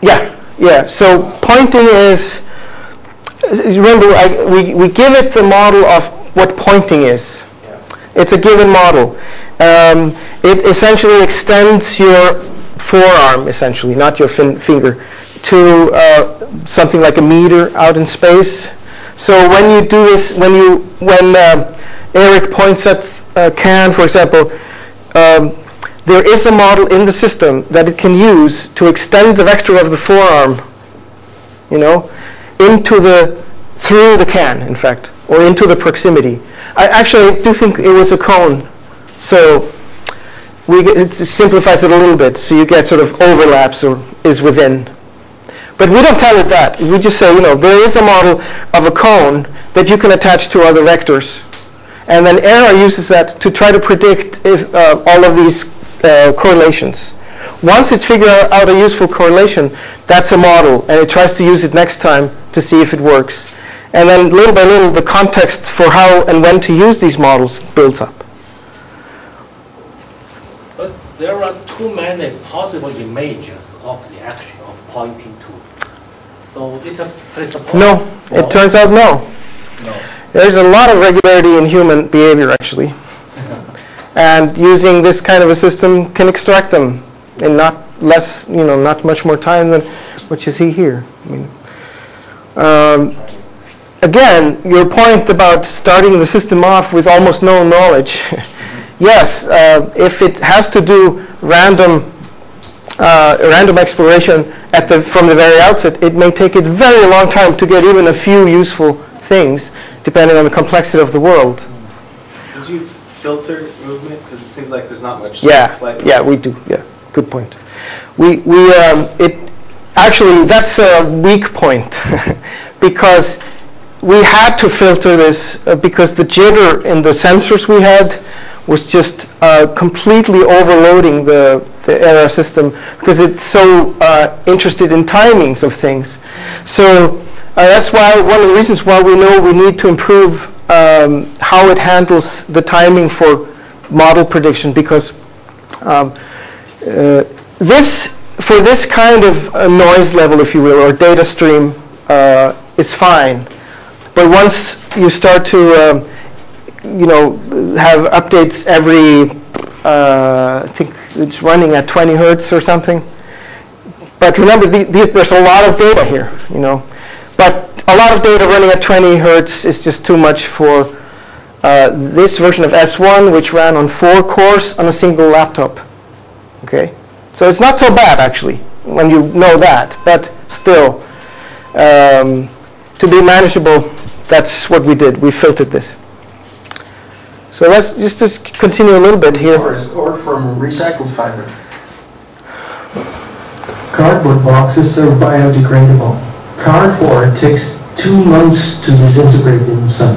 Yeah. So pointing is. Remember, we give it the model of what pointing is. Yeah. It's a given model. It essentially extends your forearm, essentially, not your finger, to something like a meter out in space. So when you do this, when Eric points at Can, for example, there is a model in the system that it can use to extend the vector of the forearm, through the Can, in fact, or into the proximity. I actually do think it was a cone, so it simplifies it a little bit, so you get sort of overlaps or is within. But we don't tell it that. We just say, there is a model of a cone that you can attach to other vectors. And then AERA uses that to try to predict if all of these correlations. Once it's figured out a useful correlation, that's a model, and it tries to use it next time to see if it works. And then little by little, the context for how and when to use these models builds up. But there are too many possible images of the action of pointing to. So it presupposes... No, it turns out no. There's a lot of regularity in human behavior, actually. And using this kind of a system can extract them in not much more time than what you see here. Again, your point about starting the system off with almost no knowledge. Yes, if it has to do random exploration from the very outset, it may take a very long time to get even a few useful things, depending on the complexity of the world. Did you filter movement? Because it seems like there's not much. Yeah, we do. Yeah, good point. Actually, that's a weak point because we had to filter this because the jitter in the sensors we had was just completely overloading the AERA system because it's so interested in timings of things. So that's why one of the reasons why we know we need to improve how it handles the timing for model prediction, because for this kind of noise level, if you will, or data stream is fine. But once you start to have updates every, I think it's running at 20 hertz or something. But remember, there's a lot of data here, But a lot of data running at 20 hertz is just too much for this version of S1, which ran on 4 cores on a single laptop. Okay, so it's not so bad actually when you know that, but still, to be manageable, that's what we did. We filtered this. So let's just continue a little bit here. Or from recycled fiber. Cardboard boxes are biodegradable. Cardboard takes 2 months to disintegrate in the sun.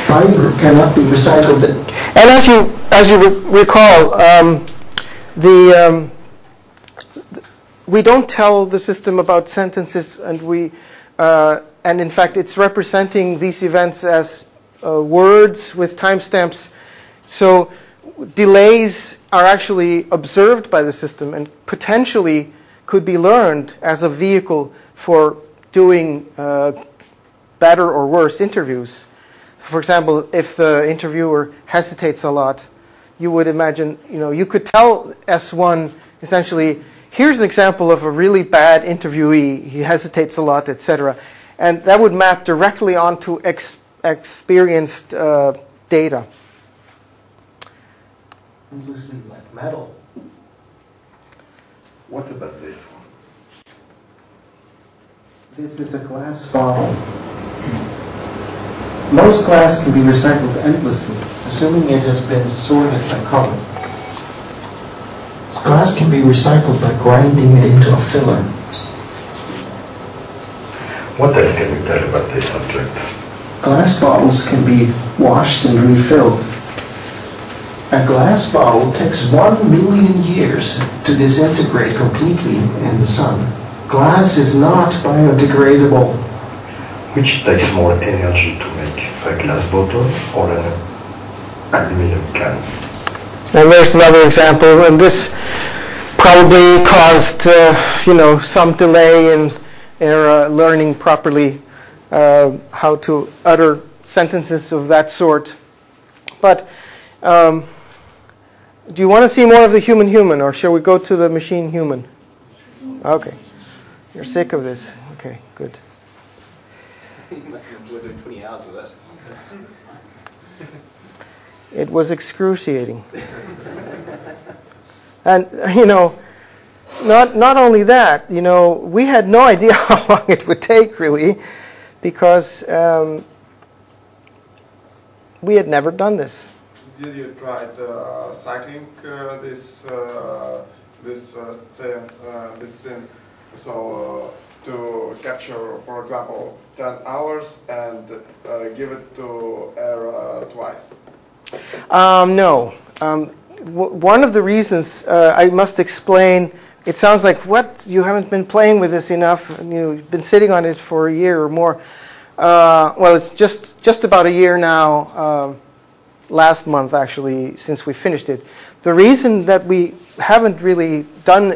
Fiber cannot be recycled. And as you recall, we don't tell the system about sentences, and in fact, it's representing these events as words with timestamps. So delays are actually observed by the system and potentially could be learned as a vehicle for doing better or worse interviews. For example, if the interviewer hesitates a lot, you would imagine, you could tell S1 essentially, here's an example of a really bad interviewee. He hesitates a lot, etc. And that would map directly onto experienced data. Listening like metal. What about this one? This is a glass bottle. Most glass can be recycled endlessly, assuming it has been sorted by color. Glass can be recycled by grinding it into a filler. What else can you tell about this subject? Glass bottles can be washed and refilled. A glass bottle takes 1 million years to disintegrate completely in the sun. Glass is not biodegradable. Which takes more energy to make, a glass bottle or an aluminum can? And there's another example, and this probably caused, some delay in learning properly how to utter sentences of that sort. But do you want to see more of the human-human, or shall we go to the machine-human? Okay. You're sick of this. Okay, good. You must have been doing 20 hours of that. It was excruciating. And, not only that, we had no idea how long it would take, really, because we had never done this. Did you try cycling this scenes? So to capture, for example, 10 hours and give it to AERA twice? No. One of the reasons I must explain, it sounds like, what, you haven't been playing with this enough, and you've been sitting on it for a year or more. Well, it's just about a year now, last month actually, since we finished it. The reason that we haven't really done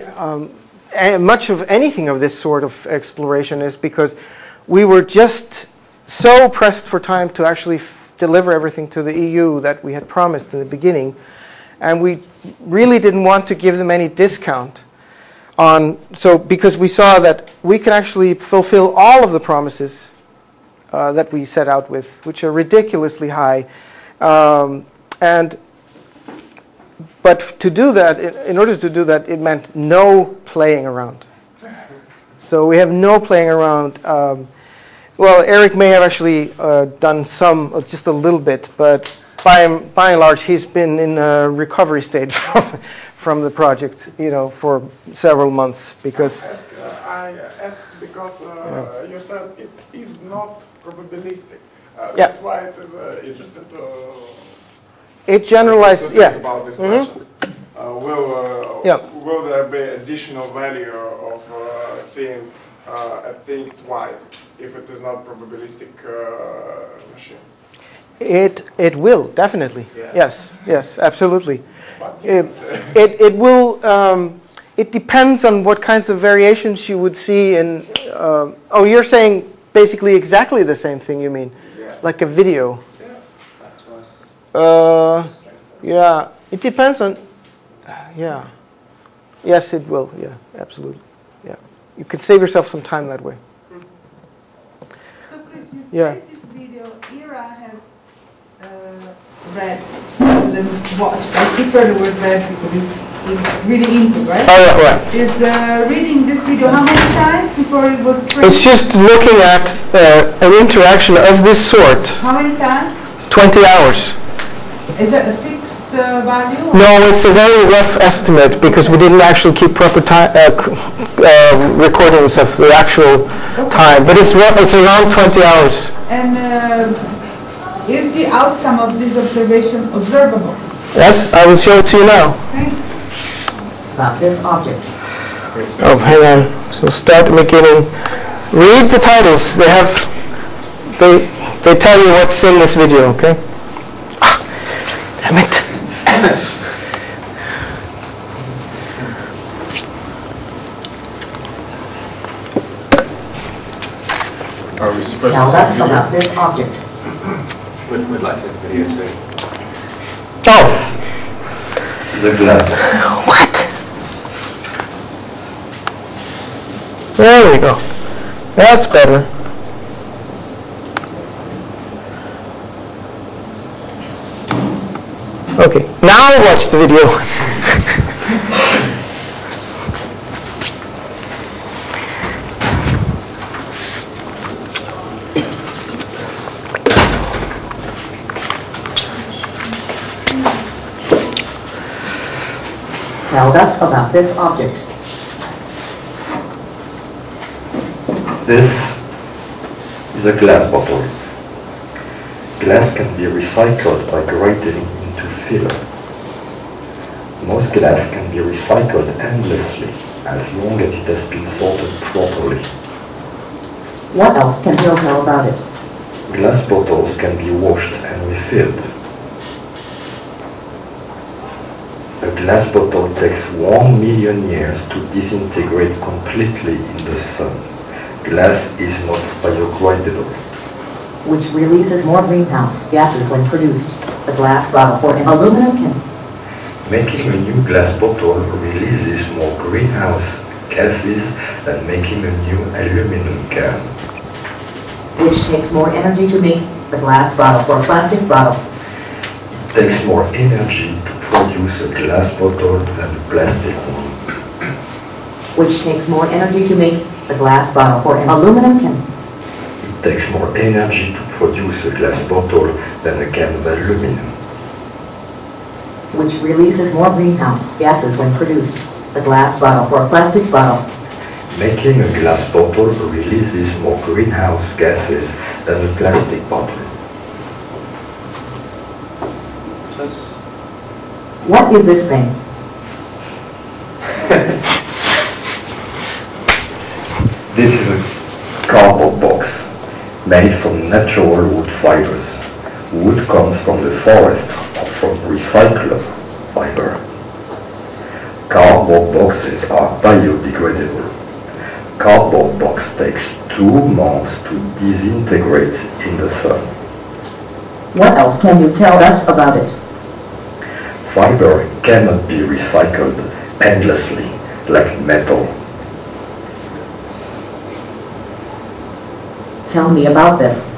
much of anything of this sort of exploration is because we were just so pressed for time to actually deliver everything to the EU that we had promised in the beginning, and we really didn't want to give them any discount because we saw that we could actually fulfill all of the promises that we set out with, which are ridiculously high, but to do that, in order to do that, it meant no playing around. So we have no playing around. Well, Eric may have actually done some, just a little bit, but by and large, he's been in a recovery stage from the project, you know, for several months because. I asked because you said it is not probabilistic. Yeah. That's why it is interesting to. It generalized, yeah. Think about this question. Will there be additional value of seeing a thing twice if it is not probabilistic machine? It will definitely. Yeah. Yes, absolutely. It will. It depends on what kinds of variations you would see in. Oh, you're saying basically exactly the same thing. You mean, like a video? Yeah. It depends on. Yeah. Yes, it will. Yeah, absolutely. Yeah. You could save yourself some time that way. So, Kris, you Yeah. played this video. AERA has read and watched. I prefer the word read because it's really input, right? Oh, yeah, right. Is reading this video how many times before it was trained? It's just looking at an interaction of this sort. How many times? 20 hours. Is that a fixed value? No, it's a very rough estimate because we didn't actually keep proper time recordings of the actual time, but it's around 20 hours. And is the outcome of this observation observable? Yes, I will show it to you now. Thanks. About this object. Oh, hang on. So start at the beginning. Read the titles. They tell you what's in this video, okay? Ah, damn it. Are we supposed Now to that's see about this object. We'd like to have a video too. Oh. The glass. What? There we go. That's better. Okay, now watch the video. Tell us about this object. This is a glass bottle. Glass can be recycled by grinding into filler. Most glass can be recycled endlessly as long as it has been sorted properly. What else can Bill tell about it? Glass bottles can be washed and refilled. A glass bottle takes 1 million years to disintegrate completely in the sun. Glass is not biodegradable. Which releases more greenhouse gases when produced. The glass bottle for an aluminum can. Making a new glass bottle releases more greenhouse gases than making a new aluminum can. Which takes more energy to make. The glass bottle for a plastic bottle. It takes more energy to produce a glass bottle than a plastic one. Which takes more energy to make. The glass bottle for an aluminum can. It takes more energy to produce a glass bottle than a can of aluminum. Which releases more greenhouse gases when produced. The glass bottle for a plastic bottle. Making a glass bottle releases more greenhouse gases than a plastic bottle. What is this thing? This is a cardboard box made from natural wood fibers. Wood comes from the forest or from recycled fiber. Cardboard boxes are biodegradable. Cardboard box takes 2 months to disintegrate in the sun. What else can you tell us about it? Fiber cannot be recycled endlessly like metal. Tell me about this.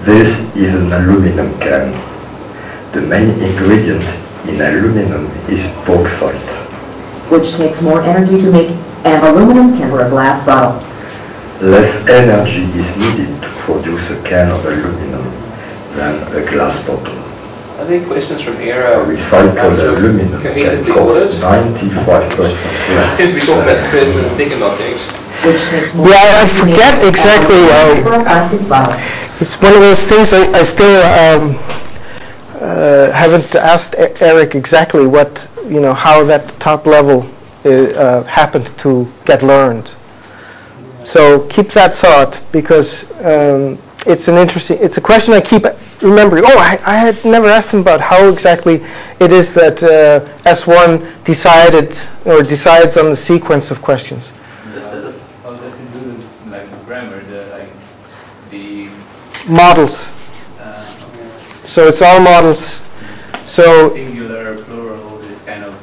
This is an aluminum can. The main ingredient in aluminum is bauxite. Which takes more energy to make. and aluminum can or a glass bottle. Less energy is needed to produce a can of aluminum than a glass bottle. I think questions from AERA recycled aluminum cohesively can ordered. cost 95% less. Seems to be talking about the first and the second object. Which takes more Yeah, I forget exactly. It's one of those things I still haven't asked Eric exactly what, how that top level happened to get learned. So keep that thought, because it's a question I keep remembering. Oh, I had never asked him about how exactly it is that S1 decides on the sequence of questions. How does it do like grammar, the models? So it's all models. So singular, plural, this kind of.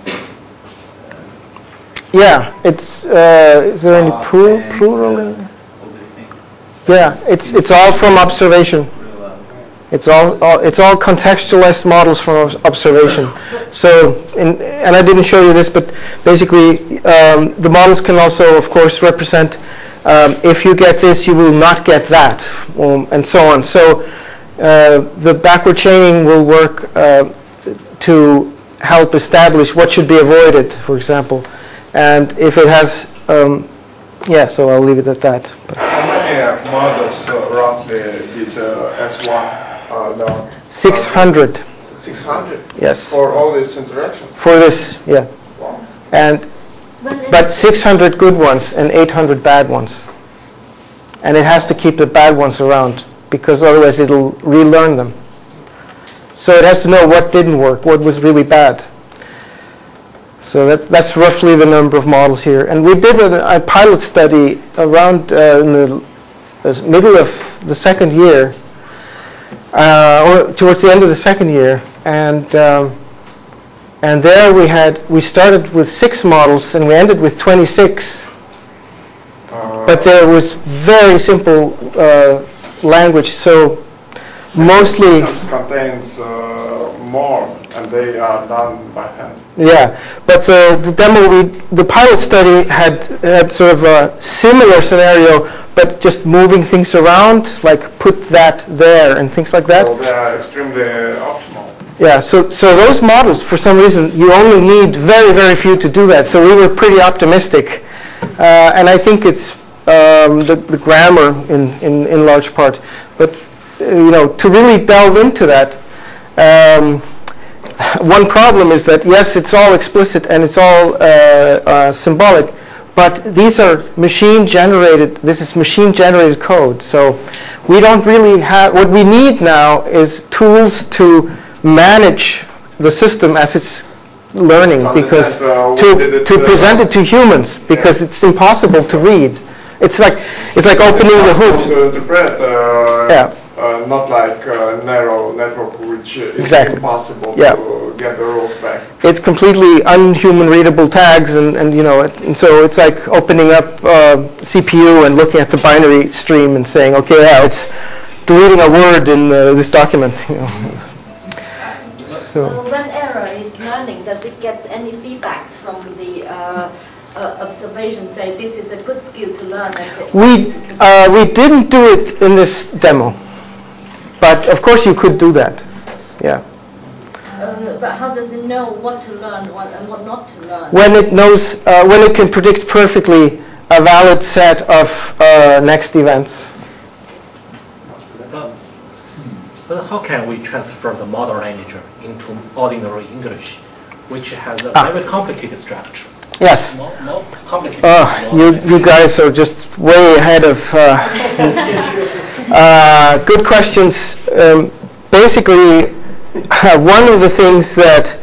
Yeah, it's. Is there any plural in there? Yeah, it's all from observation. It's all contextualized models from observation. So, and I didn't show you this, but basically the models can also, of course, represent if you get this, you will not get that, and so on. So the backward chaining will work to help establish what should be avoided, for example. And if it has, yeah, so I'll leave it at that. But how many models roughly did S1 learn? 600. 600? Yes. For all these interactions? For this, yeah. Wow. But 600 good ones and 800 bad ones. And it has to keep the bad ones around, because otherwise it'll relearn them. So it has to know what didn't work, what was really bad. So that's roughly the number of models here. And we did a pilot study around in the middle of the second year, or towards the end of the second year, and there we started with 6 models and we ended with 26. But there was very simple language, so mostly contains more, and they are done by hand. Yeah, but the demo, the pilot study had sort of a similar scenario, but just moving things around, like put that there and things like that. So they are extremely optimal. Yeah, so those models, for some reason, you only need very, very few to do that. So we were pretty optimistic, and I think it's the grammar in large part. But to really delve into that. One problem is that, yes, it's all explicit and it's all symbolic, but these are machine-generated, this is machine-generated code. So we don't really have, what we need now is tools to manage the system as it's learning, because to present it to humans, because it's impossible to read. It's like opening the hood. To interpret, yeah. Not like a narrow network, which is exactly. impossible Yeah. to get the rules back. It's completely unhuman readable tags, and and so it's like opening up CPU and looking at the binary stream and saying, okay, yeah, it's deleting a word in this document. So when AERA is learning, does it get any feedbacks from the observation? Say this is a good skill to learn. We didn't do it in this demo. But of course you could do that, yeah. But how does it know what to learn and what not to learn? When it knows, when it can predict perfectly a valid set of next events. But how can we transfer the model language into ordinary English, which has a very complicated structure? Yes. More complicated. You guys are just way ahead of. Good questions. Basically, one of the things that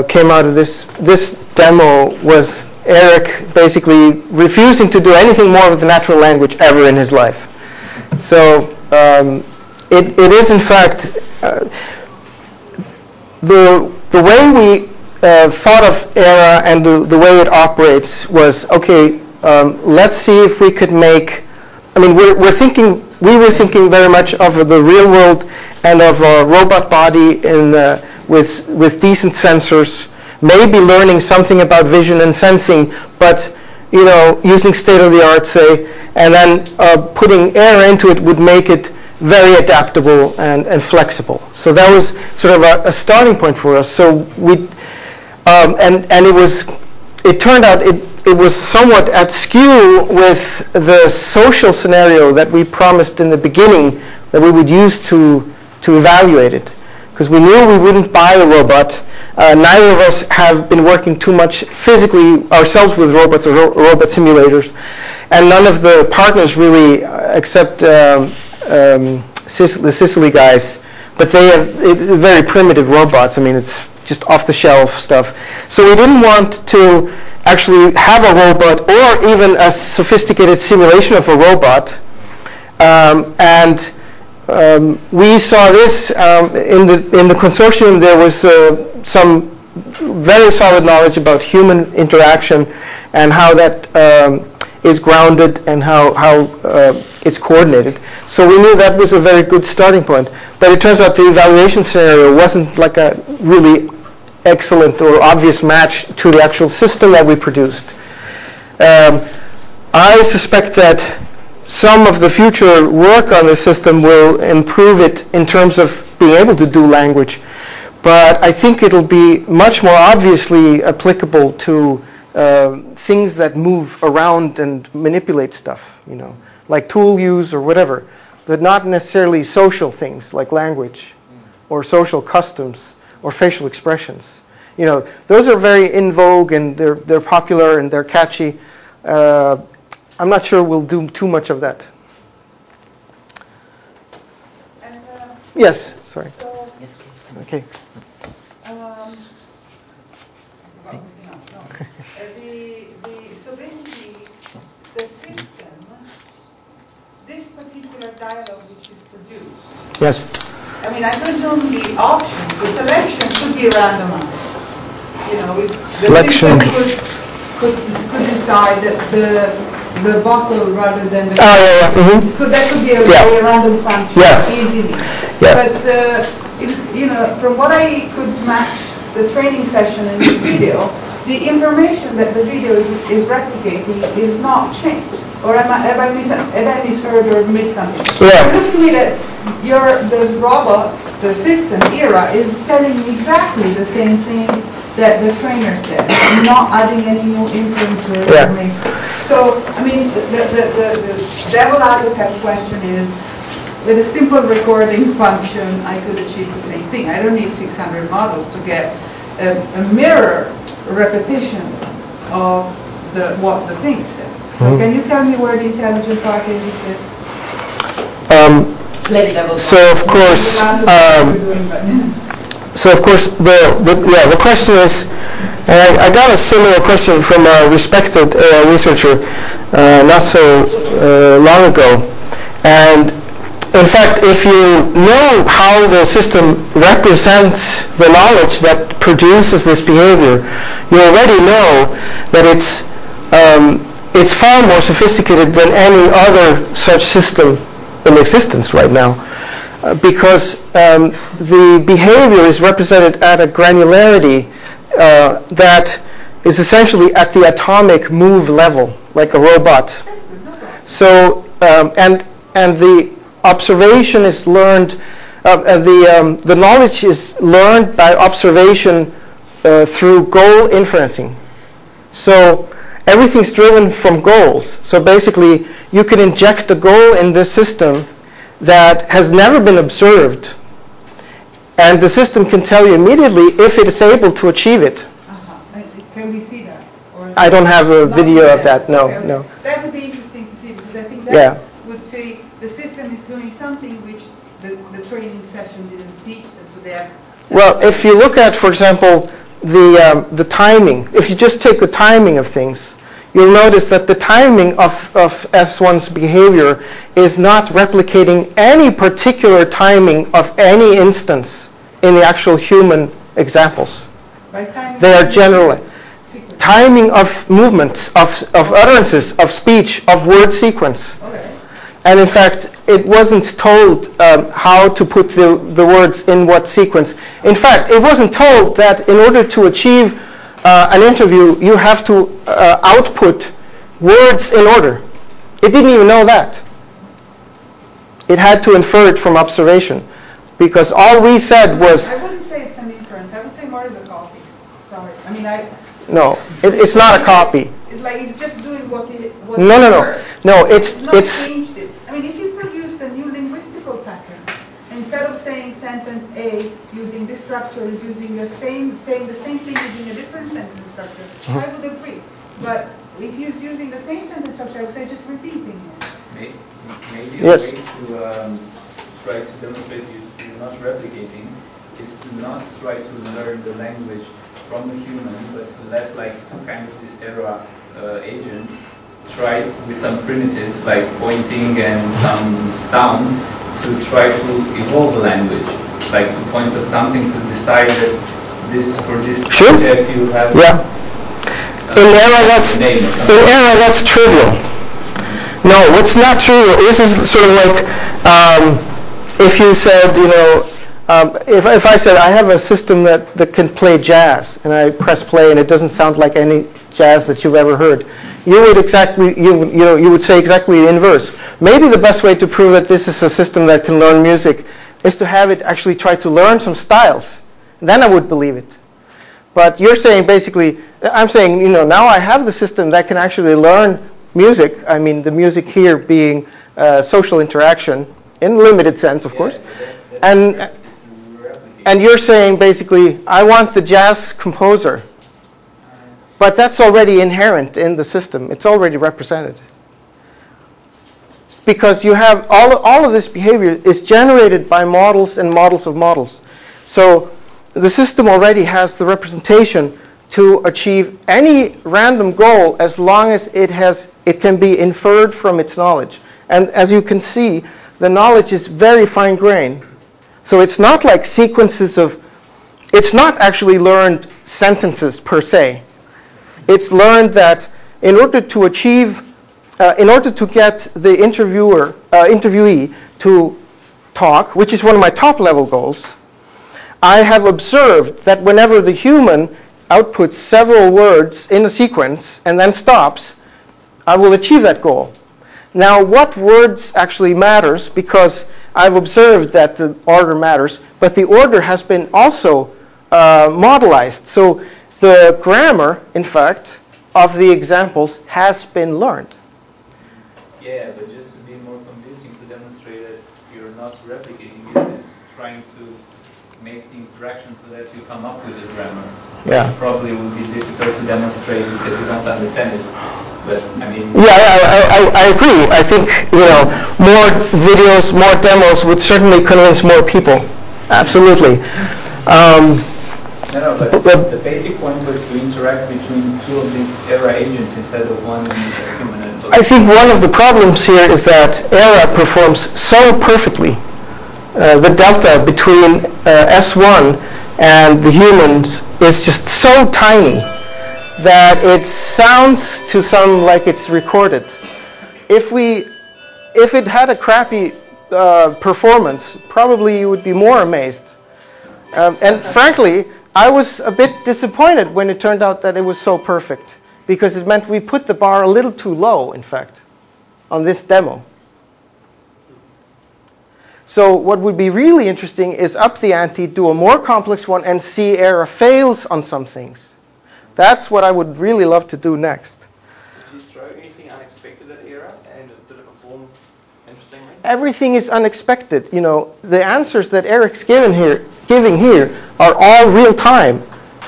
came out of this demo was Eric basically refusing to do anything more with the natural language ever in his life. So it is in fact the way we thought of AERA and the way it operates was, okay, let's see if we could make. I mean, we were thinking very much of the real world and of a robot body with decent sensors maybe learning something about vision and sensing, but using state-of-the-art, say, and then putting AERA into it would make it very adaptable and flexible. So that was sort of a starting point for us. So we, and it turned out it was somewhat at skew with the social scenario that we promised in the beginning that we would use to evaluate it. Because we knew we wouldn't buy a robot. Neither of us have been working too much physically ourselves with robots or robot simulators. And none of the partners really, except the Sicily guys, but they have very primitive robots. I mean, it's just off-the-shelf stuff. So we didn't want to actually have a robot or even a sophisticated simulation of a robot. We saw this in the consortium. There was some very solid knowledge about human interaction and how that is grounded and how it's coordinated. So we knew that was a very good starting point. But it turns out the evaluation scenario wasn't like a really excellent or obvious match to the actual system that we produced. I suspect that some of the future work on the system will improve it in terms of being able to do language. But I think it'll be much more obviously applicable to things that move around and manipulate stuff, like tool use or whatever, but not necessarily social things like language or social customs or facial expressions. Those are very in vogue and they're popular and they're catchy. I'm not sure we'll do too much of that. Yes, sorry. So, okay. So basically, the system, this particular dialogue which is produced. Yes. I mean, I presume the options, the selection could be randomized. Selection. The system could decide that the bottle rather than the that could be a very random function easily. Yeah. But from what I could match the training session in this video, the information that the video is replicating is not changed. Or have I misheard or missed something? Yeah. It looks to me that those robots, the system AERA, is telling me exactly the same thing that the trainer said, not adding any new inference or information. So, I mean, the devil advocate's question is, with a simple recording function, I could achieve the same thing. I don't need 600 models to get a mirror repetition of what the thing said. So can you tell me where the intelligent part is with this? So of course, the question is, I got a similar question from a respected researcher not so long ago, and in fact, if you know how the system represents the knowledge that produces this behavior, you already know that it's far more sophisticated than any other such system in existence right now, because the behavior is represented at a granularity that is essentially at the atomic move level, like a robot. So, and the observation is learned, the knowledge is learned by observation through goal inferencing. So everything's driven from goals. So basically, you can inject a goal in this system that has never been observed, and the system can tell you immediately if it is able to achieve it. Can we see that? Or I don't have a video of that, no, okay. no. That would be interesting to see, because I think that would say the system is doing something which the training session didn't teach them, so they have... Well, if you look at, for example, the timing, if you just take the timing of things, you'll notice that the timing of S1's behavior is not replicating any particular timing of any instance in the actual human examples. They are generally timing of movements, of utterances, of speech, of word sequence. Okay. And in fact, it wasn't told how to put the words in what sequence. In fact, it wasn't told that in order to achieve an interview, you have to output words in order. It didn't even know that. It had to infer it from observation, because all we said was... I wouldn't say it's an inference. I would say more as a copy. Sorry. I mean, No, it's not a copy. It's like it's just doing what it No, it's changed it. I mean, if you produced a new linguistical pattern, instead of saying sentence A using this structure is using the saying the same thing using a different sentence structure, I would agree. But if you're using the same sentence structure, I would say just repeating it. Maybe yes. a way to try to demonstrate you're not replicating is to not try to learn the language from the human, but to let like kind of this AERA agent try with some primitives like pointing and some sound to try to evolve the language, like the point of something to decide that this for this sure. project you have. Yeah. In AERA that's trivial. No, what's not trivial, this is sort of like if you said, you know, if I said I have a system that can play jazz, and I press play and it doesn't sound like any jazz that you've ever heard, you would say exactly the inverse. Maybe the best way to prove that this is a system that can learn music is to have it actually try to learn some styles. Then I would believe it. But you're saying basically, I'm saying, you know, now I have the system that can actually learn music. I mean, the music here being social interaction in limited sense, of course. And you're saying basically, I want the jazz composer. But that's already inherent in the system. It's already represented. Because you have all of this behavior is generated by models and models of models. So the system already has the representation to achieve any random goal as long as it can be inferred from its knowledge. And as you can see, the knowledge is very fine-grained. So it's not like sequences of, it's not actually learned sentences per se. It's learned that in order to achieve, in order to get the interviewee to talk, which is one of my top level goals, I have observed that whenever the human outputs several words in a sequence and then stops, I will achieve that goal. Now, what words actually matters, because I've observed that the order matters, but the order has been also modelized. So the grammar, in fact, of the examples has been learned. Yeah, but just to be more convincing to demonstrate that you're not replicating, you're just trying to make the interaction so that you come up with a grammar. Yeah. Which probably would be difficult to demonstrate because you don't understand it. But I mean. Yeah, I agree. I think, you know, more videos, more demos would certainly convince more people. Absolutely. No, but the basic point was to interact between two of these AERA agents instead of one human. I think one of the problems here is that AERA performs so perfectly. The delta between S1 and the humans is just so tiny that it sounds to some like it's recorded. If it had a crappy performance, probably you would be more amazed. And frankly, I was a bit disappointed when it turned out that it was so perfect, because it meant we put the bar a little too low, in fact, on this demo. So what would be really interesting is up the ante, do a more complex one, and see AERA fails on some things. That's what I would really love to do next. Did you throw anything unexpected at AERA, and did it perform interestingly? Everything is unexpected. You know, the answers that Eric's giving here are all real time.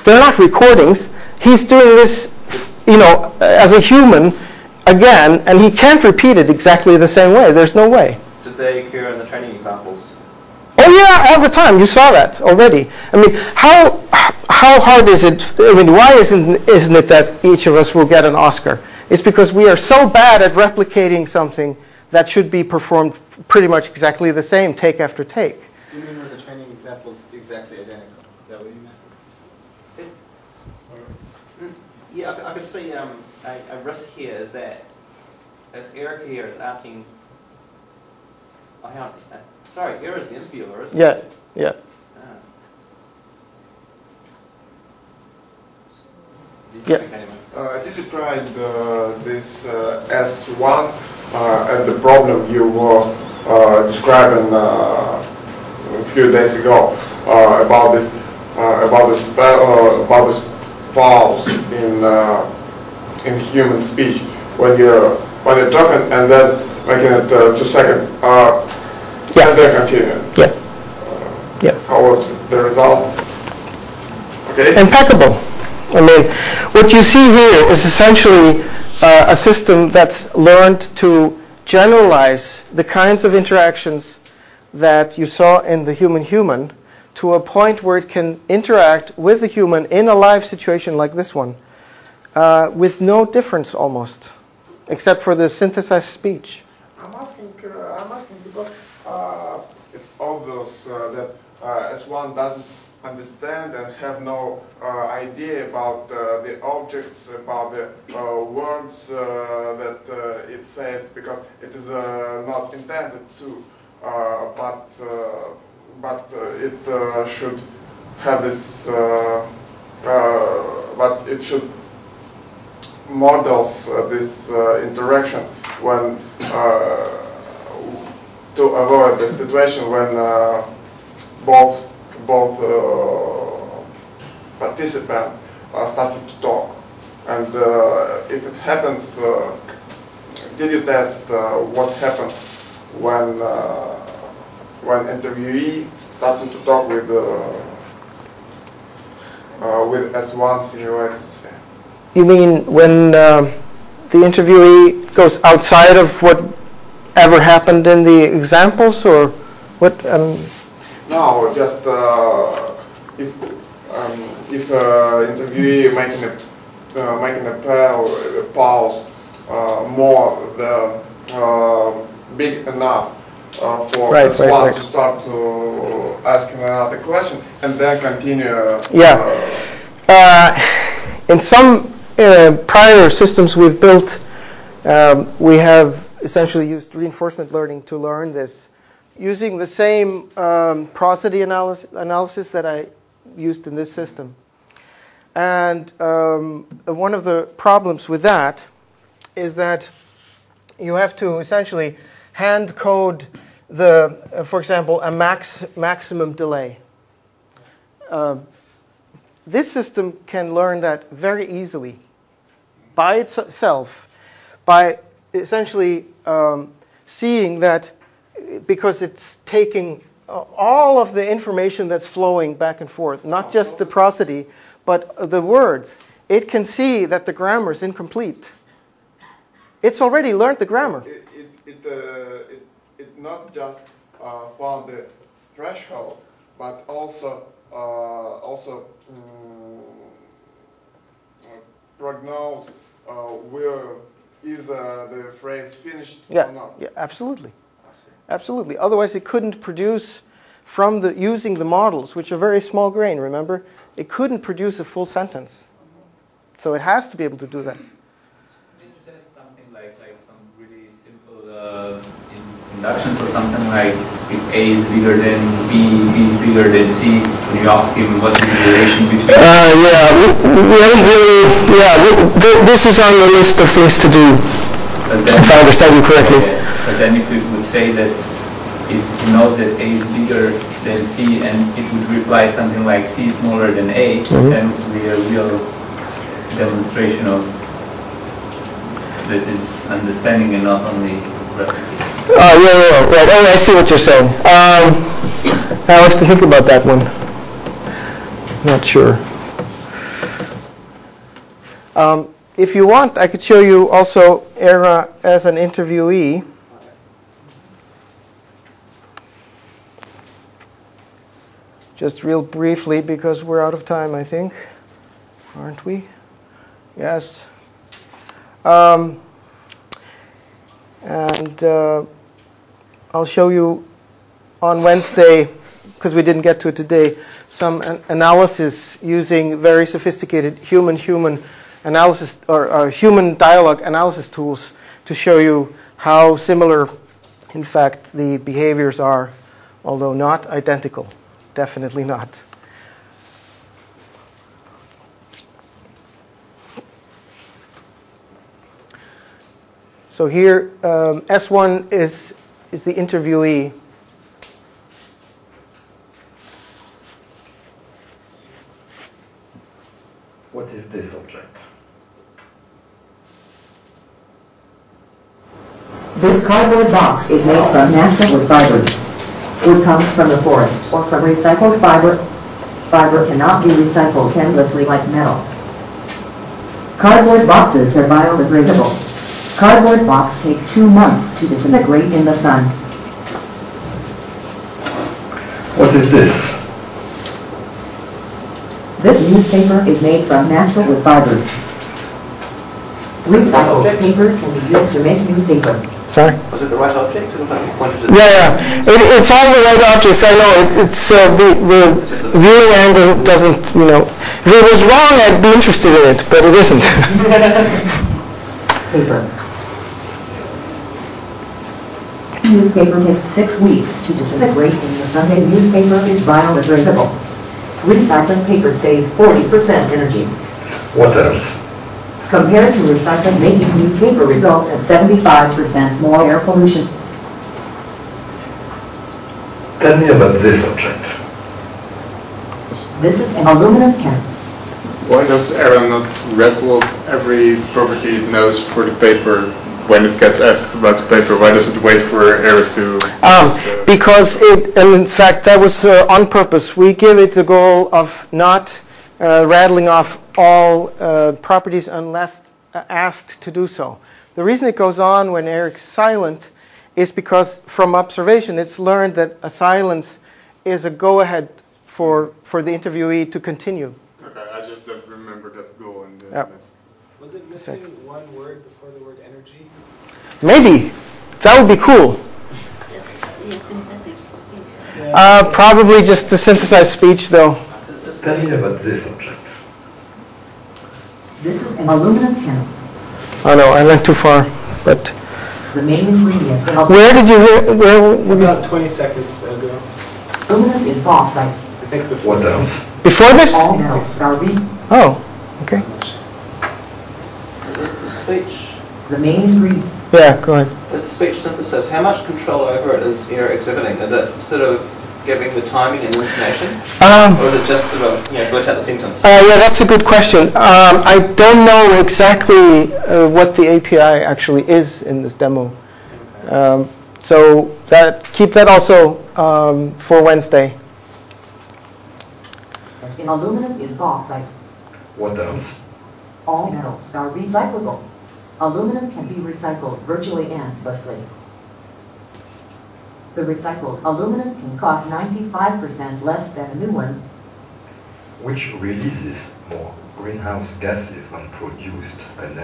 They're not recordings. He's doing this, you know, as a human again, and he can't repeat it exactly the same way. There's no way. Did they occur in the training examples? Oh yeah, all the time. You saw that already. I mean, how hard is it? I mean, why isn't it that each of us will get an Oscar? It's because we are so bad at replicating something that should be performed pretty much exactly the same, take after take. You mean were the training examples exactly identical? Is that what you meant? Yeah, I could see a risk here is that if Eric here is asking, sorry, AERA is the interviewer, isn't Yeah, it? yeah. Yeah. Did you try this S1 and the problem you were describing a few days ago about this pause in human speech when you're talking and then making it 2 seconds and then continue? Yeah. How was the result? Okay. Impeccable. I mean, what you see here is essentially a system that's learned to generalize the kinds of interactions that you saw in the human-human to a point where it can interact with the human in a live situation like this one with no difference almost, except for the synthesized speech. I'm asking because it's obvious that S1 doesn't understand and have no idea about the objects, about the words that it says, because it is not intended to, but it should have this, but it should models this interaction when to avoid the situation when both participants are starting to talk. And if it happens, did you test what happens when interviewee starting to talk with S1 simulators? You mean when the interviewee goes outside of what ever happened in the examples, or what? No, just if interviewee making a pause more big enough for S1 to start to asking another question and then continue. In some prior systems we've built, we have essentially used reinforcement learning to learn this, using the same prosody analysis that I used in this system. And one of the problems with that is that you have to essentially hand code the, for example, a maximum delay. This system can learn that very easily by itself, by essentially seeing that, because it's taking all of the information that's flowing back and forth, not just the prosody, but the words. It can see that the grammar is incomplete. It's already learned the grammar. It not just found the threshold, but also prognose where is the phrase finished or not. Yeah, absolutely. Absolutely. Otherwise, it couldn't produce from using the models, which are very small grain, remember? It couldn't produce a full sentence. So it has to be able to do that. Did you say something like some really simple inductions or something like if A is bigger than B, B is bigger than C, when you ask him what's the relation between... we haven't really, this is on the list of things to do, if I understand you correctly. But then if we would say that it knows that A is bigger than C and it would reply something like C is smaller than A, then we are a real demonstration of that is understanding and not only replicating. Right. Oh, I see what you're saying. I'll have to think about that one. Not sure. If you want, I could show you also AERA as an interviewee. Just real briefly, because we're out of time, I think. Aren't we? Yes. And I'll show you on Wednesday, because we didn't get to it today, some analysis using very sophisticated human-human analysis or human dialogue analysis tools to show you how similar, in fact, the behaviors are, although not identical. Definitely not. So here, S1 is the interviewee. What is this object? This cardboard box is made from natural wood fibers. Wood comes from the forest or from recycled fiber. Fiber cannot be recycled endlessly like metal. Cardboard boxes are biodegradable. Cardboard box takes 2 months to disintegrate in the sun. What is this? This newspaper is made from natural wood fibers. Recycled paper can be used to make new paper. Sorry? Was it the right object? It looked like you pointed to Yeah. It's all the right objects. I know. It's the viewing angle doesn't, you know. If it was wrong, I'd be interested in it, but it isn't. Paper. Newspaper takes 6 weeks to disintegrate in the sun. Newspaper is biodegradable. Recycled paper saves 40% energy. What else? Compared to recycled, making new paper results in 75% more air pollution. Tell me about this object. This is an aluminum can. Why does AERA not rattle up every property it knows for the paper when it gets asked about the paper? Why does it wait for AERA to... Because and in fact, that was on purpose. We give it the goal of not rattling off all properties unless asked to do so. The reason it goes on when Eric's silent is because from observation it's learned that a silence is a go-ahead for the interviewee to continue. Okay, I just don't remember that goal in the Yep. list. Was it missing one word before the word energy? Maybe. That would be cool. Yeah, synthetic speech. Probably just the synthesized speech, though. Tell me about this object. This is an aluminum can. Oh no, I went too far. But The main ingredient. where did you hear? Where? About 20 seconds ago. Aluminum is bauxite. I think before. What else? Before this? All metals are Oh, okay. Is the speech, the main ingredient. Yeah, go ahead. is the speech synthesis, how much control over it is AERA exhibiting? Is it sort of giving the timing and intonation? Or is it just sort of, glitch out the sentence? Yeah, that's a good question. I don't know exactly what the API actually is in this demo. So keep that also for Wednesday. In aluminum is bauxite. What else? All metals are recyclable. Aluminum can be recycled virtually endlessly. The recycled aluminum can cost 95% less than a new one. Which releases more greenhouse gases when produced an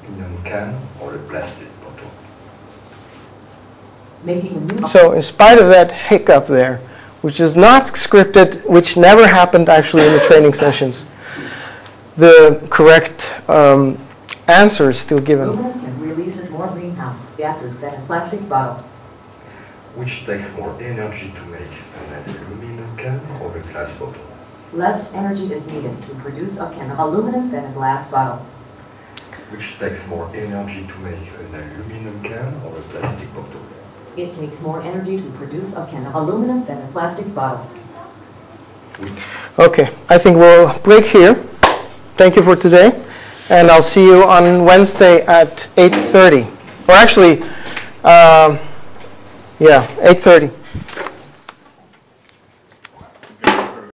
aluminum can or a plastic bottle? Making a new. So in spite of that hiccup there, which is not scripted, which never happened actually in the training sessions, the correct answer is still given. Aluminum can releases more greenhouse gases than a plastic bottle. Which takes more energy to make an aluminum can or a glass bottle? Less energy is needed to produce a can of aluminum than a glass bottle. Which takes more energy to make an aluminum can or a plastic bottle? It takes more energy to produce a can of aluminum than a plastic bottle. Okay, I think we'll break here. Thank you for today. And I'll see you on Wednesday at 8:30. Or actually, 8:30.